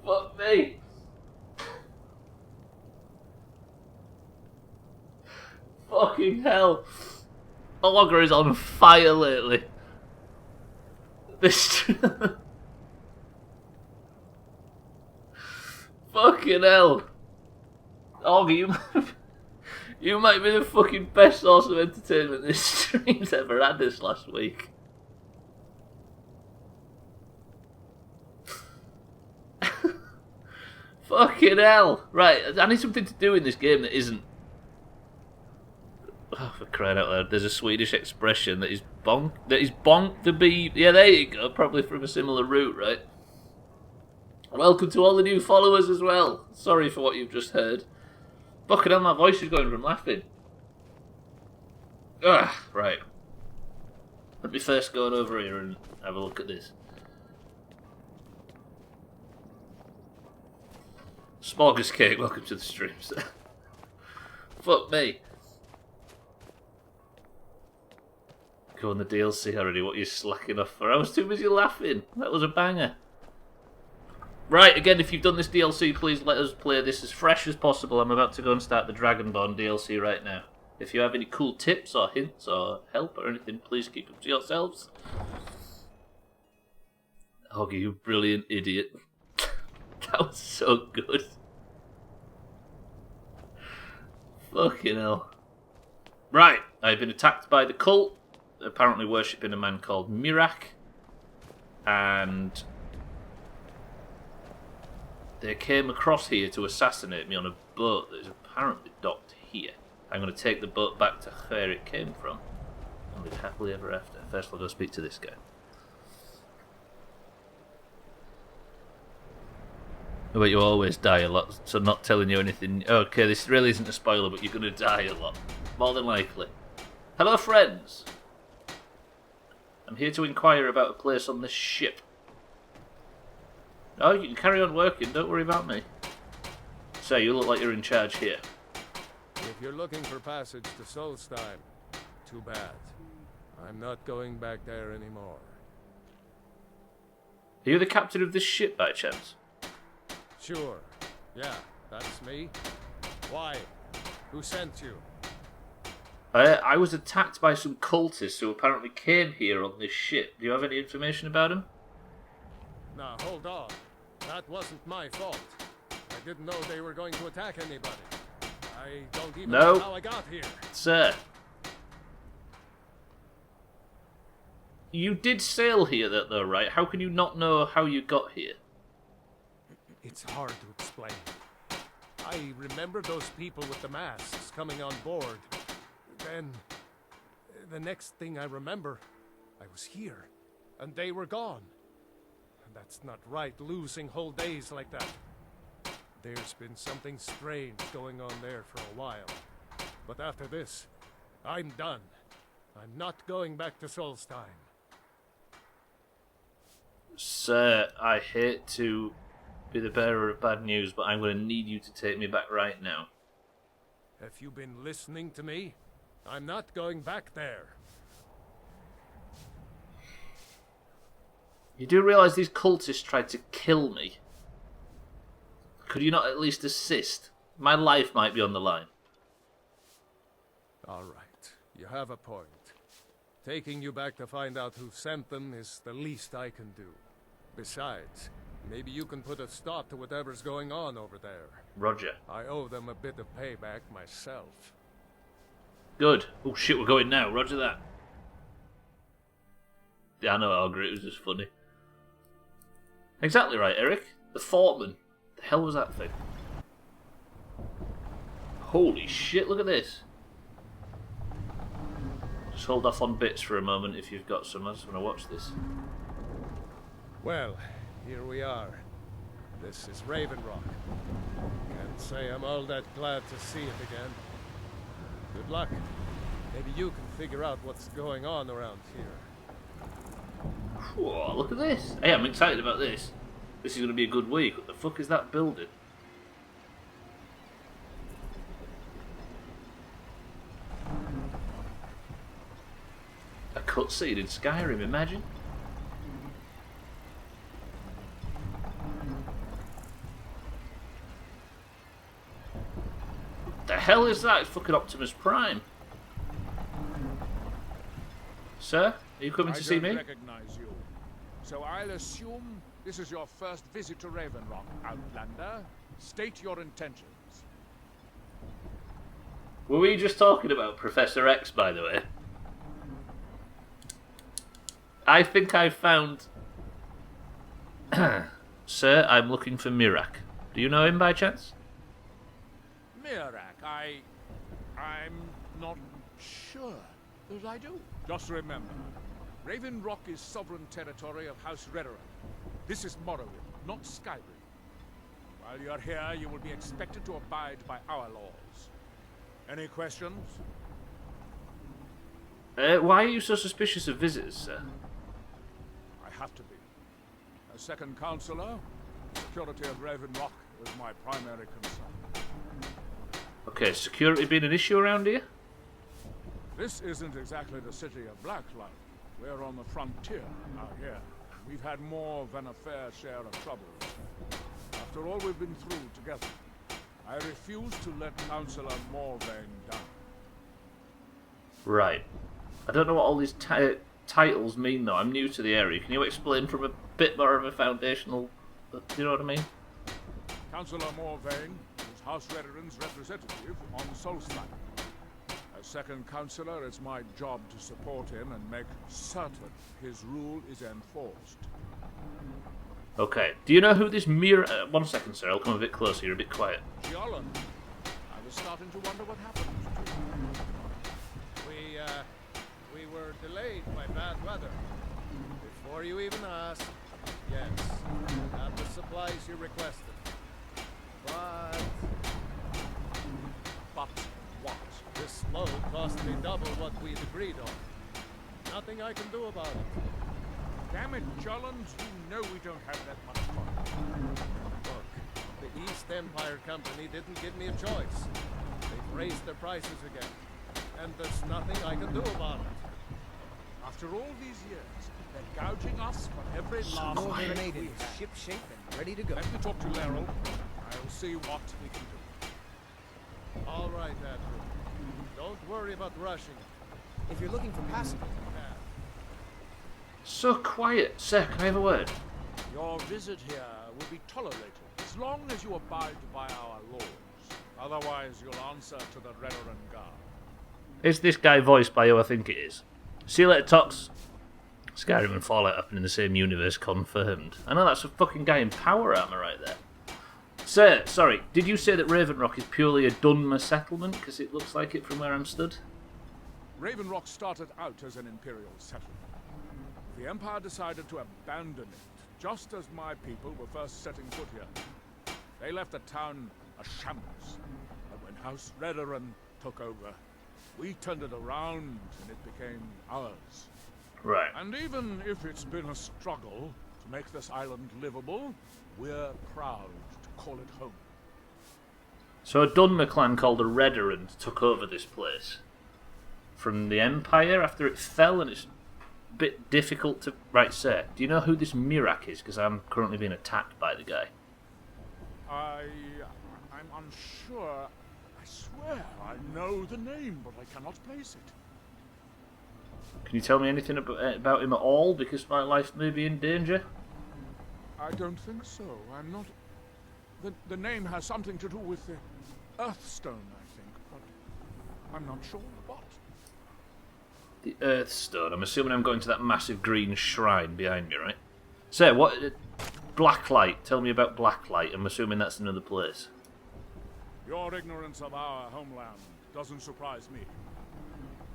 Fuck me. Fucking hell. Augur is on fire lately. This... Fucking hell. Augur, you might be the fucking best source of entertainment this stream's ever had this last week. Fucking hell. Right, I need something to do in this game that isn't... Oh, for crying out loud. There's a Swedish expression that is bonk the bee. Yeah, there you go. Probably from a similar root, right? Welcome to all the new followers as well. Sorry for what you've just heard. Fucking hell, my voice is going from laughing. Ugh, right. Let me first go on over here and have a look at this. Smorgas Cake, welcome to the streams. Fuck me. Go on the DLC already, what are you slacking off for? I was too busy laughing. That was a banger. Right, again, if you've done this DLC, please let us play this as fresh as possible. I'm about to go and start the Dragonborn DLC right now. If you have any cool tips or hints or help or anything, please keep them to yourselves. Augur, you brilliant idiot. That was so good. Fucking hell. Right, I've been attacked by the cult, apparently worshipping a man called Mirac, and they came across here to assassinate me on a boat that is apparently docked here. I'm going to take the boat back to where it came from and live happily ever after. First I'll go speak to this guy. But you always die a lot, so not telling you anything. Okay, this really isn't a spoiler, but you're going to die a lot. More than likely. Hello, friends. I'm here to inquire about a place on this ship. Oh, you can carry on working, don't worry about me. So, you look like you're in charge here. If you're looking for passage to Solstheim, too bad. I'm not going back there anymore. Are you the captain of this ship, by chance? Sure. Yeah, that's me. Why? Who sent you? I was attacked by some cultists who apparently came here on this ship. Do you have any information about them? Now, hold on. That wasn't my fault. I didn't know they were going to attack anybody. I don't even know how I got here. Sir. You did sail here, though, right? How can you not know how you got here? It's hard to explain. I remember those people with the masks coming on board. Then, the next thing I remember, I was here, and they were gone. And that's not right, losing whole days like that. There's been something strange going on there for a while. But after this, I'm done. I'm not going back to Solstheim. Sir, I hate to be the bearer of bad news, but I'm going to need you to take me back right now. Have you been listening to me? I'm not going back there. You do realise these cultists tried to kill me? Could you not at least assist? My life might be on the line. All right, you have a point. Taking you back to find out who sent them is the least I can do. Besides, maybe you can put a stop to whatever's going on over there. Roger. I owe them a bit of payback myself. Good. Oh shit, we're going now. Roger that. Yeah, I know, I agree. It was just funny. Exactly right, Eric. The Fortman. The hell was that thing? Holy shit, look at this. Just hold off on bits for a moment if you've got some. I just want to watch this. Well, here we are. This is Raven Rock. Can't say I'm all that glad to see it again. Good luck. Maybe you can figure out what's going on around here. Whoa, look at this. Hey, I'm excited about this. This is going to be a good week. What the fuck is that building? A cutscene in Skyrim, imagine. What the hell is that? It's fucking Optimus Prime. Sir, are you coming to see me? I don't recognize you. So I'll assume this is your first visit to Raven Rock, Outlander. State your intentions. Were we just talking about Professor X, by the way? I think I found... Sir, I'm looking for Mirac. Do you know him by chance? Mirac, I'm not sure that I do. Just remember, Raven Rock is sovereign territory of House Redoran. This is Morrowind, not Skyrim. While you're here, you will be expected to abide by our laws. Any questions? Why are you so suspicious of visitors, sir? I have to be. As second counselor, security of Raven Rock is my primary concern. Okay, security been an issue around here? This isn't exactly the city of Blacklight. We're on the frontier out here. We've had more than a fair share of trouble. After all we've been through together, I refuse to let Councillor Morvain down. Right. I don't know what all these titles mean, though. I'm new to the area. Can you explain from a bit more of a foundational... Do you know what I mean? Councillor Morvain is House Redoran's representative on Solstheim. As second councillor, it's my job to support him and make certain his rule is enforced. Okay. Do you know who this one second, sir. I'll come a bit closer. You're a bit quiet. Jolland. I was starting to wonder what happened to you. We were delayed by bad weather. Before you even asked, yes, I have the supplies you requested. But what? This load cost me double what we'd agreed on. Nothing I can do about it. Damn it, Jolland, you know we don't have that much fun. Look, the East Empire Company didn't give me a choice. They've raised their prices again. And there's nothing I can do about it. After all these years, they're gouging us for every last minute we have. Ship shape and ready to go. Let me talk to Laryl. I'll see what we can do. All right, Andrew. Don't worry about rushing it. If you're looking for passengers... So quiet. Sir, can I have a word? Your visit here will be tolerated as long as you abide by our laws. Otherwise, you'll answer to the Redoran Guard. Is this guy voiced by who I think it is? See you later, Tox. Skyrim and Fallout happen in the same universe, confirmed. I know that's a fucking guy in power armor right there. Sir, sorry, did you say that Raven Rock is purely a Dunmer settlement? Because it looks like it from where I'm stood. Raven Rock started out as an Imperial settlement. The Empire decided to abandon it, just as my people were first setting foot here. They left the town a shambles, but when House Redoran took over, we turned it around and it became ours. Right. And even if it's been a struggle to make this island livable, we're proud to call it home. So a Dunmer clan called the Redoran took over this place from the Empire after it fell, and it's a bit difficult to... Right, sir, do you know who this Mirac is? Because I'm currently being attacked by the guy. I'm unsure. I swear I know the name, but I cannot place it. Can you tell me anything about him at all? Because my life may be in danger. I don't think so. I'm not... The name has something to do with the Earthstone, I think, but I'm not sure what. The Earthstone. I'm assuming I'm going to that massive green shrine behind me, right? So, what... Blacklight. Tell me about Blacklight. I'm assuming that's another place. Your ignorance of our homeland doesn't surprise me.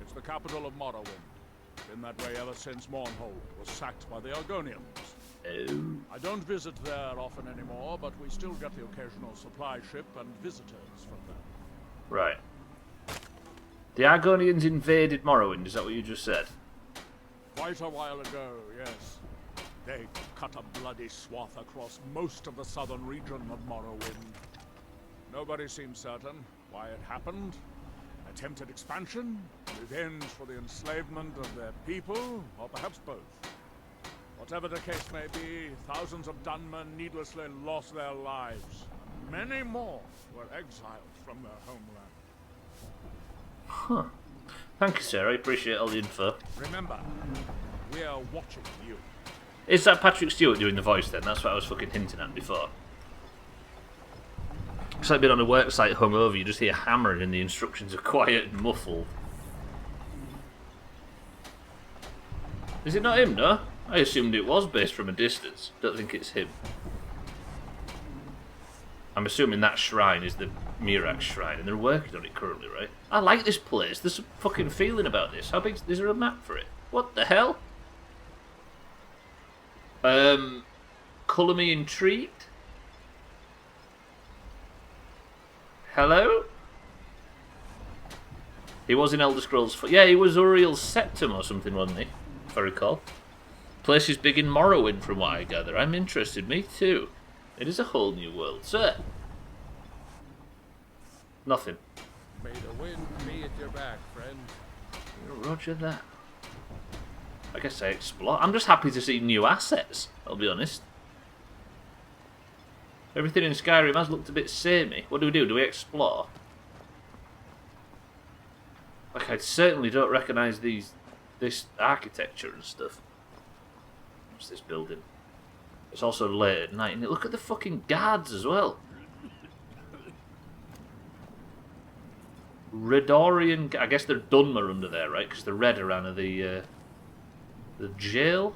It's the capital of Morrowind. Been that way ever since Mournhold was sacked by the Argonians. Oh. I don't visit there often anymore, but we still get the occasional supply ship and visitors from them. Right. The Argonians invaded Morrowind, is that what you just said? Quite a while ago, yes. They cut a bloody swath across most of the southern region of Morrowind. Nobody seems certain why it happened. Attempted expansion, revenge for the enslavement of their people, or perhaps both. Whatever the case may be, thousands of Dunmen needlessly lost their lives. Many more were exiled from their homeland. Huh. Thank you, sir. I appreciate all the info. Remember, we are watching you. Is that Patrick Stewart doing the voice then? That's what I was fucking hinting at before. It's like being on a work site hungover, you just hear hammering and the instructions are quiet and muffled. Is it not him, no? I assumed it was based from a distance. Don't think it's him. I'm assuming that shrine is the Mirac Shrine, and they're working on it currently, right? I like this place. There's some fucking feeling about this. How big is there a map for it? What the hell? Colour me intrigued. Hello? He was in Elder Scrolls 4. Yeah, he was Uriel's Septum or something, wasn't he? If I recall. Place is big in Morrowind, from what I gather. I'm interested. Me too. It is a whole new world, sir. Nothing. May the wind be at your back, friend. Roger that. I guess I explore. I'm just happy to see new assets, I'll be honest. Everything in Skyrim has looked a bit samey. What do? Do we explore? Like, I certainly don't recognise this architecture and stuff. What's this building? It's also late at night, and look at the fucking guards as well. Redorian, I guess they're Dunmer under there, right? Because the Redoran are the jail,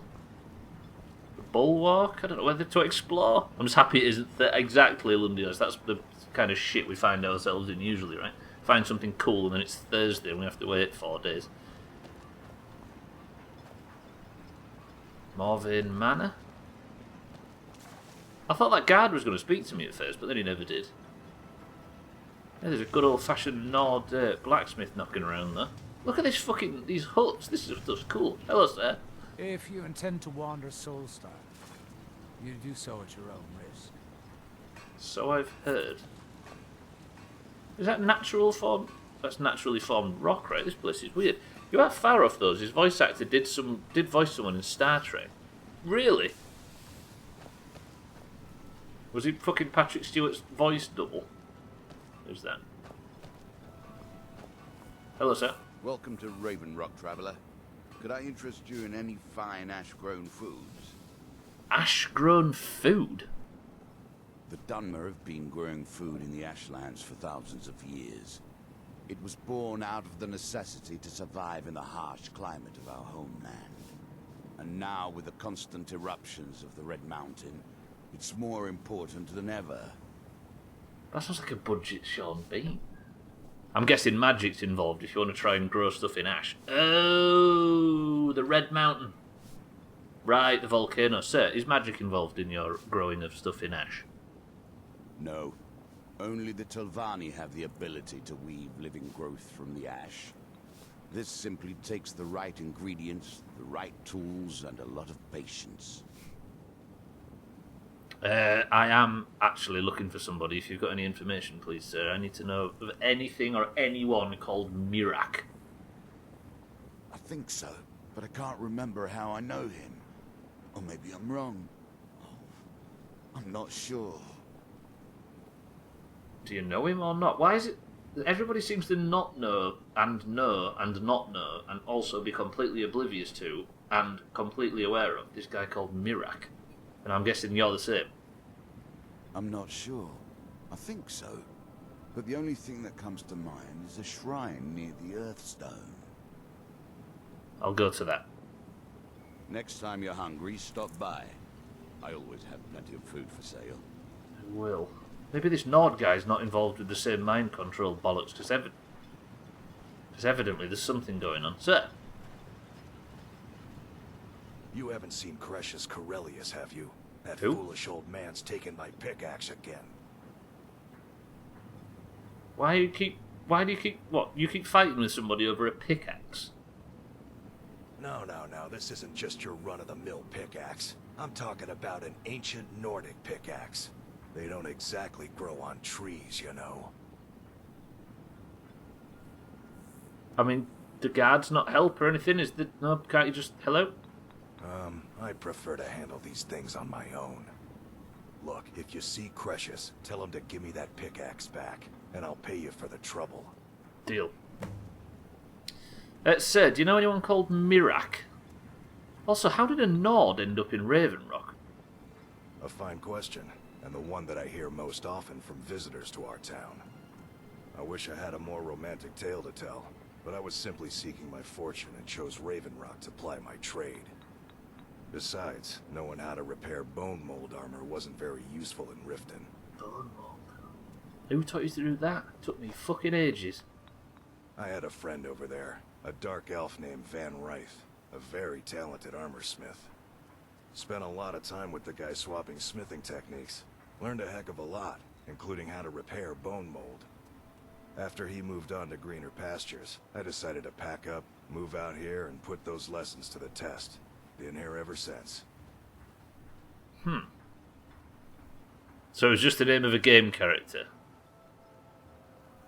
the bulwark. I don't know whether to explore. I'm just happy it isn't exactly Lundios. That's the kind of shit we find ourselves in usually, right? Find something cool and then it's Thursday and we have to wait 4 days. Morvain Manor. I thought that guard was going to speak to me at first, but then he never did. Yeah, there's a good old-fashioned Nord blacksmith knocking around there. Look at these huts. This stuff's cool. Hello, sir. If you intend to wander Soulstar, you do so at your own risk. So I've heard. Is that natural form? That's naturally formed rock, right? This place is weird. You are far off those. His voice actor did voice someone in Star Trek. Really? Was he fucking Patrick Stewart's voice double? Who's that? Hello, sir. Welcome to Raven Rock, traveller. Could I interest you in any fine ash-grown foods? Ash-grown food? The Dunmer have been growing food in the Ashlands for thousands of years. It was born out of the necessity to survive in the harsh climate of our homeland. And now, with the constant eruptions of the Red Mountain, it's more important than ever. That sounds like a budget Sean Bean. I'm guessing magic's involved if you want to try and grow stuff in ash. Oh, the Red Mountain. Right, the volcano. Sir, is magic involved in your growing of stuff in ash? No. Only the Telvanni have the ability to weave living growth from the ash. This simply takes the right ingredients, the right tools, and a lot of patience. I am actually looking for somebody. If you've got any information, please, sir. I need to know of anything or anyone called Mirac. I think so, but I can't remember how I know him. Or maybe I'm wrong. Oh, I'm not sure. Do you know him or not? Why is it that everybody seems to not know and not know and also be completely oblivious to and completely aware of this guy called Mirac? And I'm guessing you're the same. I'm not sure. I think so. But the only thing that comes to mind is a shrine near the Earthstone. I'll go to that. Next time you're hungry, stop by. I always have plenty of food for sale. I will. Maybe this Nord guy's not involved with the same mind control bollocks, because evidently there's something going on. Sir? You haven't seen Cretius Corellius, have you? That Who? foolish old man's taken my pickaxe again. Why do you keep... What? You keep fighting with somebody over a pickaxe? No, this isn't just your run-of-the-mill pickaxe. I'm talking about an ancient Nordic pickaxe. They don't exactly grow on trees, you know. I mean, the guards not help or anything? No, can't you just... Hello? I prefer to handle these things on my own. Look, if you see Cretius, tell him to give me that pickaxe back, and I'll pay you for the trouble. Deal. Sir, do you know anyone called Mirac? Also, how did a Nord end up in Raven Rock? A fine question, and the one that I hear most often from visitors to our town. I wish I had a more romantic tale to tell, but I was simply seeking my fortune and chose Raven Rock to ply my trade. Besides, knowing how to repair bone mold armor wasn't very useful in Riften. Bone mold? Who taught you to do that? It took me fucking ages. I had a friend over there, a dark elf named Van Ryth, a very talented armor smith. Spent a lot of time with the guy swapping smithing techniques. Learned a heck of a lot, including how to repair bone mold. After he moved on to greener pastures, I decided to pack up, move out here, and put those lessons to the test. Been here ever since. So it was just the name of a game character.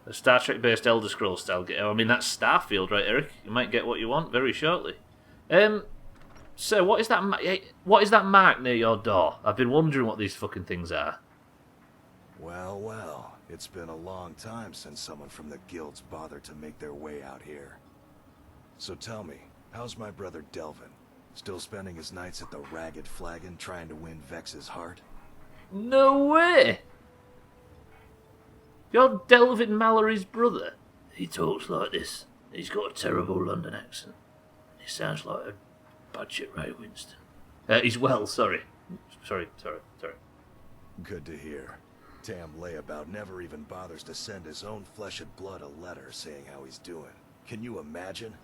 A Star Trek-based Elder Scrolls style game. I mean, that's Starfield, right, Eric? You might get what you want very shortly. So what is that mark near your door? I've been wondering what these fucking things are. Well, it's been a long time since someone from the guilds bothered to make their way out here. So tell me, how's my brother Delvin? Still spending his nights at the Ragged Flagon trying to win Vex's heart? No way! You're Delvin Mallory's brother? He talks like this. He's got a terrible London accent. He sounds like a budget Ray Winston. He's well, sorry. Sorry. Good to hear. Tam Layabout never even bothers to send his own flesh and blood a letter saying how he's doing. Can you imagine?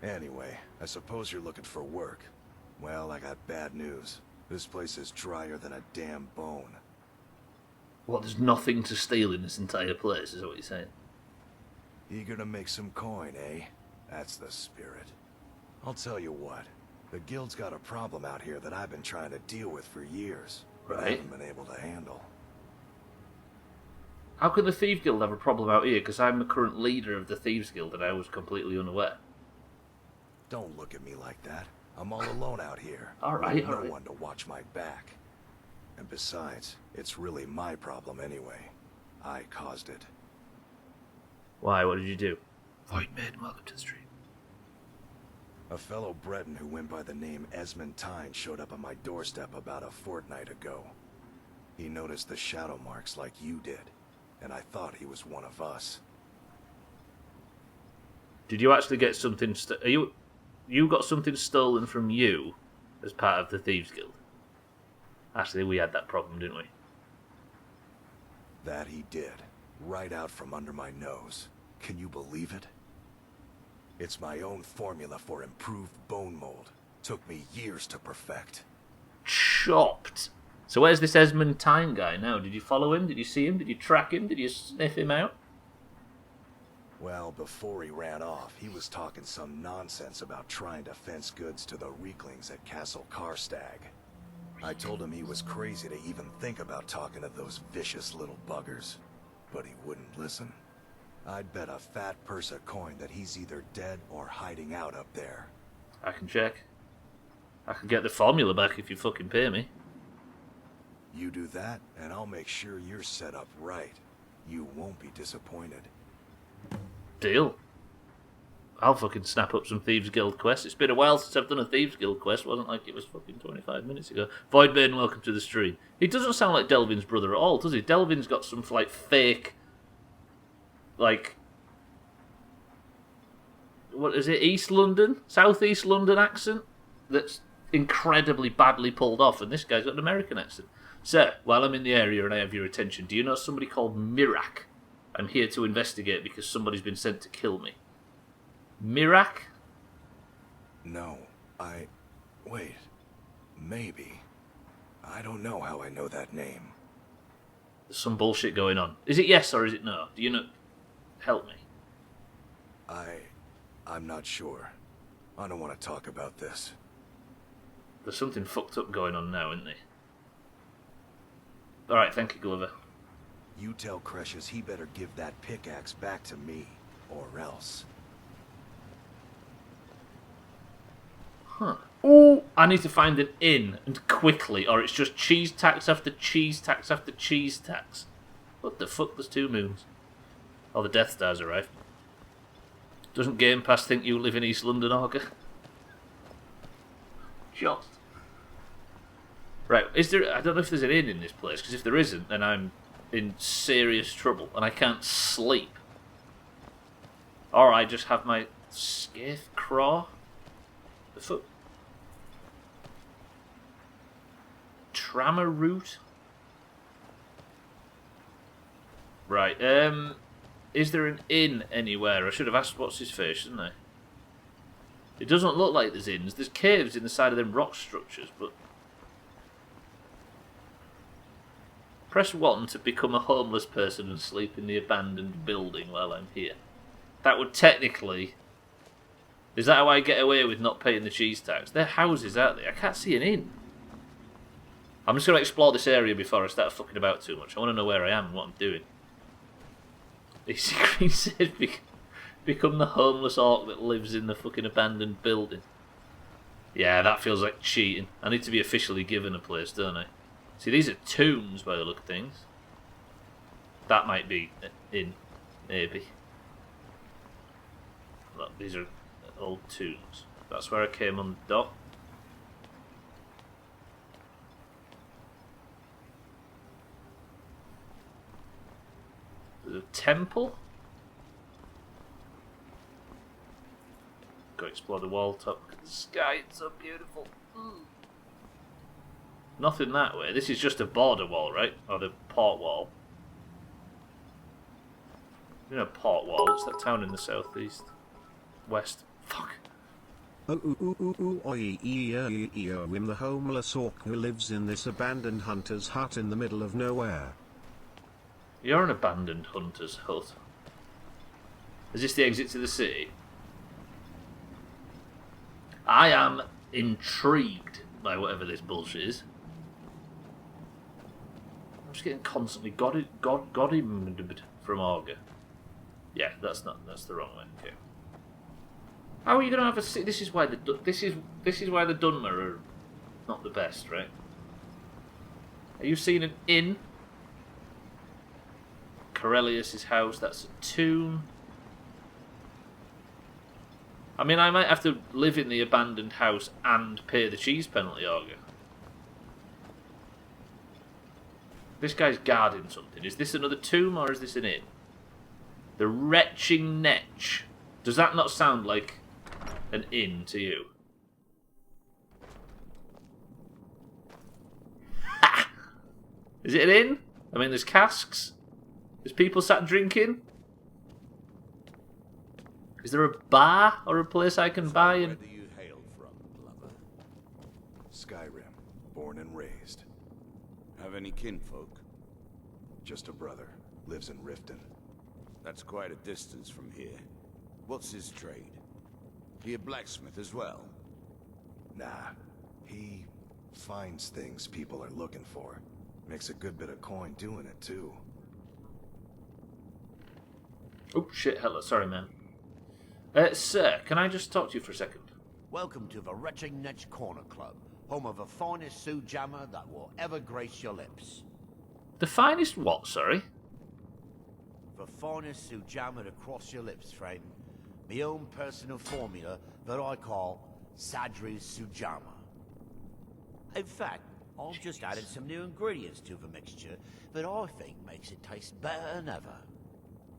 Anyway, I suppose you're looking for work. Well, I got bad news. This place is drier than a damn bone. What, there's nothing to steal in this entire place, is that what you're saying? Eager to make some coin, eh? That's the spirit. I'll tell you what. The guild's got a problem out here that I've been trying to deal with for years. But I haven't been able to handle. How can the Thieves Guild have a problem out here? Because I'm the current leader of the Thieves Guild and I was completely unaware. Don't look at me like that. I'm all alone out here. Alright. No one to watch my back. And besides, it's really my problem anyway. I caused it. Why? What did you do? Void Man, welcome to the stream. A fellow Breton who went by the name Esmond Tyne showed up on my doorstep about a fortnight ago. He noticed the shadow marks like you did, and I thought he was one of us. Did you actually get something... You got something stolen from you as part of the Thieves Guild? Actually, we had that problem, didn't we? That he did. Right out from under my nose. Can you believe it? It's my own formula for improved bone mold. Took me years to perfect. Chopped. So where's this Esmond Tyne guy now? Did you follow him? Did you see him? Did you track him? Did you sniff him out? Well, before he ran off, he was talking some nonsense about trying to fence goods to the Reeklings at Castle Karstag. I told him he was crazy to even think about talking to those vicious little buggers, but he wouldn't listen. I'd bet a fat purse of coin that he's either dead or hiding out up there. I can check. I can get the formula back if you fucking pay me. You do that, and I'll make sure you're set up right. You won't be disappointed. Deal. I'll fucking snap up some Thieves Guild quests. It's been a while since I've done a Thieves Guild quest. It wasn't like it was fucking 25 minutes ago. Voidbane, welcome to the stream. He doesn't sound like Delvin's brother at all, does he? Delvin's got some, like, fake... Like... what is it, East London? South East London accent that's incredibly badly pulled off, and this guy's got an American accent. Sir, while I'm in the area and I have your attention, do you know somebody called Mirac? I'm here to investigate because somebody's been sent to kill me. Mirac? No, wait. Maybe. I don't know how I know that name. There's some bullshit going on. Is it yes or is it no? Do you know? Help me. I'm not sure. I don't want to talk about this. There's something fucked up going on now, isn't there? Alright, thank you, Glover. You tell Cresius he better give that pickaxe back to me, or else. Huh. Oh, I need to find an inn, and quickly, or it's just cheese tax after cheese tax after cheese tax. What the fuck, there's 2 moons. Oh, the Death Star's arrived. Doesn't Game Pass think you live in East London, Auger? Just. Right, is there... I don't know if there's an inn in this place, because if there isn't, then I'm in serious trouble, and I can't sleep. Or I just have my Skaith Craw. The fuck? Trammer route? Right, is there an inn anywhere? I should have asked what's his face, shouldn't I? It doesn't look like there's inns. There's caves in the side of them rock structures, but... Press 1 to become a homeless person and sleep in the abandoned building while I'm here. That would technically... Is that how I get away with not paying the cheese tax? They're houses, aren't they? I can't see an inn. I'm just going to explore this area before I start fucking about too much. I want to know where I am and what I'm doing. Easy Green said, become the homeless orc that lives in the fucking abandoned building. Yeah, that feels like cheating. I need to be officially given a place, don't I? See, these are tombs by the look of things. That might be in, maybe. Look, these are old tombs. That's where I came on the dock. There's a temple. Go explore the wall top. Look at the sky, it's so beautiful. Nothing that way. This is just a border wall, right? Or the port wall. You know, port wall. It's that town in the southeast. West. Fuck. I'm the homeless orc who lives in this abandoned hunter's hut in the middle of nowhere. You're an abandoned hunter's hut. Is this the exit to the city? I am intrigued by whatever this bullshit is. I'm just getting constantly got him from Auger. Yeah, that's the wrong way. Okay. How are you going to have a city? This is why the Dunmer are not the best, right? Are you seeing an inn? Corellius' house, that's a tomb. I mean, I might have to live in the abandoned house and pay the cheese penalty, Auger. This guy's guarding something. Is this another tomb or is this an inn? The Retching Netch. Does that not sound like an inn to you? Ha! Is it an inn? I mean, there's casks. There's people sat drinking. Is there a bar or a place I can buy? And... Where do you hail from, Glover? Skyrim, born and raised. Have any kinfolk? Just a brother. Lives in Riften. That's quite a distance from here. What's his trade? He a blacksmith as well? Nah. He finds things people are looking for. Makes a good bit of coin doing it, too. Oh, shit, hello. Sorry, man. Sir, can I just talk to you for a second? Welcome to the Retching Netch Corner Club, home of the finest Sue Jammer that will ever grace your lips. The finest what, sorry? The finest Sue Jammer to cross your lips, friend. My own personal formula that I call Sadri's Sujama. In fact, I've just added some new ingredients to the mixture that I think makes it taste better than ever.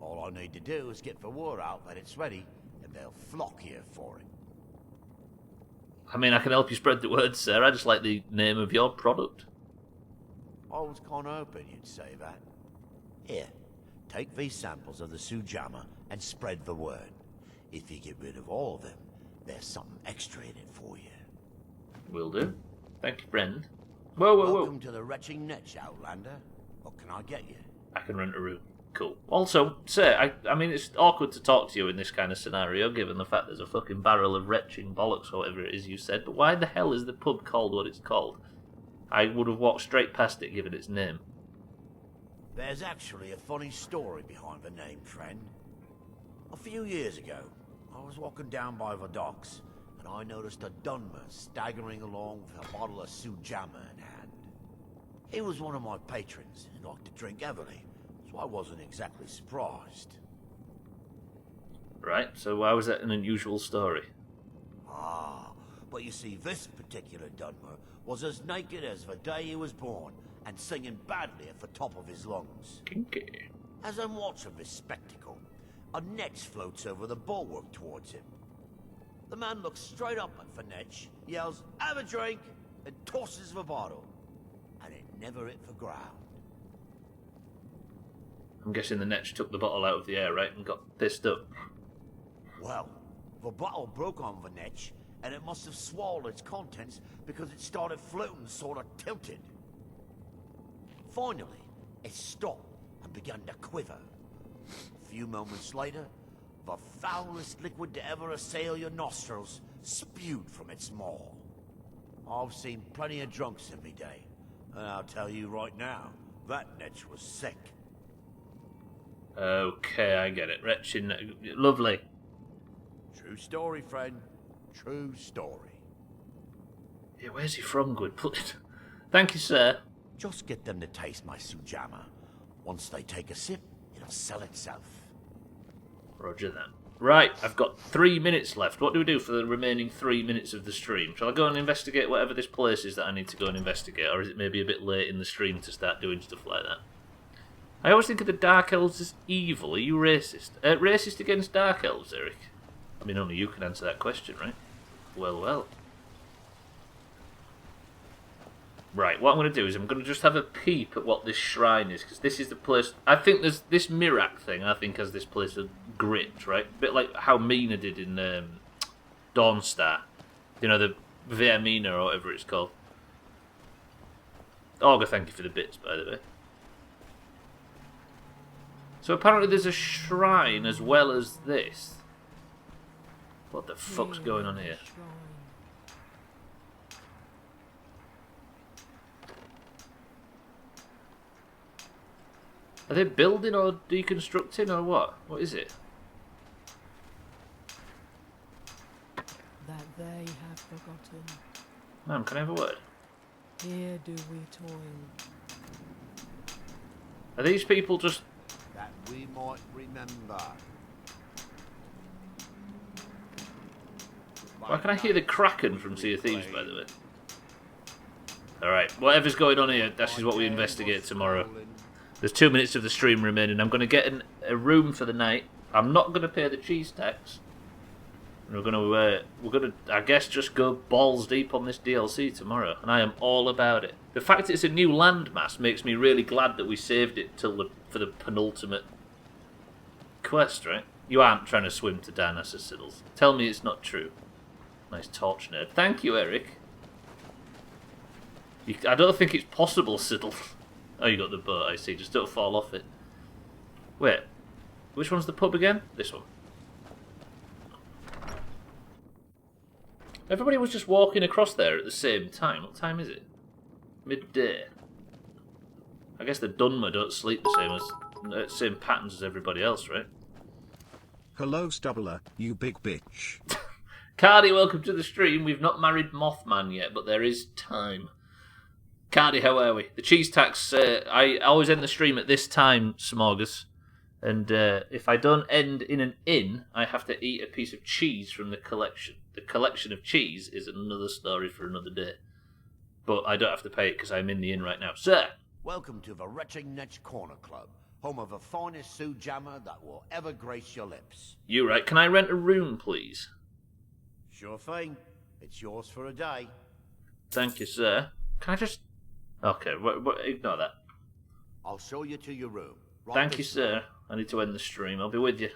All I need to do is get the word out that it's ready, and they'll flock here for it. I mean, I can help you spread the word, sir. I just like the name of your product. I was kind of hoping you'd say that. Here, take these samples of the Sujama and spread the word. If you get rid of all of them, there's something extra in it for you. Will do. Thank you, friend. Whoa, whoa, whoa. Welcome to the Retching Netch, Outlander. What can I get you? I can rent a room. Cool. Also, sir, I mean, it's awkward to talk to you in this kind of scenario, given the fact there's a fucking barrel of retching bollocks or whatever it is you said, but why the hell is the pub called what it's called? I would have walked straight past it given its name. There's actually a funny story behind the name, friend. A few years ago, I was walking down by the docks, and I noticed a Dunmer staggering along with a bottle of Sujama in hand. He was one of my patrons and liked to drink heavily, so I wasn't exactly surprised. Right, so why was that an unusual story? Ah, but you see, this particular Dunmer was as naked as the day he was born, and singing badly at the top of his lungs. Kinky. As I'm watching this spectacle, a netch floats over the bulwark towards him. The man looks straight up at the netch, yells, "Have a drink!" and tosses the bottle. And it never hit the ground. I'm guessing the netch took the bottle out of the air, right, and got pissed up. Well, the bottle broke on the netch, and it must have swallowed its contents because it started floating sort of tilted. Finally, it stopped and began to quiver. A few moments later, the foulest liquid to ever assail your nostrils spewed from its maw. I've seen plenty of drunks in me day, and I'll tell you right now, that netch was sick. Okay, I get it. Wretched. Lovely. True story, friend. True story. Yeah, where's he from, good? Thank you, sir. Just get them to taste my Sujama. Once they take a sip, it'll sell itself. Roger that. Right, I've got 3 minutes left. What do we do for the remaining 3 minutes of the stream? Shall I go and investigate whatever this place is that I need to go and investigate, or is it maybe a bit late in the stream to start doing stuff like that? I always think of the Dark Elves as evil. Are you racist? Racist against Dark Elves, Eric? I mean, only you can answer that question, right? Well, well. Right, what I'm going to do is I'm going to just have a peep at what this shrine is, because this is the place... I think there's this Mirac thing, I think, has this place a grit, right? A bit like how Mina did in Dawnstar. You know, the Vermina or whatever it's called. Olga, thank you for the bits, by the way. So apparently there's a shrine as well as this. What the fuck's going on here? Are they building or deconstructing or what? What is it? That they have forgotten. Ma'am, can I have a word? Here do we toil. Are these people just... That we might remember. Why can I hear the Kraken from Sea of Thieves, by the way? Alright, whatever's going on here, that is what we investigate tomorrow. There's 2 minutes of the stream remaining. I'm going to get a room for the night. I'm not going to pay the cheese tax. And we're going to, I guess, just go balls deep on this DLC tomorrow. And I am all about it. The fact it's a new landmass makes me really glad that we saved it for the penultimate quest, right? You aren't trying to swim to Darnassus, Siddles. Tell me it's not true. Nice torch nerd. Thank you, Eric. I don't think it's possible, Siddle. Oh, you got the boat, I see. Just don't fall off it. Wait. Which one's the pub again? This one. Everybody was just walking across there at the same time. What time is it? Midday. I guess the Dunmer don't sleep the same patterns as everybody else, right? Hello, Stubbler, you big bitch. Cardi, welcome to the stream. We've not married Mothman yet, but there is time. Cardi, how are we? The cheese tax, I always end the stream at this time, Smorgas. And if I don't end in an inn, I have to eat a piece of cheese from the collection. The collection of cheese is another story for another day. But I don't have to pay it because I'm in the inn right now. Sir! Welcome to the Retching Netch Corner Club, home of the finest Sioux jammer that will ever grace your lips. You right. Can I rent a room, please? Sure thing. It's yours for a day. Thank you, sir. Can I just... Okay, ignore that. I'll show you to your room. Right Thank you, this sir. way. I need to end the stream. I'll be with you.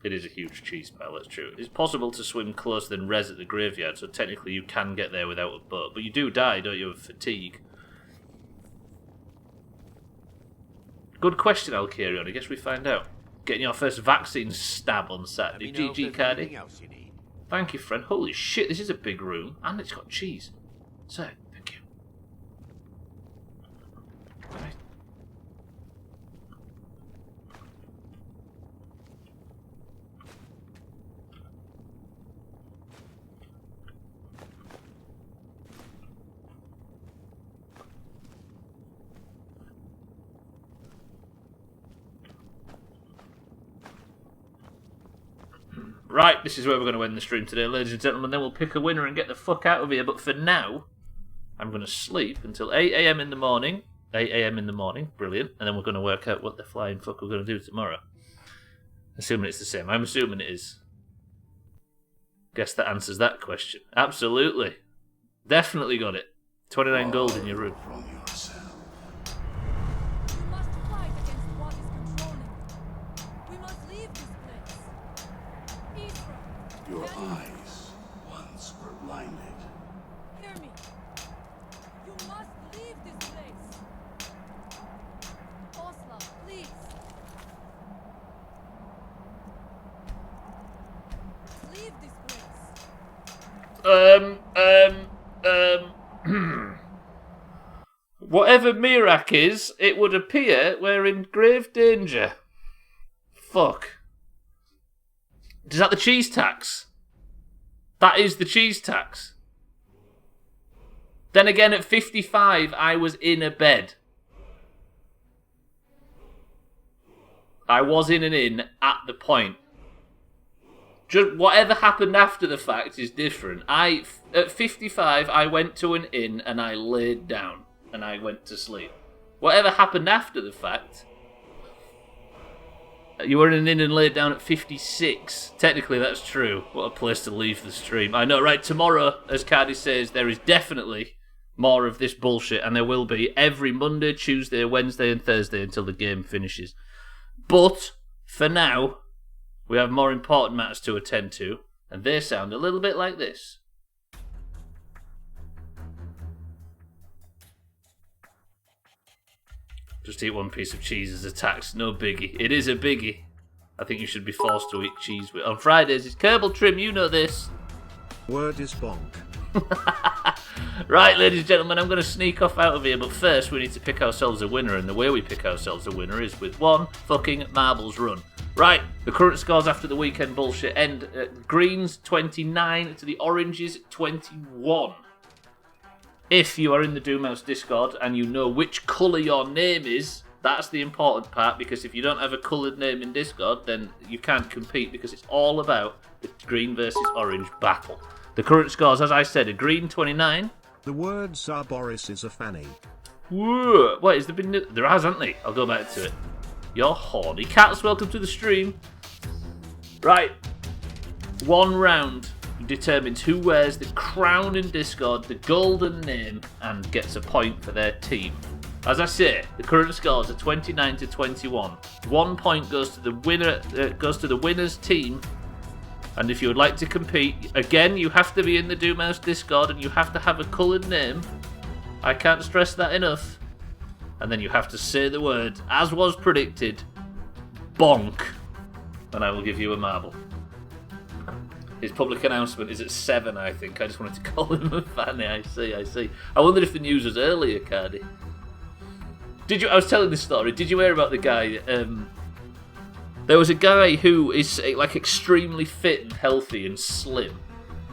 It is a huge cheese pile, that's true. It's possible to swim closer than Res at the graveyard, so technically you can get there without a boat. But you do die, don't you, of fatigue? Good question, Alkarion. I guess we find out. Getting your first vaccine stab on Saturday. GG, Cardi. Thank you, friend. Holy shit, this is a big room. And it's got cheese. So, thank you. Right. Right, this is where we're going to end the stream today, ladies and gentlemen. Then we'll pick a winner and get the fuck out of here. But for now, I'm going to sleep until 8 a.m. in the morning. 8 a.m. in the morning. Brilliant. And then we're going to work out what the flying fuck we're going to do tomorrow. Assuming it's the same. I'm assuming it is. Guess that answers that question. Absolutely. Definitely got it. 29 gold in your room. Your eyes once were blinded. Hear me. You must leave this place. Osla, please. Leave this place. Whatever Mirac is, it would appear we're in grave danger. Fuck. Is that the cheese tax? That is the cheese tax. Then again, at 55, I was in a bed. I was in an inn at the point. Just whatever happened after the fact is different. At 55, I went to an inn and I laid down and I went to sleep. Whatever happened after the fact... You were in an inn and laid down at 56. Technically, that's true. What a place to leave the stream. I know, right? Tomorrow, as Cardi says, there is definitely more of this bullshit, and there will be every Monday, Tuesday, Wednesday, and Thursday until the game finishes. But, for now, we have more important matters to attend to, and they sound a little bit like this. Just eat one piece of cheese as a tax. No biggie. It is a biggie. I think you should be forced to eat cheese with. On Fridays, it's Kerbal Trim. You know this. Word is bonk. Right, ladies and gentlemen, I'm going to sneak off out of here. But first, we need to pick ourselves a winner. And the way we pick ourselves a winner is with one fucking marbles run. Right, the current scores after the weekend bullshit end. Greens, 29 to the oranges, 21. If you are in the Doomhaus Discord and you know which colour your name is, that's the important part, because if you don't have a coloured name in Discord, then you can't compete, because it's all about the green versus orange battle. The current scores, as I said, a green 29. The words are Boris is a fanny. Whoa, wait, has there been... There has, hasn't there? I'll go back to it. You're horny cats, welcome to the stream. Right, one round determines who wears the crown in Discord, the golden name, and gets a point for their team. As I say, the current scores are 29 to 21. 1 point goes to the winner, goes to the winner's team. And if you would like to compete, again, you have to be in the Doomhaus Discord and you have to have a coloured name. I can't stress that enough. And then you have to say the word, as was predicted, bonk, and I will give you a marble. His public announcement is at 7, I think. I just wanted to call him a fanny. I see. I wondered if the news was earlier, Cardi. I was telling this story. Did you hear about the guy? There was a guy who is like extremely fit and healthy and slim,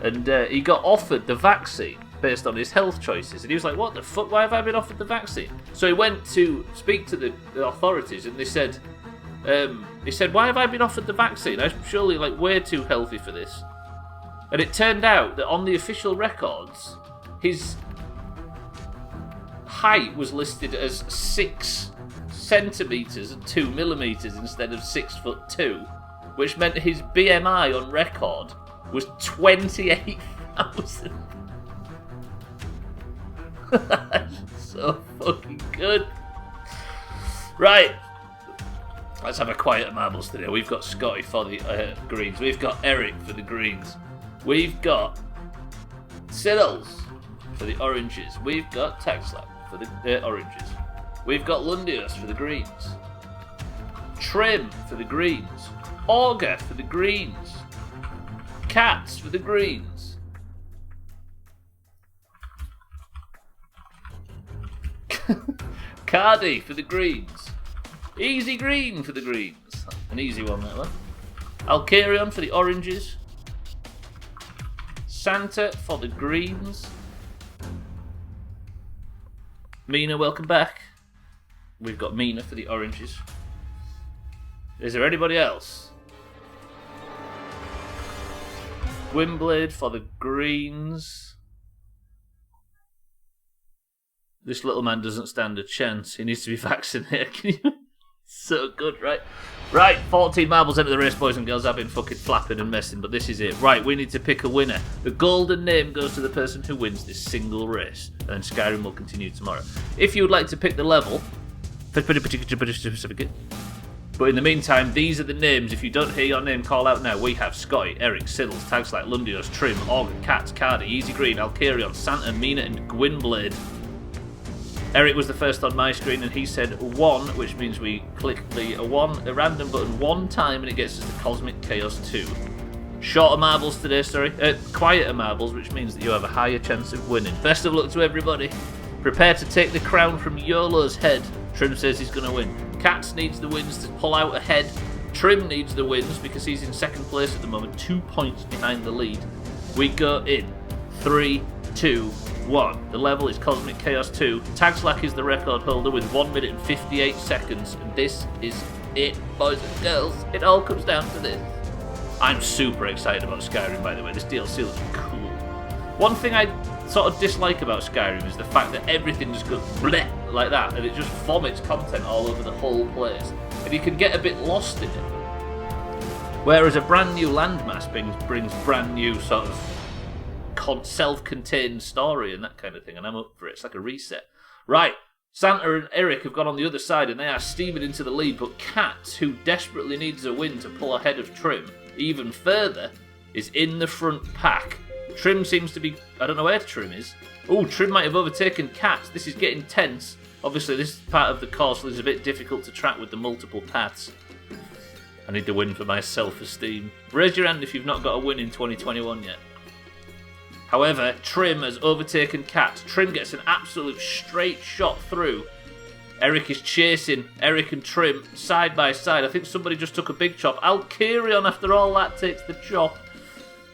and he got offered the vaccine based on his health choices, and he was like, "What the fuck? Why have I been offered the vaccine?" So he went to speak to the authorities, and they said, "Why have I been offered the vaccine? I'm surely like way too healthy for this." And it turned out that on the official records, his height was listed as 6 centimetres and 2 millimetres instead of 6'2", which meant his BMI on record was 28,000. So fucking good. Right. Let's have a quieter marbles today. We've got Scotty for the greens. We've got Eric for the greens. We've got Siddles for the oranges. We've got Taxlap for the oranges. We've got Lundius for the greens. Trim for the greens. Augur for the greens. Cats for the greens. Cardi for the greens. Easy green for the greens. An easy one, that one. Alcarion for the oranges. Santa for the greens. Mina, welcome back. We've got Mina for the oranges. Is there anybody else? Gwynblade for the greens. This little man doesn't stand a chance. He needs to be vaccinated. Can you? So good, right? Right, 14 marbles into the race, boys and girls. I've been fucking flapping and messing, but this is it. Right, we need to pick a winner. The golden name goes to the person who wins this single race, and then Skyrim will continue tomorrow. If you would like to pick the level, but in the meantime, these are the names. If you don't hear your name, call out now. We have Scotty, Eric, Siddles, Tagslight, Lundios, Trim, Augur, Cats, Cardi, Easy Green, Alcarion, Santa, Mina, and Gwynblade. Eric was the first on my screen and he said 1, which means we click the a random button 1 time and it gets us the Cosmic Chaos 2. Shorter marbles today, quieter marbles, which means that you have a higher chance of winning. Best of luck to everybody. Prepare to take the crown from YOLO's head. Trim says he's going to win. Cats needs the wins to pull out ahead. Trim needs the wins because he's in second place at the moment, 2 points behind the lead. We go in 3, 2, 1. The level is Cosmic Chaos 2. Tagslack is the record holder with 1 minute and 58 seconds. And this is it, boys and girls. It all comes down to this. I'm super excited about Skyrim, by the way. This DLC looks cool. One thing I sort of dislike about Skyrim is the fact that everything just goes bleh like that. And it just vomits content all over the whole place. And you can get a bit lost in it. Whereas a brand new landmass brings brand new sort of self-contained story and that kind of thing, and I'm up for it. It's like a reset. Right, Santa and Eric have gone on the other side and they are steaming into the lead, but Cat, who desperately needs a win to pull ahead of Trim even further, is in the front pack. Trim seems to be... I don't know where Trim is. Oh, Trim might have overtaken Cat. This is getting tense. Obviously, this part of the course is a bit difficult to track with the multiple paths. I need to win for my self-esteem. Raise your hand if you've not got a win in 2021 yet. However, Trim has overtaken Cat. Trim gets an absolute straight shot through. Eric is chasing Eric and Trim side by side. I think somebody just took a big chop. Alcarion, after all that, takes the chop.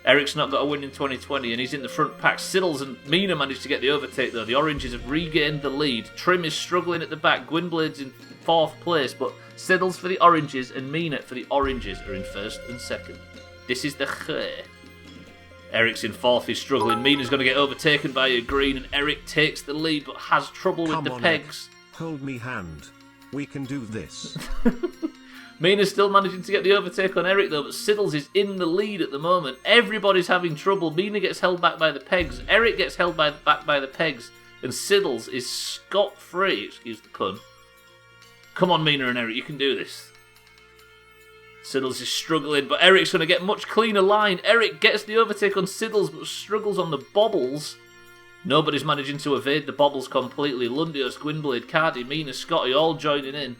Eric's not got a win in 2020 and he's in the front pack. Siddles and Mina managed to get the overtake though. The Oranges have regained the lead. Trim is struggling at the back. Gwynblade's in 4th place, but Siddles for the Oranges and Mina for the Oranges are in 1st and 2nd. This is the Khe. Eric's in 4th, he's struggling. Mina's going to get overtaken by a green, and Eric takes the lead but has trouble with the pegs. Hold me hand. We can do this. Mina's still managing to get the overtake on Eric though, but Siddles is in the lead at the moment. Everybody's having trouble. Mina gets held back by the pegs. Eric gets held back by the pegs. And Siddles is scot-free, excuse the pun. Come on, Mina and Eric, you can do this. Siddles is struggling, but Eric's going to get much cleaner line. Eric gets the overtake on Siddles, but struggles on the bobbles. Nobody's managing to evade the bobbles completely. Lundios, Gwynblade, Cardi, Mina, Scotty all joining in.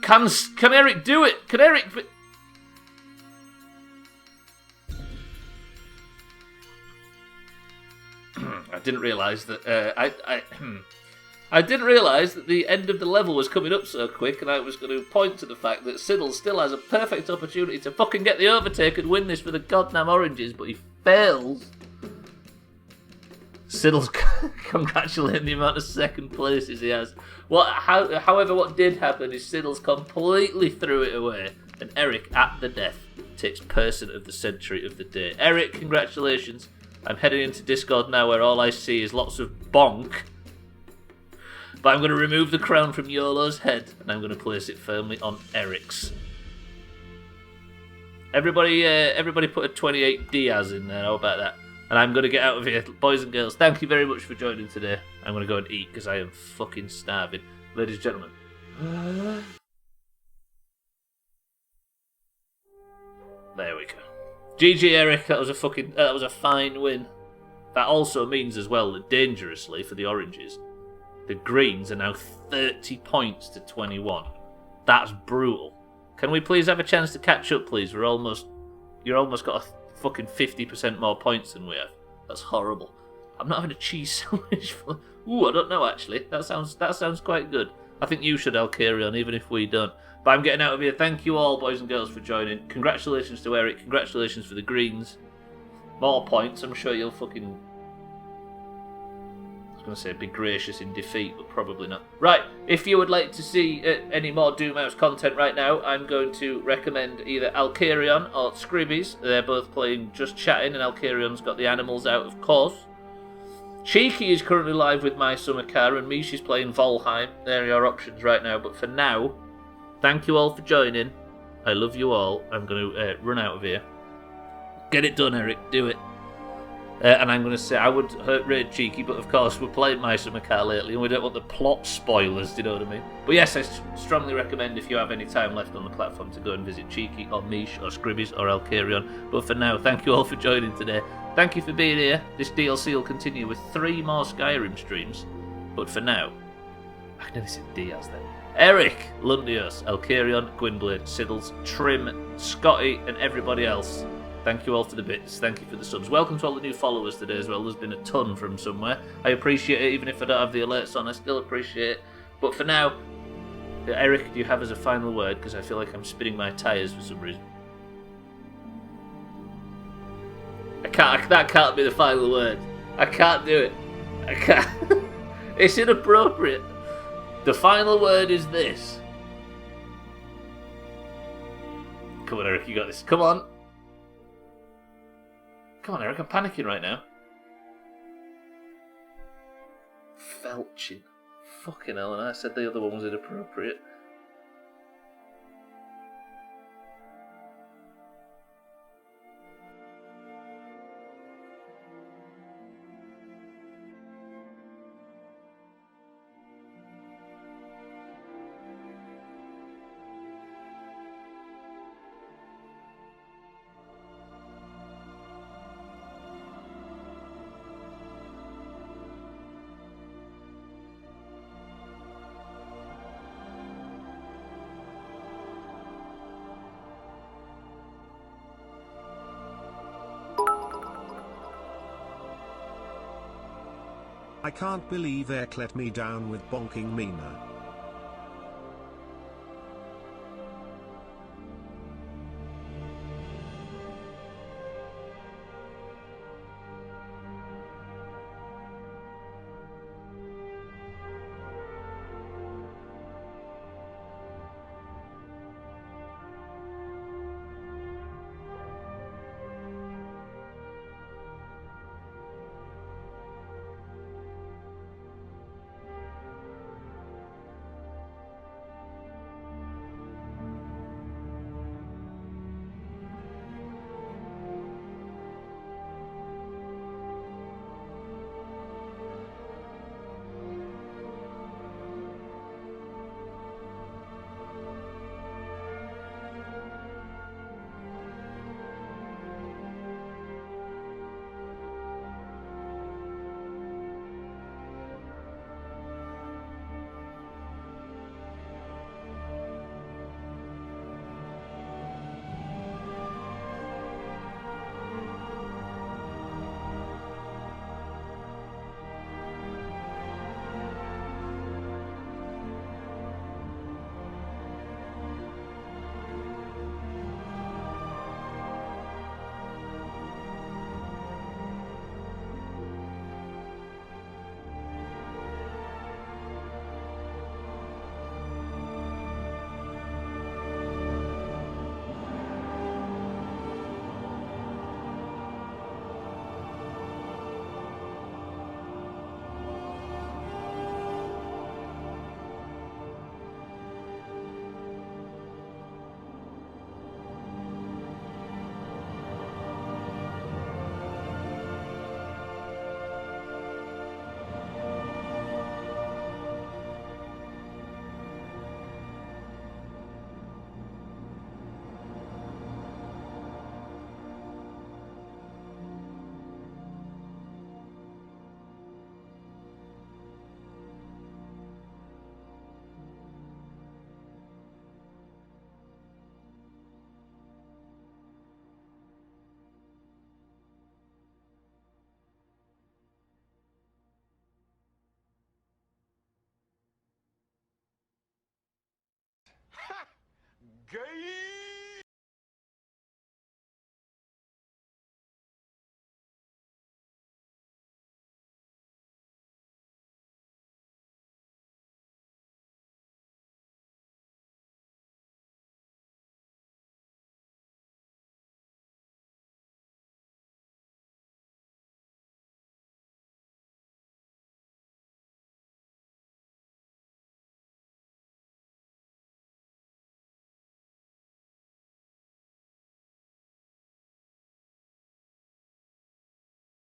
Can Eric do it? Can Eric... I didn't realise that... I didn't realise that the end of the level was coming up so quick, and I was going to point to the fact that Siddles still has a perfect opportunity to fucking get the overtake and win this for the goddamn Oranges, but he fails. Siddles congratulating the amount of second places he has. However, what did happen is Siddles completely threw it away, and Eric, at the death, takes Person of the Century of the day. Eric, congratulations. I'm heading into Discord now where all I see is lots of bonk. But I'm going to remove the crown from YOLO's head, and I'm going to place it firmly on Eric's. Everybody put a 28 Diaz in there, how about that? And I'm going to get out of here. Boys and girls, thank you very much for joining today. I'm going to go and eat, because I am fucking starving. Ladies and gentlemen. There we go. GG Eric, that was a fine win. That also means as well that dangerously for the oranges, the greens are now 30 points to 21. That's brutal. Can we please have a chance to catch up, please? You're almost got a fucking 50% more points than we have. That's horrible. I'm not having a cheese sandwich for... Ooh, I don't know actually. That sounds quite good. I think you should, Alcarion, even if we don't. But I'm getting out of here. Thank you all, boys and girls, for joining. Congratulations to Eric. Congratulations for the greens. More points. I'm sure you'll fucking... I was going to say be gracious in defeat, but probably not. Right, if you would like to see any more Doomhaus content right now, I'm going to recommend either Alcarion or Scribbies. They're both playing Just Chatting, and Alcarion's got the animals out, of course. Cheeky is currently live with My Summer Car, and Mish is playing Volheim. There are your options right now, but for now, thank you all for joining. I love you all. I'm going to run out of here. Get it done, Eric. Do it. And I'm going to say, I would rate Cheeky, but of course we're playing My Summer Car lately, and we don't want the plot spoilers, do you know what I mean? But yes, I strongly recommend, if you have any time left on the platform, to go and visit Cheeky, or Mish, or Scribbies, or Alcarion. But for now, thank you all for joining today. Thank you for being here. This DLC will continue with 3 more Skyrim streams. But for now, I can never say Diaz then. Eric, Lundios, Alcarion, Gwynblade, Siddles, Trim, Scotty, and everybody else. Thank you all for the bits. Thank you for the subs. Welcome to all the new followers today as well. There's been a ton from somewhere. I appreciate it, even if I don't have the alerts on. I still appreciate it. But for now, Eric, do you have as a final word? Because I feel like I'm spinning my tyres for some reason. That can't be the final word. I can't do it. I can't. It's inappropriate. The final word is this. Come on, Eric, you got this. Come on. Come on, Eric, I'm panicking right now. Felching. Fucking hell, and I said the other one was inappropriate. I can't believe Ek let me down with bonking Mina. Game